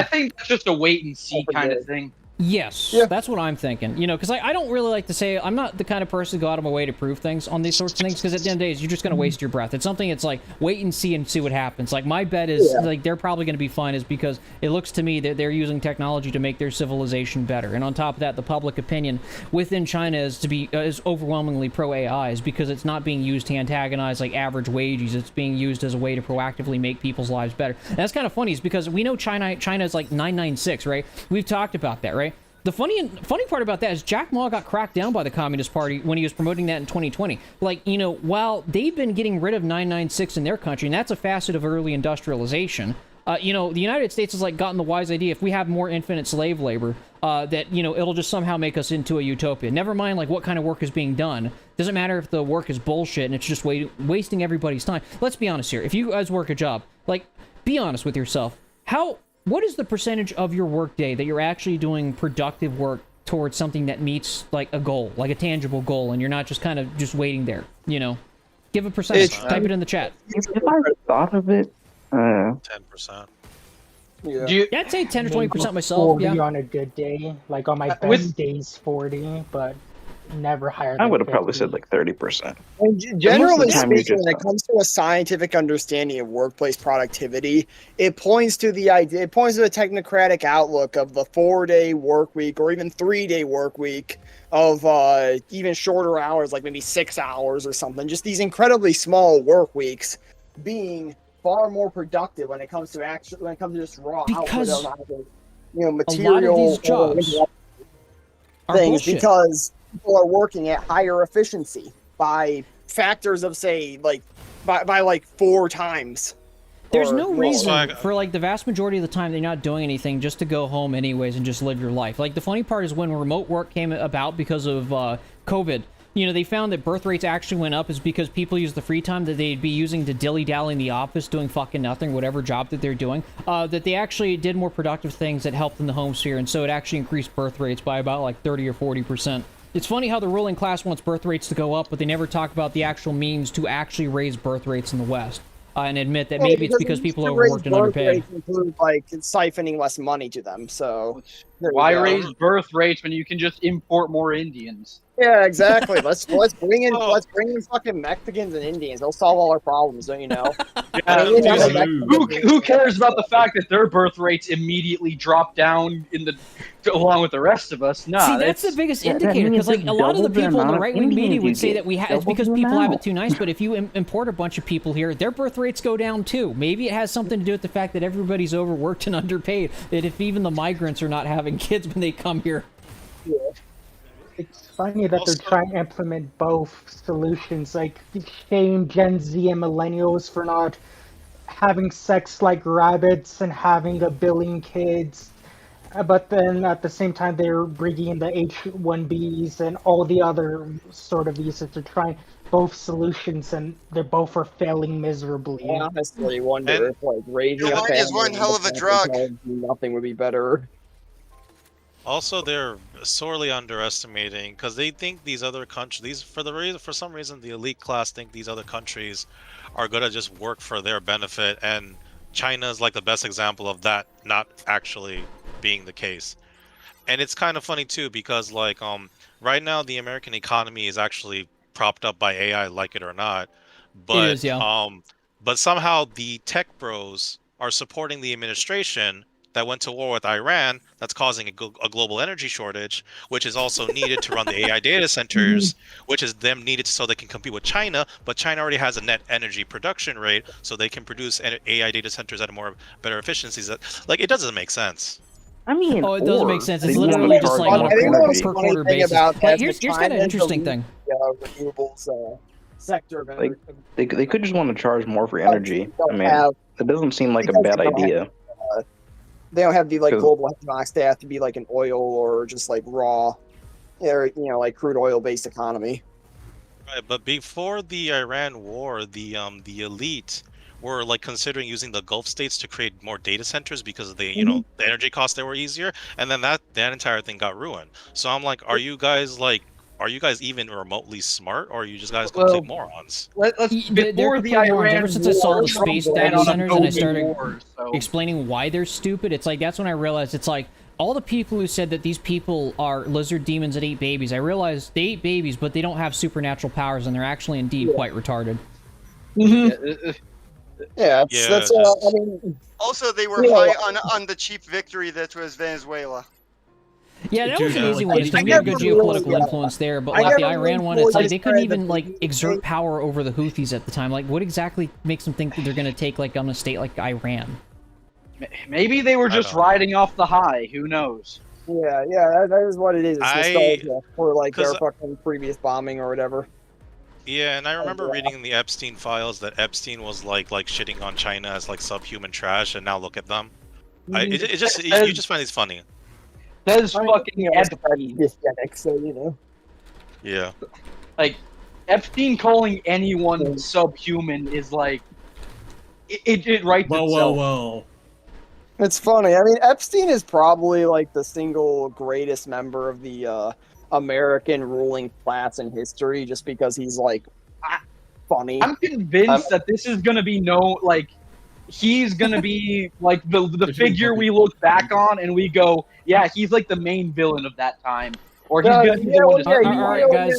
M: think it's just a wait and see kind of thing.
B: Yes, that's what I'm thinking. You know, because I don't really like to say, I'm not the kind of person to go out of my way to prove things on these sorts of things, because at the end of the day, you're just going to waste your breath. It's something, it's like, wait and see what happens. Like, my bet is, like, they're probably going to be fine, is because it looks to me that they're using technology to make their civilization better. And on top of that, the public opinion within China is overwhelmingly pro-AI, is because it's not being used to antagonize, like, average wages. It's being used as a way to proactively make people's lives better. And that's kind of funny, is because we know China is like 996, right? We've talked about that, right? The funny part about that is Jack Ma got cracked down by the Communist Party when he was promoting that in 2020. Like, you know, while they've been getting rid of 996 in their country, and that's a facet of early industrialization, you know, the United States has, like, gotten the wise idea, if we have more infinite slave labor, that, you know, it'll just somehow make us into a utopia. Never mind, like, what kind of work is being done. Doesn't matter if the work is bullshit and it's just wasting everybody's time. Let's be honest here. If you guys work a job, like, be honest with yourself. What is the percentage of your workday that you're actually doing productive work towards something that meets, like, a goal, like a tangible goal, and you're not just kind of just waiting there, you know? Give a percentage. Type it in the chat.
J: If I thought of it,
N: 10%.
B: Yeah, I'd say 10 or 20% myself.
O: 40
B: Yeah.
O: on a good day. Like, on my best days, 40, but never higher than
J: I would have
O: 50.
J: probably said like 30%.
C: And generally
J: time you're
C: speaking,
J: just
C: when it comes to a scientific understanding of workplace productivity, it points to the idea, it points to the technocratic outlook of the 4-day work week or even 3-day work week of even shorter hours, like maybe 6 hours or something. Just these incredibly small work weeks being far more productive when it comes to just raw
B: Because
C: output of, you know,
B: a
C: material
B: lot of these jobs are
C: things
B: bullshit.
C: because people are working at higher efficiency by factors of, say, like by like 4 times.
B: There's
C: or
B: no
C: more.
B: reason for, like, the vast majority of the time they're not doing anything just to go home anyways and just live your life. Like, the funny part is when remote work came about because of COVID, you know, they found that birth rates actually went up is because people use the free time that they'd be using to dilly-dally in the office doing fucking nothing, whatever job that they're doing, that they actually did more productive things that helped in the home sphere, and so it actually increased birth rates by about, like, 30 or 40%. It's funny how the ruling class wants birth rates to go up, but they never talk about the actual means to actually raise birth rates in the West. And admit that maybe it's because people are overworked and underpaid.
C: Include, like, siphoning less money to them, so...
M: Why raise birth rates when you can just import more Indians?
C: Yeah, exactly. let's bring in fucking Mexicans and Indians. They'll solve all our problems, don't you know?
M: Who cares about the fact that their birth rates immediately drop down along with the rest of us? Nah,
B: see, that's the biggest indicator, because, like, a lot of the people in the right-wing media would say that it's because people have it too nice, but if you import a bunch of people here, their birth rates go down too. Maybe it has something to do with the fact that everybody's overworked and underpaid, that if even the migrants are not having kids when they come here.
O: Yeah. It's funny that they're trying to implement both solutions, like shame Gen Z and millennials for not having sex like rabbits and having 1 billion kids, but then at the same time they're bringing in the H-1Bs and all the other sort of visas. They're trying both solutions and they both are failing miserably.
C: I honestly wonder if, like, raising a family
L: is one hell of a drug.
C: Nothing would be better.
N: Also, they're sorely underestimating because they think these other countries, for some reason, the elite class think these other countries are gonna just work for their benefit, and China is like the best example of that not actually being the case. And it's kind of funny too because, like, right now the American economy is actually propped up by AI, like it or not. But
B: It is, yeah.
N: But somehow the tech bros are supporting the administration that went to war with Iran, that's causing a global energy shortage, which is also needed to run the AI data centers, which is them needed so they can compete with China, but China already has a net energy production rate, so they can produce AI data centers at a better efficiencies. Like, it doesn't make sense.
J: I mean,
B: it doesn't make sense. It's literally just like on a per quarter basis. Like, here's kind of an interesting thing.
C: Renewables sector of
J: like, they could just want to charge more for energy. I mean, it doesn't seem like a bad idea.
C: They don't have the, like, global economics. They have to be like an oil or just like raw, or, you know, like crude oil based economy.
N: Right, but before the Iran war, the elite were, like, considering using the Gulf states to create more data centers because of the the energy costs that were easier, and then that entire thing got ruined. So I'm like, are you guys even remotely smart, or are you just guys complete morons?
M: Before the Iran
B: ever since I saw the space data centers and I started
M: war,
B: explaining why they're stupid, it's like that's when I realized it's like all the people who said that these people are lizard demons that ate babies, I realized they ate babies, but they don't have supernatural powers, and they're actually indeed quite retarded.
C: Yeah, that's I mean.
L: Also, they were high on the cheap victory that was Venezuela.
B: Yeah, that was an easy one. We had good geopolitical influence there, but like the Iran one, it's like they couldn't even like exert power over the Houthis at the time. Like, what exactly makes them think that they're going to take like on a state like Iran?
M: Maybe they were just riding off the high. Who knows?
C: Yeah, that is what it is. It's nostalgia for like their fucking previous bombing or whatever.
N: Yeah, and I remember reading in the Epstein files that Epstein was like shitting on China as like subhuman trash, and now look at them. You just find these funny.
M: That is fucking Epstein.
C: So you know.
N: Yeah.
M: Like Epstein calling anyone subhuman is like it writes itself.
A: Whoa.
C: It's funny. I mean, Epstein is probably like the single greatest member of the American ruling class in history, just because he's like funny.
M: I'm convinced that this is gonna be he's gonna be like the figure we look back on and we go, yeah, he's like the main villain of that time. Or he's gonna be the one to
B: Alright, guys,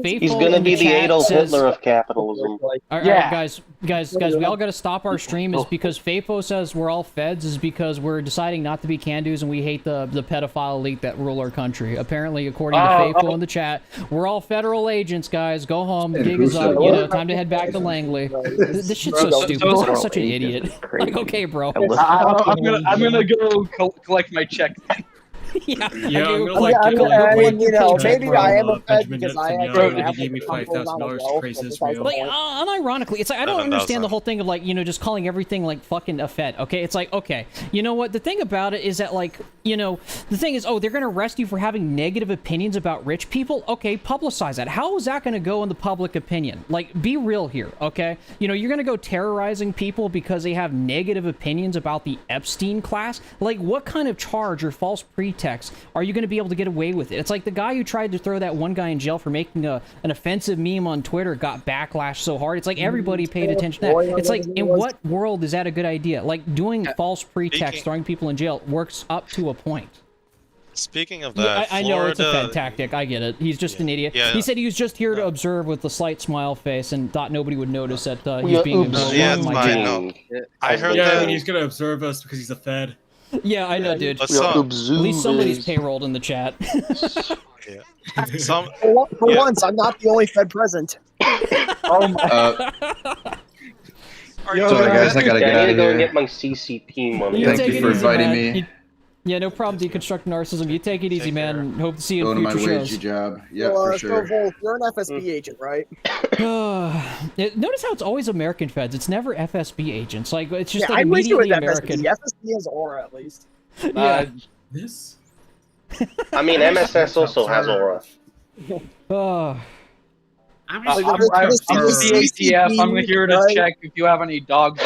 J: he's gonna be the Adolf Hitler of capitalism.
B: Alright, guys, we all gotta stop our stream is because FAFO says we're all feds is because we're deciding not to be can-dos and we hate the pedophile elite that rule our country. Apparently, according to FAFO in the chat, we're all federal agents, guys. Go home, the gig is up, time to head back to Langley. This shit's so stupid. This guy's such an idiot. Like, okay, bro.
M: I'm gonna go collect my check.
B: Yeah,
A: maybe I
C: am a fed because I
A: he gave me $5,000 to praise Israel.
B: Like, unironically, it's like I don't understand the whole thing of like just calling everything like fucking a fed. Okay, it's like okay, you know what? The thing about it is that like the thing is they're gonna arrest you for having negative opinions about rich people. Okay, publicize that. How is that gonna go in the public opinion? Like, be real here, okay? You're gonna go terrorizing people because they have negative opinions about the Epstein class. Like, what kind of charge or false pretext are you going to be able to get away with it? It's like the guy who tried to throw that one guy in jail for making an offensive meme on Twitter got backlash so hard. It's like everybody paid attention to that. It's like, in what world is that a good idea? Like, doing false pretext, throwing people in jail works up to a point.
N: Speaking of that,
B: I know it's a Fed tactic. I get it. He's just an idiot.
N: Yeah.
B: He said he was just here to observe with a slight smile face and thought nobody would notice that he's being observed.
N: Yeah, it's fine. No. I heard that.
A: He's going to observe us because he's a Fed.
B: Yeah, I know, dude. At least somebody's payrolled in the chat.
C: For once, I'm not the only Fed present.
F: Sorry,
J: guys, I gotta get out of
F: go
J: here.
F: and get my CCP money.
J: Thank you for inviting me.
B: Yeah, no problem. Deconstruct narcissism. You take it easy, man. Hope to see you in
J: Going to
B: future
J: my
B: shows.
J: wagey job. Yeah, for sure.
C: So, Wolf, you're an FSB agent, right?
B: Notice how it's always American feds. It's never FSB agents. Like it's just like
C: I wish it was
B: immediately American.
C: FSB has aura at least.
A: This.
F: I mean, MSS also has aura.
M: I'm the ATF. I'm here to check if you have any dogs.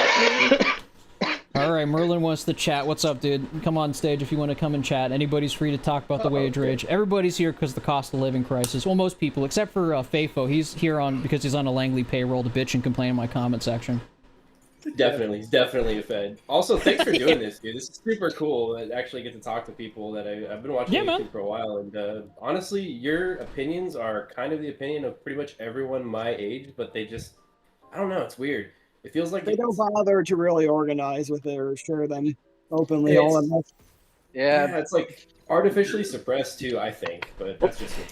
B: All right, Merlin wants to chat. What's up, dude? Come on stage if you want to come and chat. Anybody's free to talk about the wage rage. Everybody's here because of the cost of living crisis. Well, most people, except for FAFO. He's here because he's on a Langley payroll to bitch and complain in my comment section.
P: Definitely, he's definitely a Fed. Also, thanks for doing this, dude. This is super cool. I actually get to talk to people that I've been watching YouTube for a while, and honestly, your opinions are kind of the opinion of pretty much everyone my age, but they just, I don't know, it's weird. It feels like
C: they don't bother to really organize with it or share them openly. All of that.
P: Yeah, it's like artificially suppressed too, I think, but that's just me.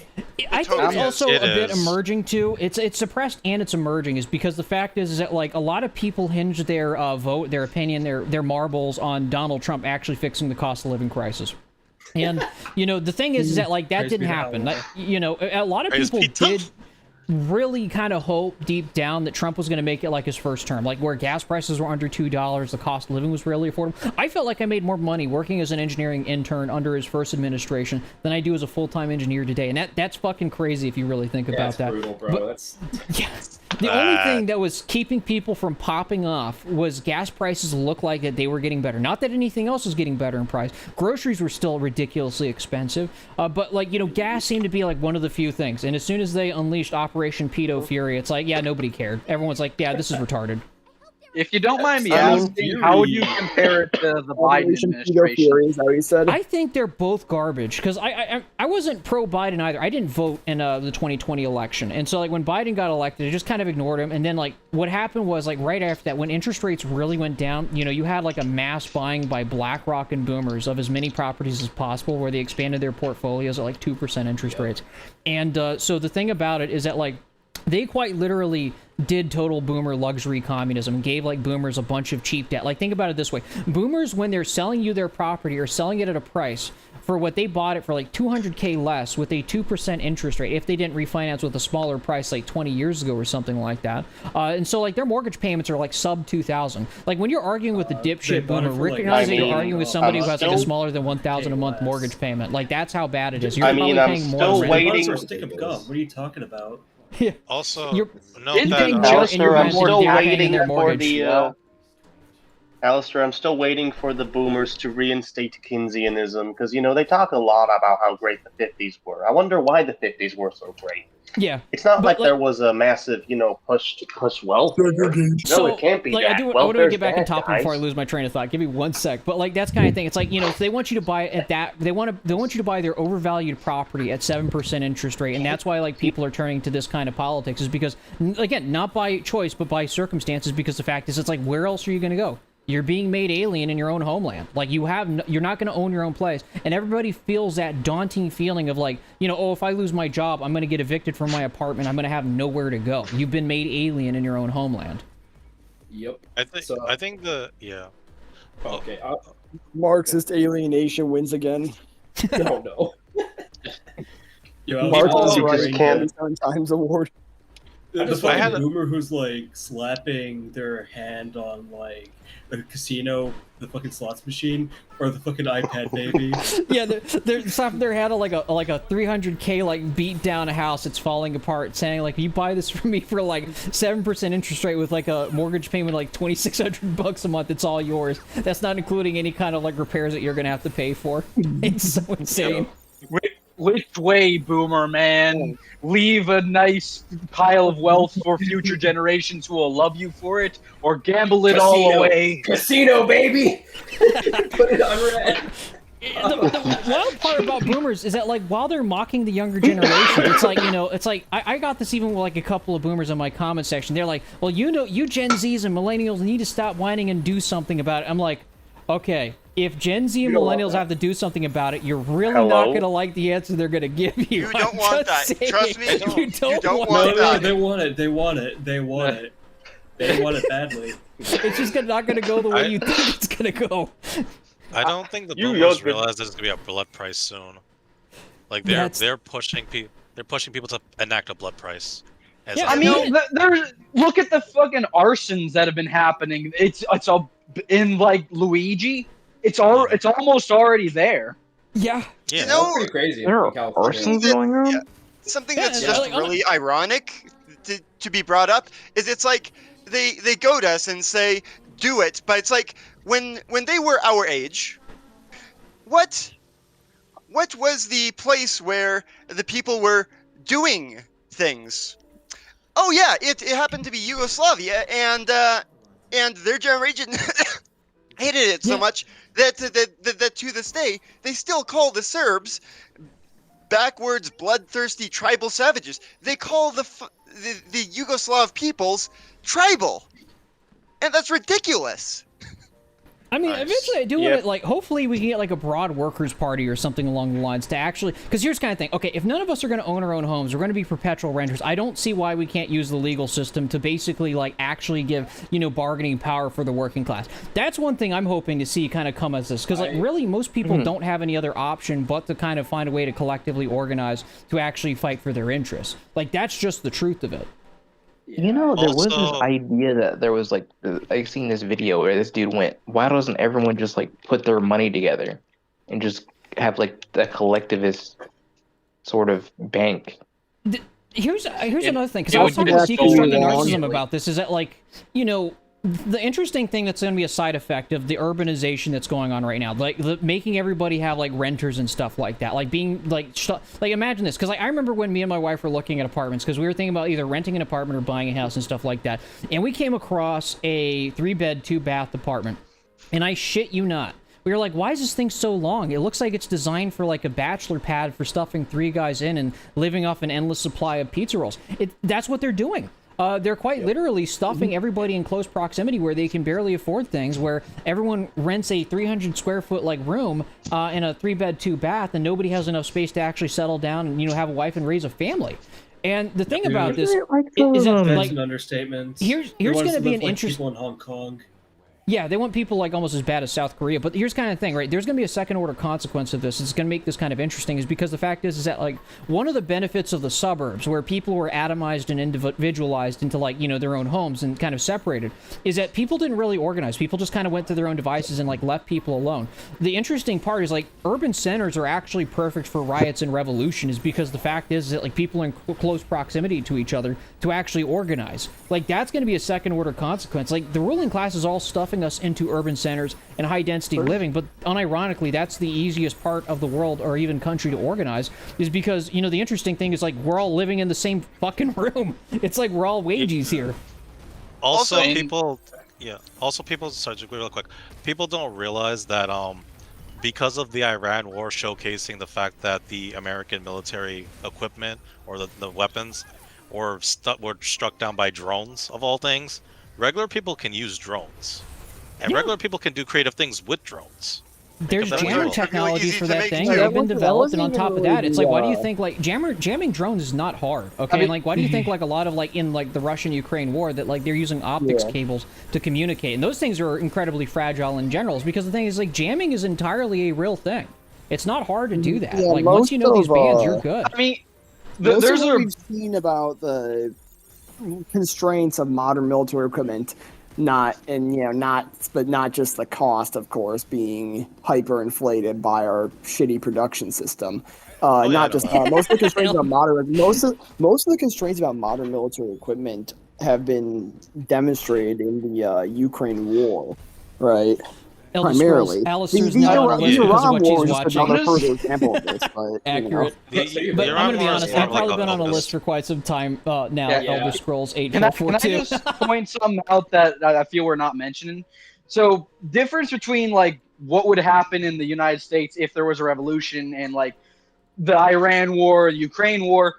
B: I think it's also a bit emerging too. It's suppressed and it's emerging, is because the fact is that like a lot of people hinge their vote, their opinion, their marbles on Donald Trump actually fixing the cost of living crisis. And the thing is that like that didn't happen. Like, a lot of people did really kind of hope deep down that Trump was going to make it like his first term, like where gas prices were under $2, the cost of living was really affordable. I felt like I made more money working as an engineering intern under his first administration than I do as a full-time engineer today, and that's fucking crazy if you really think about that.
P: Brutal, bro. That's
B: the only thing that was keeping people from popping off was gas prices looked like that they were getting better. Not that anything else was getting better in price. Groceries were still ridiculously expensive, but like gas seemed to be like one of the few things. And as soon as they unleashed Operation Pedo Fury, it's like, yeah, nobody cared. Everyone's like, yeah, this is retarded.
M: If you don't mind me
F: I mean,
M: asking, how would you compare it to the Biden administration?
C: Is that what you said?
B: I think they're both garbage because I wasn't pro Biden either. I didn't vote in the 2020 election, and so like when Biden got elected, I just kind of ignored him. And then like what happened was like right after that, when interest rates really went down, you know, you had like a mass buying by BlackRock and boomers of as many properties as possible, where they expanded their portfolios at like 2% interest rates. And so the thing about it is that like they quite literally did total boomer luxury communism, gave like boomers a bunch of cheap debt. Like think about it this way. Boomers, when they're selling you their property or selling it at a price for what they bought it for like 200K less with a 2% interest rate, if they didn't refinance with a smaller price like 20 years ago or something like that. And so like their mortgage payments are like sub 2,000. Like when you're arguing with the dipshit boomer, recognize that you're arguing with somebody who has like a smaller than 1,000 a month morgage payment. Like that's how bad it is. You're probably paying more rent.
A: What are you talking about?
B: Yeah.
N: Also,
B: you're
N: paying
F: just in your
N: I'm
F: still waiting
B: their
F: for
B: mortgage.
F: the. Alistair, I'm still waiting for the boomers to reinstate Keynesianism because, you know, they talk a lot about how great the 50s were. I wonder why the 50s were so great.
B: Yeah.
F: It's not like there was a massive, you know, push to push welfare. No, it can't be
B: like,
F: that.
B: I want to get back on
F: Welfare's
B: topic
F: bad,
B: before I
F: guys.
B: lose my train of thought. Give me 1 sec. But like that's kind of thing. It's like, you know, if they want you to buy at that, they want you to buy their overvalued property at 7% interest rate, and that's why like people are turning to this kind of politics, is because again, not by choice but by circumstances. Because the fact is, it's like, where else are you going to go? You're being made alien in your own homeland. Like you're not going to own your own place, and everybody feels that daunting feeling of like, you know, oh, if I lose my job, I'm going to get evicted from my apartment. I'm going to have nowhere to go. You've been made alien in your own homeland.
P: Yep.
N: I think
P: Okay.
C: Marxist alienation wins again.
P: Oh no.
C: Marxist
F: You just can't.
C: Times Award.
A: The fucking boomer who's like slapping their hand on like a casino, the fucking slots machine, or the fucking iPad baby.
B: Yeah, they're slapping their hand on like a 300K like beat down house that's falling apart, saying like, you buy this from me for like 7% interest rate with like a mortgage payment like $2,600 a month. It's all yours. That's not including any kind of like repairs that you're gonna have to pay for. It's so insane.
M: Which way, boomer man? Leave a nice pile of wealth for future generations who will love you for it, or gamble it all away?
P: Casino, baby! Put it on red.
B: The wild part about boomers is that like while they're mocking the younger generation, it's like, you know, it's like I got this even with like a couple of boomers in my comment section. They're like, well, you know, you Gen Zs and millennials need to stop whining and do something about it. I'm like, okay, if Gen Z and millennials have to do something about it, you're really not going to like the answer they're going to give you.
L: You don't want that.
B: Saying.
L: Trust me,
B: You don't
L: want that.
A: They want it. They want it. They want it. They want it badly.
B: It's just not going to go the way you think it's going to go.
N: I don't think the boomers realize there's gonna be a blood price soon. Like they're pushing people to enact a blood price.
M: Yeah, I mean, look at the fucking arsons that have been happening. It's all in like Luigi. It's almost already there.
B: Yeah.
L: You know,
P: pretty crazy.
F: There are arsons going on.
L: Yeah, something that's just really ironic to be brought up is it's like they goad us and say do it, but it's like when they were our age, what was the place where the people were doing things? Oh yeah, it happened to be Yugoslavia, and their generation hated it so much that to this day they still call the Serbs backwards, bloodthirsty tribal savages. They call the Yugoslav peoples tribal, and that's ridiculous.
B: I mean, eventually I do want to, like, hopefully we can get, like, a broad workers' party or something along the lines to actually, because here's the kind of thing, okay, if none of us are going to own our own homes, we're going to be perpetual renters, I don't see why we can't use the legal system to basically, like, actually give, you know, bargaining power for the working class. That's one thing I'm hoping to see kind of come as this, because, like, really, most people don't have any other option but to kind of find a way to collectively organize to actually fight for their interests. Like, that's just the truth of it.
J: You know, there was this idea that there was like, I've seen this video where this dude went, why doesn't everyone just like put their money together and just have like the collectivist sort of bank?
B: Here's another thing, because I was talking to deconstructing narcissism about this, is that, like, you know, the interesting thing that's going to be a side effect of the urbanization that's going on right now, like making everybody have like renters and stuff like that, like being like imagine this, because like I remember when me and my wife were looking at apartments, because we were thinking about either renting an apartment or buying a house and stuff like that, and we came across a 3-bed 2-bath apartment, and I shit you not, we were like, why is this thing so long? It looks like it's designed for like a bachelor pad for stuffing 3 guys in and living off an endless supply of pizza rolls. That's what they're doing. They're quite literally stuffing everybody in close proximity where they can barely afford things, where everyone rents a 300 square foot like room in a 3-bed 2-bath, and nobody has enough space to actually settle down and, you know, have a wife and raise a family. And the thing about this is that, like,
A: an understatement.
B: Here's going to be an interesting
A: people in Hong Kong.
B: Yeah, they want people like almost as bad as South Korea. But here's kind of the thing, right? There's going to be a second order consequence of this. It's going to make this kind of interesting, is because the fact is that like one of the benefits of the suburbs, where people were atomized and individualized into like, you know, their own homes and kind of separated, is that people didn't really organize. People just kind of went to their own devices and like left people alone. The interesting part is like urban centers are actually perfect for riots and revolution, is because the fact is that like people are in close proximity to each other to actually organize. Like that's going to be a second order consequence. Like the ruling class is all stuffing us into urban centers and high density living, but unironically that's the easiest part of the world or even country to organize, is because, you know, the interesting thing is like we're all living in the same fucking room. It's like we're all wages here.
N: Also people sorry, just real quick, people don't realize that because of the Iran war showcasing the fact that the American military equipment or the weapons were struck down by drones of all things, regular people can use drones. And regular people can do creative things with drones.
B: There's jammer technology for that thing. They've been developed, and on top of that, it's like, why do you think like jamming drones is not hard? Okay, and like, why do you think like a lot of like in like the Russian-Ukraine war that like they're using optics cables to communicate, and those things are incredibly fragile in general? Because the thing is like jamming is entirely a real thing. It's not hard to do that. Like once you know these bands, you're good.
C: I mean, there's what we've seen about the constraints of modern military equipment. Not just the cost, of course, being hyperinflated by our shitty production system. Most of the constraints about most of the constraints about modern military equipment have been demonstrated in the Ukraine war, right? Primarily,
B: Alistair's not on the list because of what she's watching.
C: Another further example of this, but
B: accurate. But I'm gonna be honest, I've probably been on a list for quite some time now. Elder Scrolls 8,
M: Can I just point some out that I feel we're not mentioning? So, difference between like what would happen in the United States if there was a revolution and like the Iran war, Ukraine war.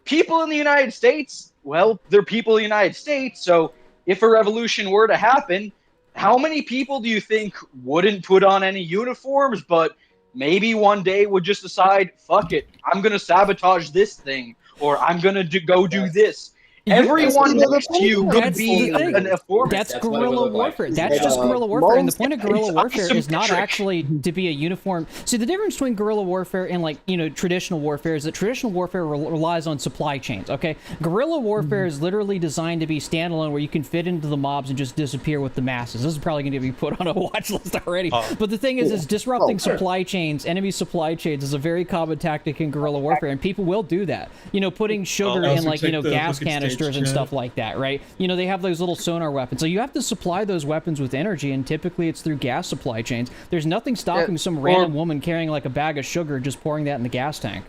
M: People in the United States, well, they're people in the United States. So, if a revolution were to happen, how many people do you think wouldn't put on any uniforms, but maybe one day would just decide, fuck it, I'm going to sabotage this thing, or I'm going to go do this? Everyone next to you could be an informant.
B: That's guerrilla warfare. That's just guerrilla warfare. And the point of guerrilla warfare is not actually to be a uniform. See, the difference between guerrilla warfare and, like, you know, traditional warfare is that traditional warfare relies on supply chains, okay? Guerrilla warfare is literally designed to be standalone, where you can fit into the mobs and just disappear with the masses. This is probably going to be put on a watch list already. But the thing is disrupting supply chains, enemy supply chains, is a very common tactic in guerrilla warfare, and people will do that. You know, putting sugar in, like, you know, gas canisters and stuff like that, right? You know, they have those little sonar weapons. So you have to supply those weapons with energy, and typically it's through gas supply chains. There's nothing stopping some random woman carrying like a bag of sugar, just pouring that in the gas tank.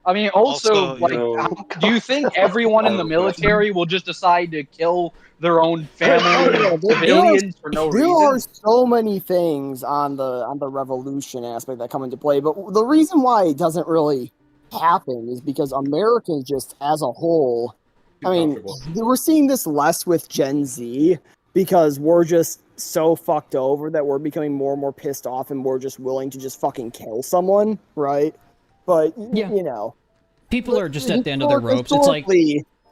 M: I mean, also like, do you think everyone in the military will just decide to kill their own family civilians for no reason?
C: There are so many things on the revolution aspect that come into play, but the reason why it doesn't really happen is because Americans just as a whole, I mean, we're seeing this less with Gen Z because we're just so fucked over that we're becoming more and more pissed off, and we're just willing to just fucking kill someone, right? But, you know.
B: People are just at the end of their ropes. It's like,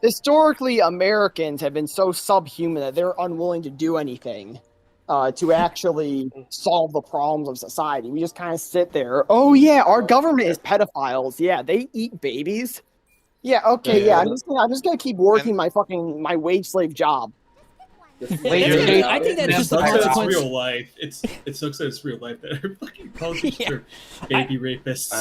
C: historically, Americans have been so subhuman that they're unwilling to do anything to actually solve the problems of society. We just kind of sit there. Oh, yeah, our government is pedophiles. Yeah, they eat babies. Yeah, okay, yeah. I'm just gonna keep working my wage slave job.
B: I think that's just the consequence.
A: It's real life. It sucks that it's real life that fucking politics are baby rapists.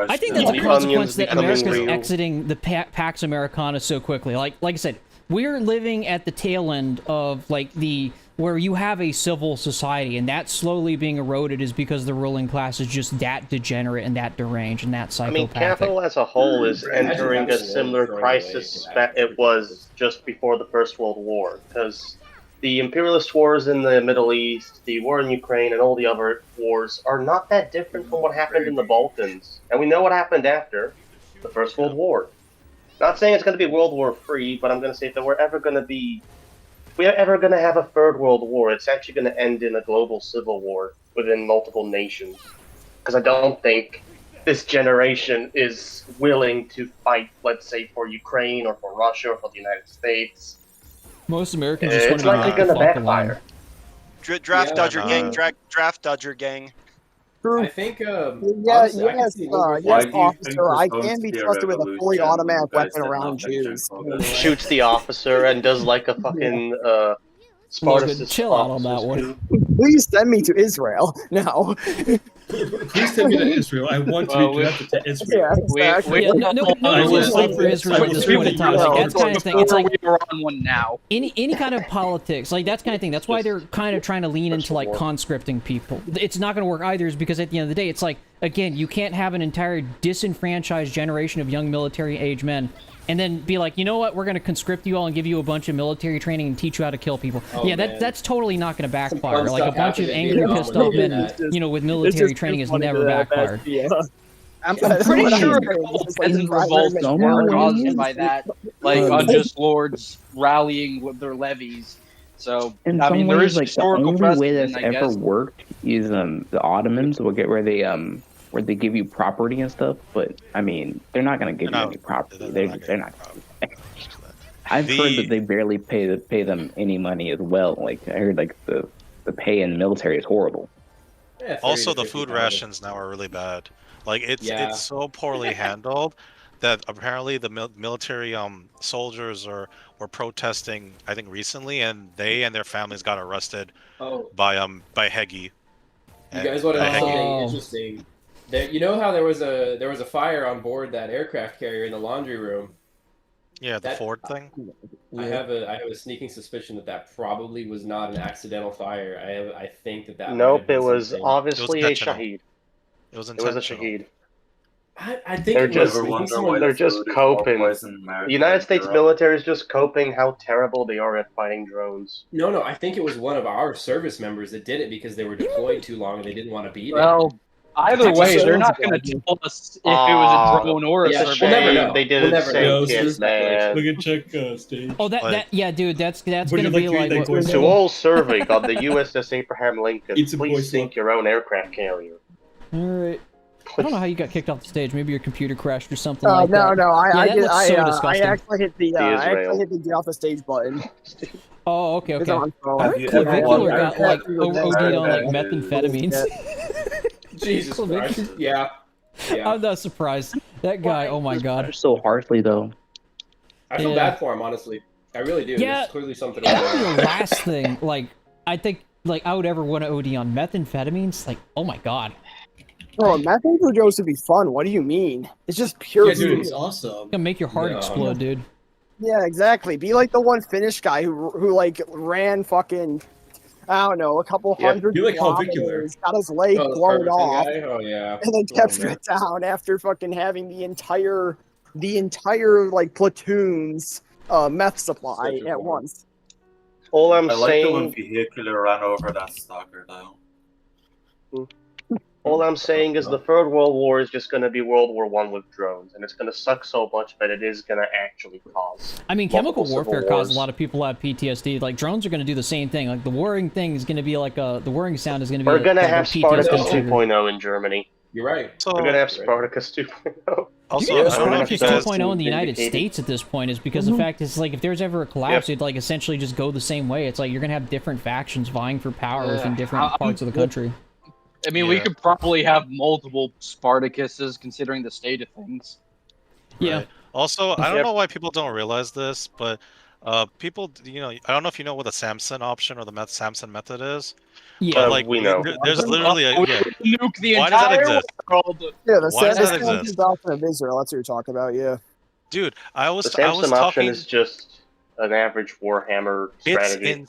B: I think that's a consequence that America's exiting the Pax Americana so quickly. Like I said, we're living at the tail end of like where you have a civil society, and that's slowly being eroded is because the ruling class is just that degenerate and that deranged and that psychopathic.
F: I mean, capital as a whole is entering a similar crisis that it was just before the First World War, because the imperialist wars in the Middle East, the war in Ukraine, and all the other wars are not that different from what happened in the Balkans. And we know what happened after the First World War. Not saying it's going to be World War III, but I'm going to say if we're ever going to have a third world war, it's actually going to end in a global civil war within multiple nations. Because I don't think this generation is willing to fight, let's say, for Ukraine or for Russia or for the United States.
B: Most Americans just want
F: it's
B: to
F: likely going to backfire.
L: Draft Dodger gang, draft Dodger gang.
P: I think,
C: yes, officer, I can be trusted with a fully automatic weapon around Jews.
F: Shoots the officer and does like a fucking Spartacus.
B: Chill out on that one.
C: Please send me to Israel now.
A: Please send me to Israel. I want to be drafted to Israel.
C: Yeah, exactly.
B: Nobody's going to fight for Israel at this point in time. Like, that's kind of thing. It's like
M: we are on one now.
B: Any kind of politics, like that's kind of thing. That's why they're kind of trying to lean into like conscripting people. It's not going to work either, is because at the end of the day, it's like, again, you can't have an entire disenfranchised generation of young military-age men and then be like, you know what, we're going to conscript you all and give you a bunch of military training and teach you how to kill people. That's totally not going to backfire. Like a bunch of angry, pissed off men, with military training has never backfired.
M: I'm pretty sure peasant revolts were caused by that, like unjust lords rallying with their levies. So
J: in
M: I mean, there is
J: like
M: historical
J: the only way
M: precedent,
J: that's
M: I
J: ever
M: guess.
J: worked is the Ottomans will get where they give you property and stuff, but I mean they're not going to give you any property. They're not. I've heard that they barely pay them any money as well. Like I heard like the pay in the military is horrible.
N: Yeah, also, the food rations now are really bad. Like it's so poorly handled that apparently the military soldiers were protesting, I think recently, and they and their families got arrested by Hegi.
P: You guys want to know something interesting? You know how there was a fire on board that aircraft carrier in the laundry room?
N: Yeah, the Ford thing.
P: I have a sneaking suspicion that probably was not an accidental fire. I think that.
F: Nope, it was obviously a shaheed.
N: It was
F: a shaheed.
P: I think
F: they're just coping. The United States military is just coping how terrible they are at fighting drones.
P: No, I think it was one of our service members that did it because they were deployed too long and they didn't want to be there.
M: Well, either way, they're not going to tell us if it was a drone or a
P: service. We'll never know.
F: They did it same kid, man.
A: Look at check stage.
B: Oh, yeah, dude, that's gonna be like
F: to all serving on the USS Abraham Lincoln. Please sink your own aircraft carrier.
B: All right. I don't know how you got kicked off the stage. Maybe your computer crashed or something
C: No,
B: that.
C: I actually hit the get off the stage button.
B: Oh, okay. I heard Clavicular got like OD'd on like methamphetamines.
P: Jesus Christ. Yeah.
B: I'm not surprised. That guy, oh my god.
J: So harshly though.
P: I feel bad for him, honestly. I really do.
B: Yeah.
P: There's clearly something.
B: That'd be the last thing. Like, I think, like, I would ever want to OD on methamphetamines. Like, oh my god.
C: Bro, meth overdose would be fun. What do you mean? It's just pure.
A: Yeah, dude, it's awesome.
B: Gonna make your heart explode, dude.
C: Yeah, exactly. Be like the one Finnish guy who like ran fucking, I don't know, a couple hundred kilometers, got his leg blown off, and then kept straight down after fucking having the entire like platoon's meth supply at once.
F: All I'm
Q: I like
F: saying.
Q: the one vehicular ran over that stalker though.
F: All I'm saying is the Third World War is just going to be World War I with drones, and it's going to suck so much that it is going to actually cause.
B: I mean, chemical warfare caused a lot of people to have PTSD. Like, drones are going to do the same thing. Like, the whirring thing is going to be like the whirring sound is going to be.
F: We're going to
B: like
F: have Spartacus 2.0 in Germany.
P: You're right.
F: We're going to have Spartacus 2.0.
B: Also, Spartacus 2.0 in the United States at this point is because the fact is, like, if there's ever a collapse, it'd, like, essentially just go the same way. It's like you're going to have different factions vying for power within different parts of the country.
M: I mean, we could probably have multiple Spartacuses considering the state of things.
B: Yeah.
N: Right. Also, I don't know why people don't realize this, but people, I don't know if you know what the Samson option or the Samson method is.
B: Yeah,
N: but, like,
F: we know.
N: There's literally a. Yeah.
M: Nuke the
N: Why does that exist?
M: world.
C: Yeah, the
N: Why does that exist?
C: doctrine of Israel. That's what you're talking about. Yeah.
N: Dude, I was
F: The Samson option
N: talking.
F: is just an average Warhammer strategy.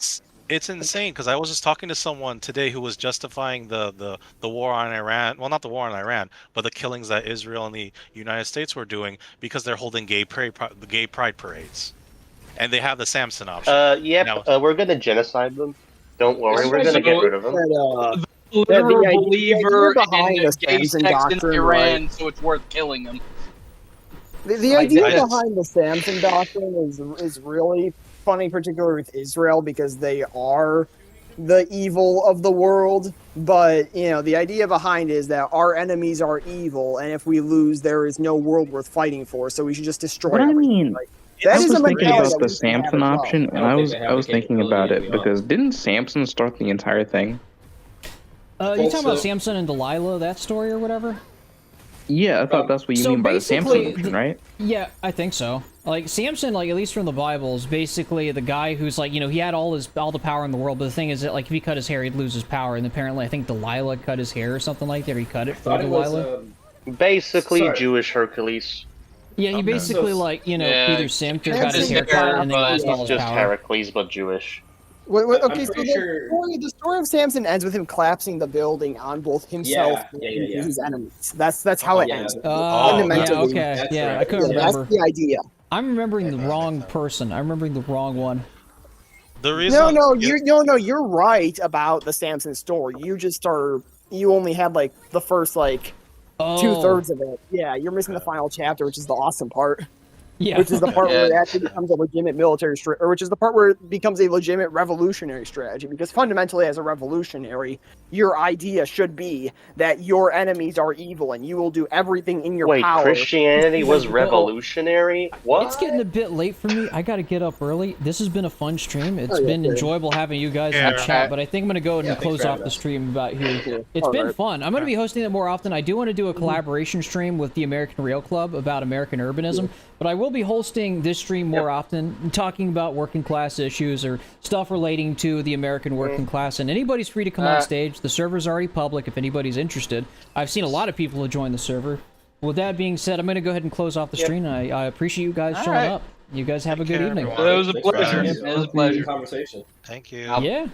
N: It's insane because I was just talking to someone today who was justifying the war on Iran. Well, not the war on Iran, but the killings that Israel and the United States were doing because they're holding gay pride parades, and they have the Samson option.
F: We're gonna genocide them. Don't worry, we're gonna get rid of them.
M: Literal
C: the
M: believer
C: behind
M: in
C: the
M: gay
C: Samson
M: sex in
C: doctrine,
M: Iran,
C: right?
M: so it's worth killing him.
C: The idea behind the Samson doctrine is really funny, particularly with Israel, because they are the evil of the world. But the idea behind it is that our enemies are evil, and if we lose, there is no world worth fighting for. So we should just destroy.
J: What I mean,
C: that
J: I
C: is
J: was
C: a
J: thinking
C: mentality
J: about
C: that
J: the
C: we can have
J: Samson
C: as well.
J: option, and I was thinking about it because didn't Samson start the entire thing?
B: You talking about Samson and Delilah, that story or whatever?
J: Yeah, I thought that's what you mean by the Samson option, right?
B: Yeah, I think so. Like Samson, like at least from the Bible, is basically the guy who's like, he had all the power in the world, but the thing is that like if he cut his hair, he'd lose his power. And apparently, I think Delilah cut his hair or something like that. Or he cut it for Delilah.
F: Basically, Jewish Hercules.
B: Yeah, he basically either simped or got his hair cut, and then he lost all his
F: just
B: power.
F: Heracles, but Jewish.
C: Okay, so the story of Samson ends with him collapsing the building on both himself and his enemies. That's how it ends. Fundamentally.
B: Yeah, okay. Yeah, I couldn't remember.
C: That's the idea.
B: I'm remembering the wrong person. I'm remembering the wrong one.
N: The reason
C: you're right about the Samson story. You only had like the first 2/3 of it. Yeah, you're missing the final chapter, which is the awesome part.
B: Yeah.
C: Which is the part where it actually becomes a legitimate military strategy, or which is the part where it becomes a legitimate revolutionary strategy. Because fundamentally, as a revolutionary, your idea should be that your enemies are evil and you will do everything in your power.
F: Wait, Christianity was revolutionary? What?
B: It's getting a bit late for me. I gotta get up early. This has been a fun stream. It's been enjoyable having you guys in the chat, but I think I'm gonna go ahead and close off the stream about here. It's been fun. I'm gonna be hosting it more often. I do want to do a collaboration stream with the American Rail Club about American urbanism, but I will be hosting this stream more often, talking about working class issues or stuff relating to the American working class. And anybody's free to come on stage. The server's already public if anybody's interested. I've seen a lot of people who join the server. With that being said, I'm going to go ahead and close off the stream. I appreciate you guys showing up. You guys have a good evening.
M: It was a pleasure. It was a pleasure.
P: Conversation.
N: Thank you.
B: Yeah.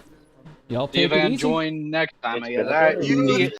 B: Y'all
M: See
B: take
M: if I
B: it
M: can
B: easy.
M: join next time, I guess. All right.